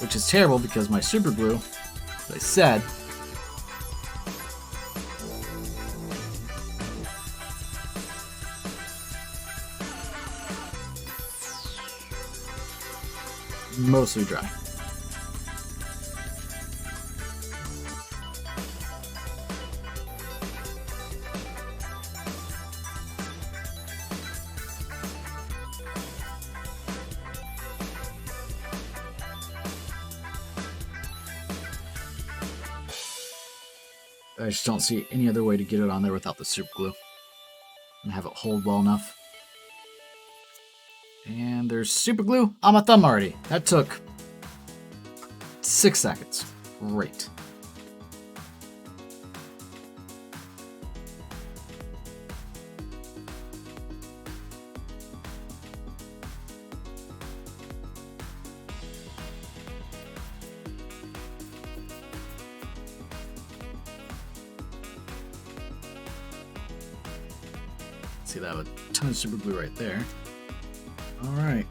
Speaker 1: which is terrible because my super glue, as I said, mostly dry. I just don't see any other way to get it on there without the super glue and have it hold well enough. And there's super glue on my thumb already. That took 6 seconds. Great. See that with a ton of super glue right there. All right.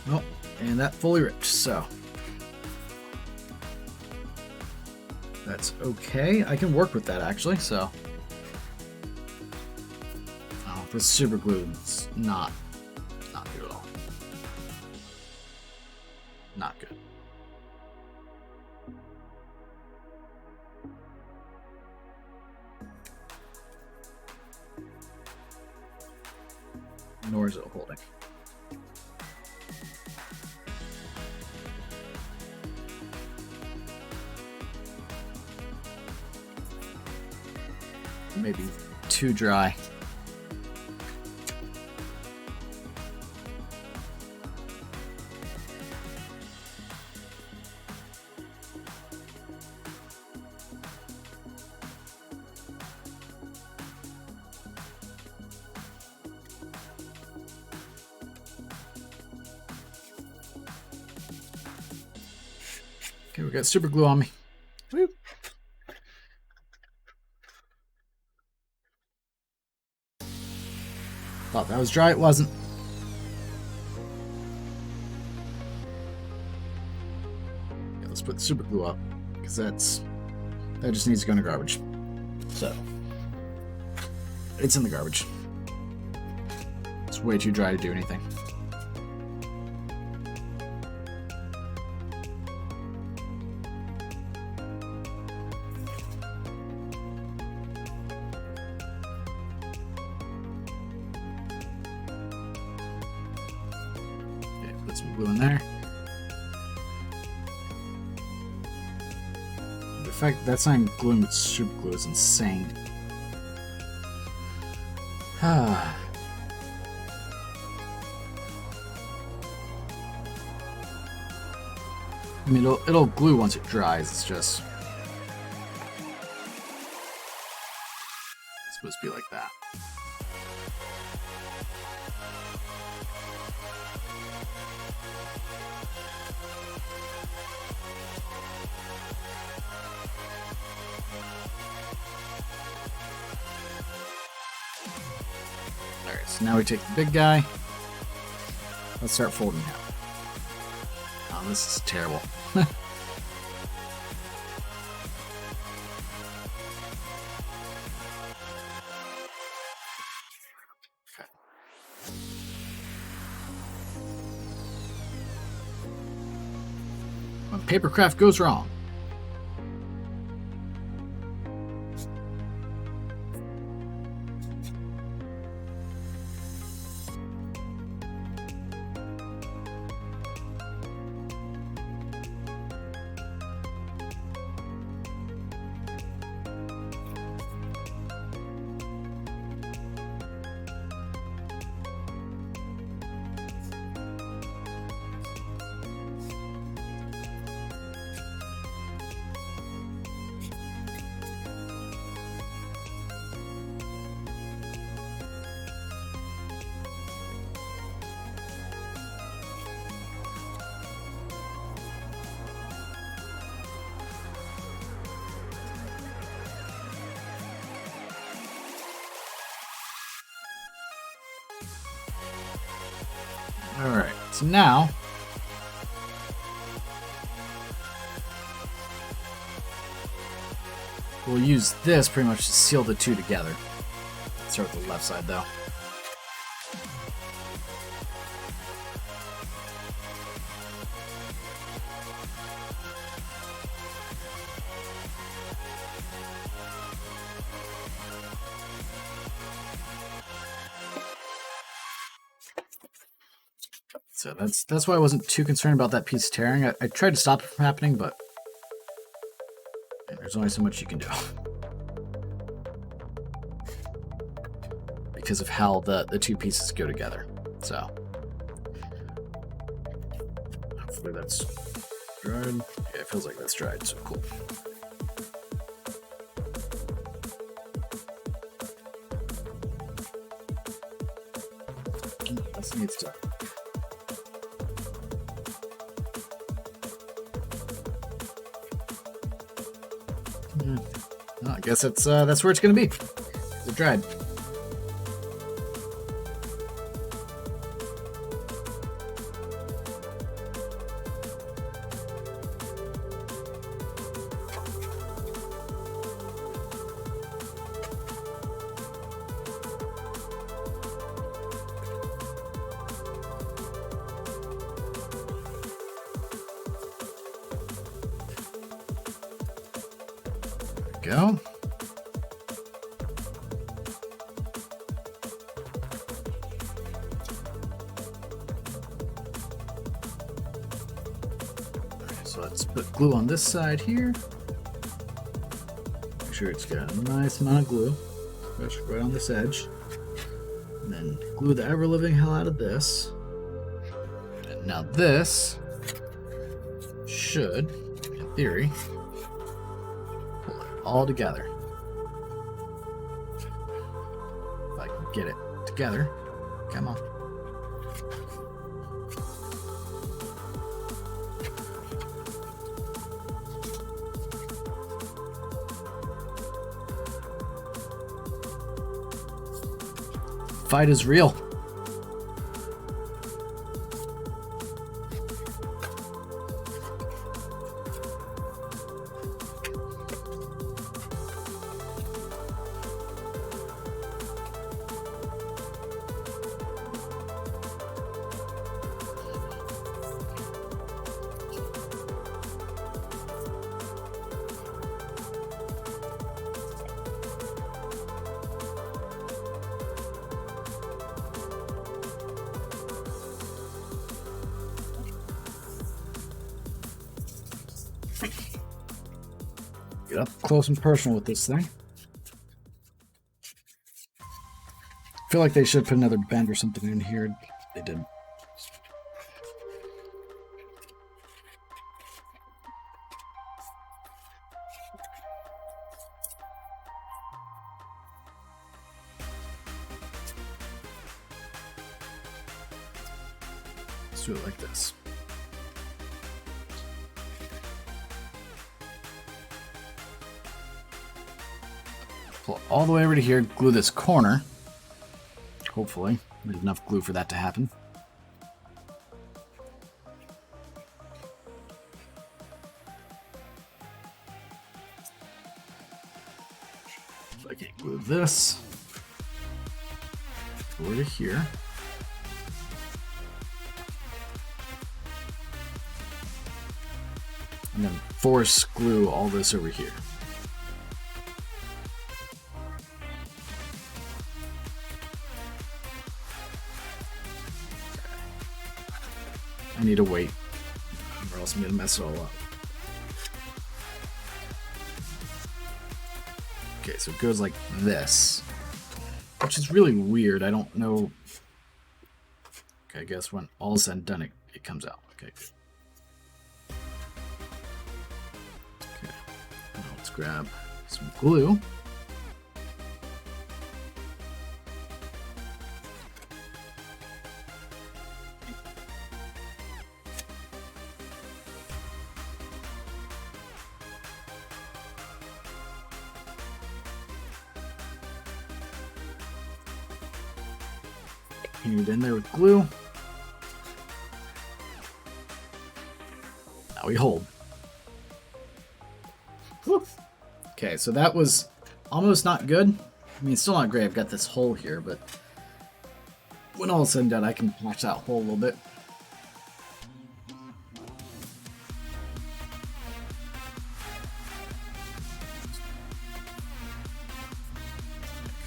Speaker 1: Oh, and that fully ripped, so that's okay. I can work with that actually, so. Oh, the super glue is not good at all. Not good. Nor is it holding. Maybe too dry. Okay, we got super glue on me. Woo. Thought that was dry, it wasn't. Yeah, let's put the super glue up, because that just needs to go in the garbage. So, it's in the garbage. It's way too dry to do anything. Put some glue in there. The fact that's not gluing with super glue is insane. I mean, it'll glue once it dries. It's just it's supposed to be like that. Alright, so now we take the big guy. Let's start folding out. Oh, this is terrible. When Papercraft goes wrong. Alright, so now we'll use this pretty much to seal the two together. Let's start with the left side though. So that's why I wasn't too concerned about that piece tearing. I tried to stop it from happening, but there's only so much you can do. Because of how the two pieces go together. So hopefully that's dried. Yeah, it feels like that's dried, so cool. This needs to. Well, I guess that's where it's gonna be. It's dried. Go. Okay, so let's put glue on this side here. Make sure it's got a nice amount of glue, especially right on this edge. And then glue the ever-living hell out of this. And now this should, in theory, all together. If I can get it together. Come on. Fight is real. Get up close and personal with this thing. I feel like they should put another bend or something in here. They didn't. Let's do it like this. Pull it all the way over to here, glue this corner. Hopefully, there's enough glue for that to happen. So I can glue this over to here. And then force glue all this over here. I need to wait, or else I'm gonna mess it all up. Okay, so it goes like this, which is really weird. I don't know. Okay, I guess when all is said and done, it comes out. Okay, good. Okay, now let's grab some glue. Paint it in there with glue. Now we hold. Woo. Okay, so that was almost not good. I mean, it's still not great. I've got this hole here, but when all is said and done, I can patch that hole a little bit.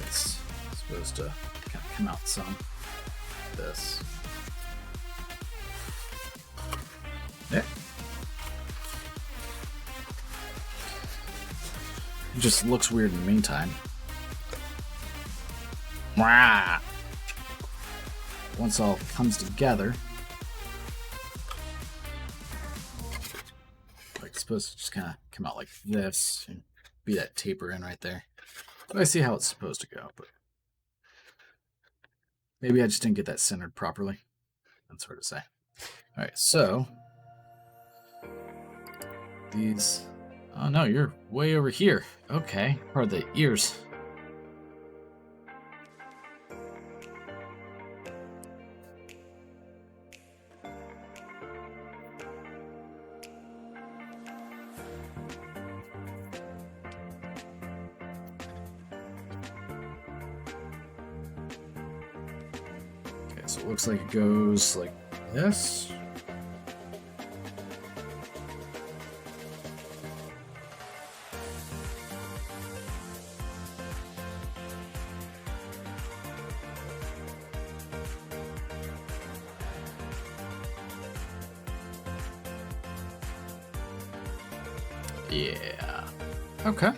Speaker 1: It's supposed to kind of come out some. This. There. It just looks weird in the meantime. Wah! Once all comes together, like it's supposed to just kind of come out like this and be that taper in right there. But I see how it's supposed to go, but maybe I just didn't get that centered properly. That's hard to say. All right, so these. Oh no, you're way over here. Okay, or are the ears? So it looks like it goes like this. Yeah. Okay.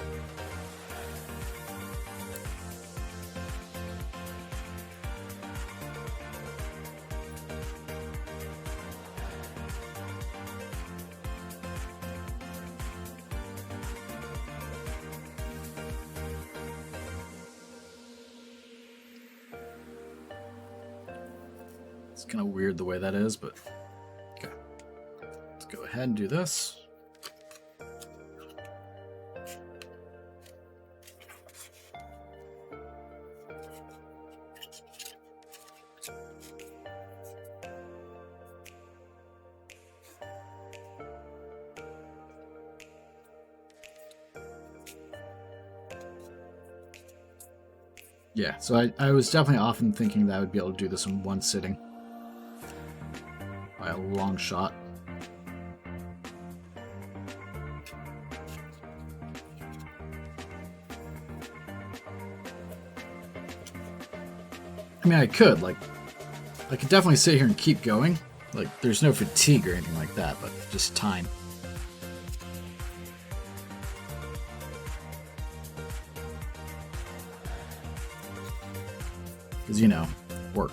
Speaker 1: It's kind of weird the way that is, but okay. Let's go ahead and do this. Yeah, so I was definitely often thinking that I would be able to do this in one sitting. By a long shot. I mean, I could definitely sit here and keep going. Like, there's no fatigue or anything like that, but just time. Because, you know, work.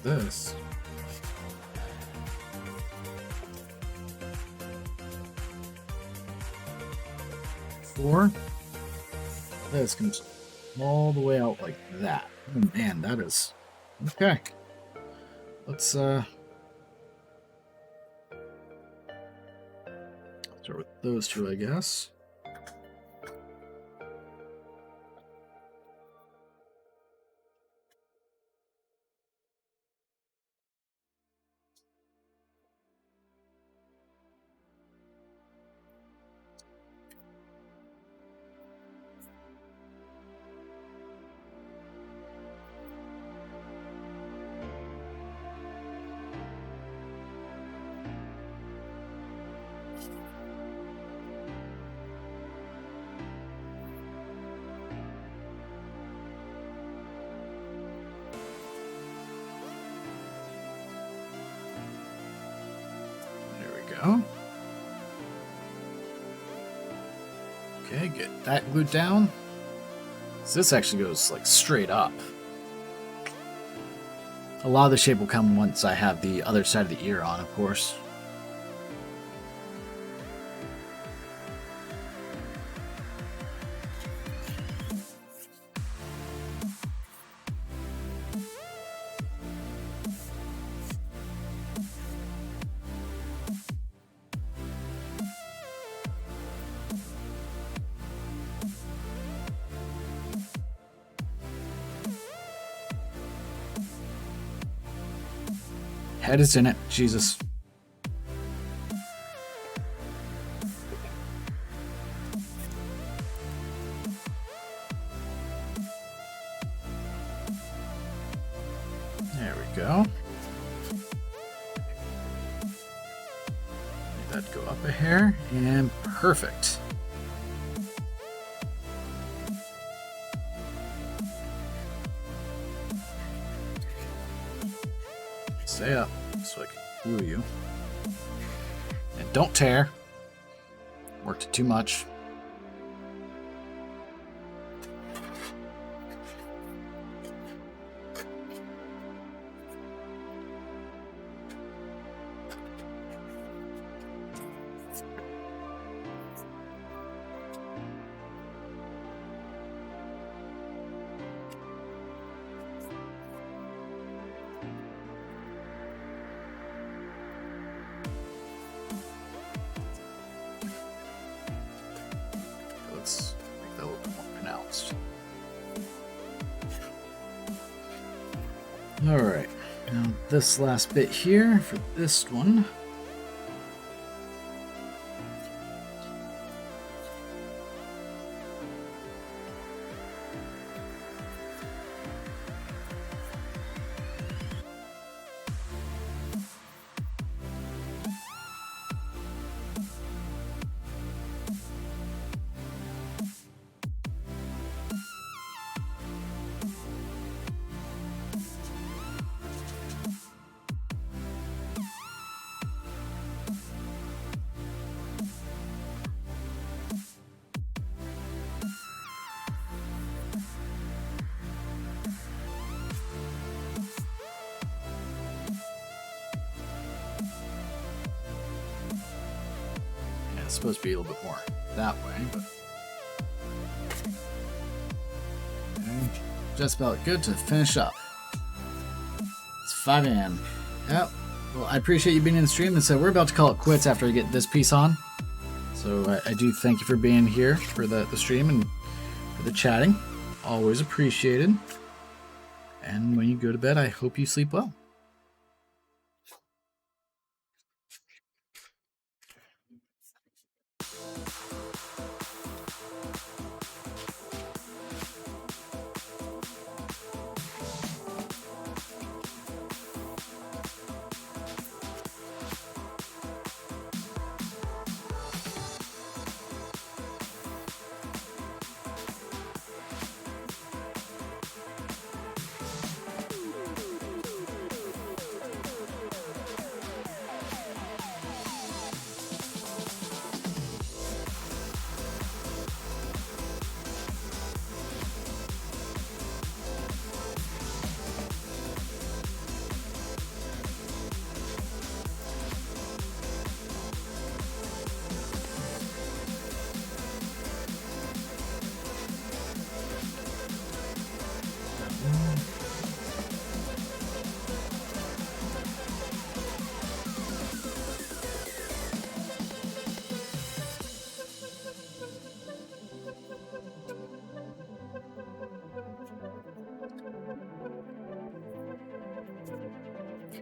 Speaker 1: This. Four. This comes all the way out like that. Oh man, that is okay. Let's start with those two, I guess. Go. Okay, get that glued down. So this actually goes like straight up. A lot of the shape will come once I have the other side of the ear on, of course. Head is in it. Jesus. There we go. Let that go up a hair, and perfect. Stay up so I can woo you. And don't tear. Worked it too much. Let's make that a little bit more pronounced. Alright, now this last bit here for this one. It's supposed to be a little bit more that way, but okay. Just about good to finish up. It's 5 a.m. Yep. Well, I appreciate you being in the stream, and so we're about to call it quits after I get this piece on. So I do thank you for being here for the stream and for the chatting. Always appreciated. And when you go to bed, I hope you sleep well.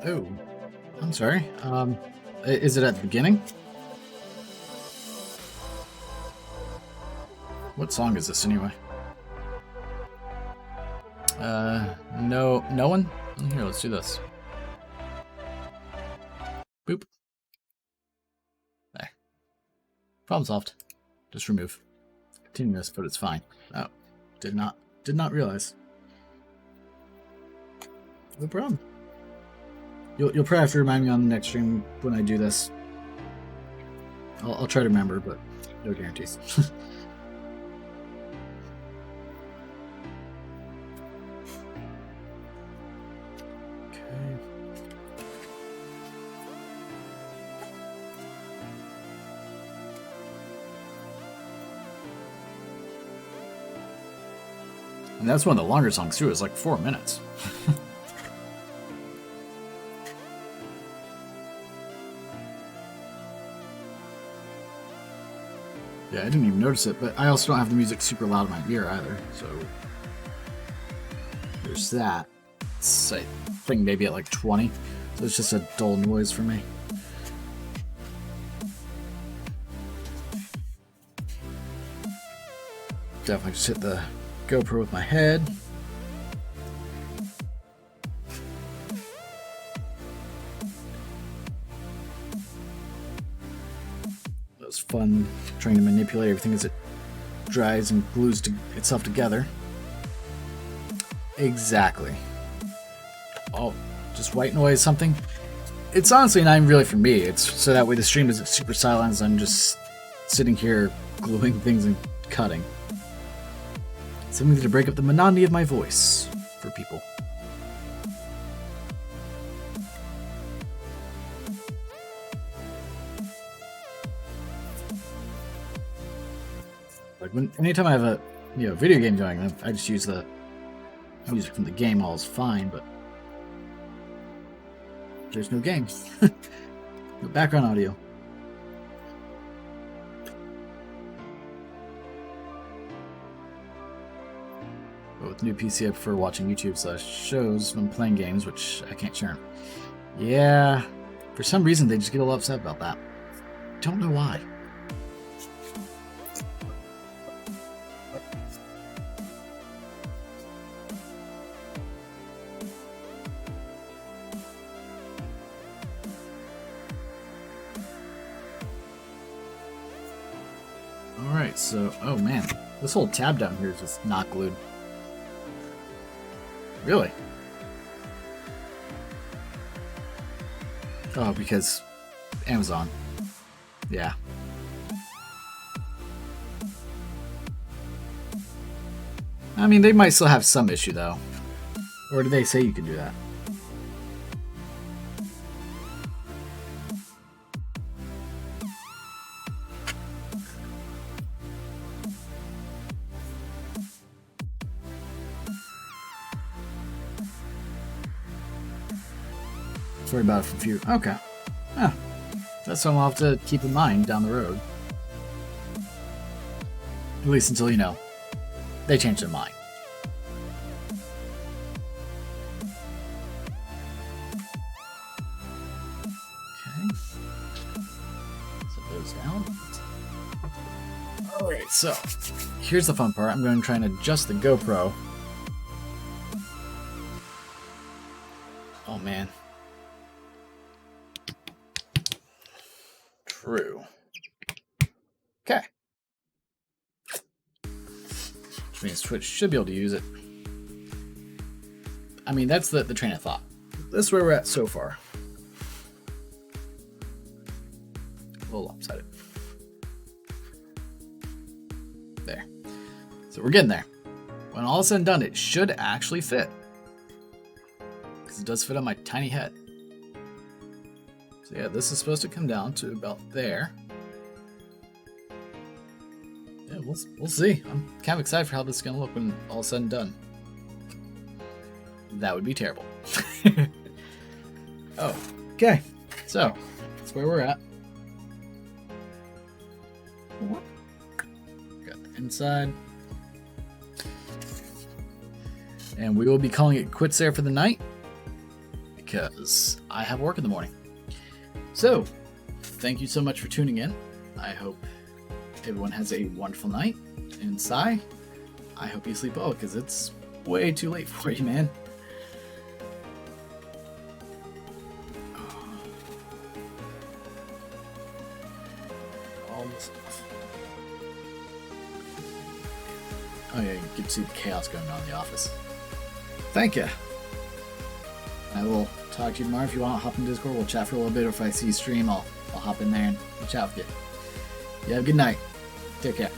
Speaker 1: Oh, I'm sorry. Is it at the beginning? What song is this anyway? No one? Here, let's do this. Boop. There. Problem solved. Just remove. Continue this, but it's fine. Oh, did not realize. No problem. You'll probably have to remind me on the next stream when I do this. I'll try to remember, but no guarantees. And that's one of the longer songs too. It's like 4 minutes. Yeah, I didn't even notice it, but I also don't have the music super loud in my ear either, so there's that. It's, I think maybe at like 20, so it's just a dull noise for me. Definitely just hit the GoPro with my head. It was fun trying to manipulate everything as it dries and glues itself together. Exactly. Oh, just white noise, something. It's honestly not even really for me. It's so that way the stream isn't super silent as I'm just sitting here gluing things and cutting. Something to break up the monotony of my voice for people. Like anytime I have a video game going, I just use the music from the game. All is fine, but there's no game, no background audio. But with the new PC, I prefer watching YouTube/shows when playing games, which I can't share. Yeah, for some reason they just get a little upset about that. Don't know why. Alright, so, oh man, this whole tab down here is just not glued. Really? Oh, because Amazon. Yeah. I mean, they might still have some issue, though. Or do they say you can do that? Sorry about it from few. Okay. Yeah. That's something I'll have to keep in mind down the road. At least until, they change their mind. Okay. Set those down. Alright, so here's the fun part. I'm going to try and adjust the GoPro. Oh man. True. Okay. Which means Twitch should be able to use it. I mean, that's the train of thought. That's where we're at so far. A little lopsided. There. So we're getting there. When all is said and done, it should actually fit. Because it does fit on my tiny head. So yeah, this is supposed to come down to about there. Yeah, we'll see. I'm kind of excited for how this is going to look when all is said and done. That would be terrible. Oh, okay. So, that's where we're at. Got the inside. And we will be calling it quits there for the night. because I have work in the morning. So, thank you so much for tuning in. I hope everyone has a wonderful night. And Sai, I hope you sleep well because it's way too late for you, man. All this stuff. Oh yeah, you can see the chaos going on in the office. Thank you. I will talk to you tomorrow if you want. Hop in Discord. We'll chat for a little bit. Or if I see you stream, I'll hop in there and chat with you. You have a good night. Take care.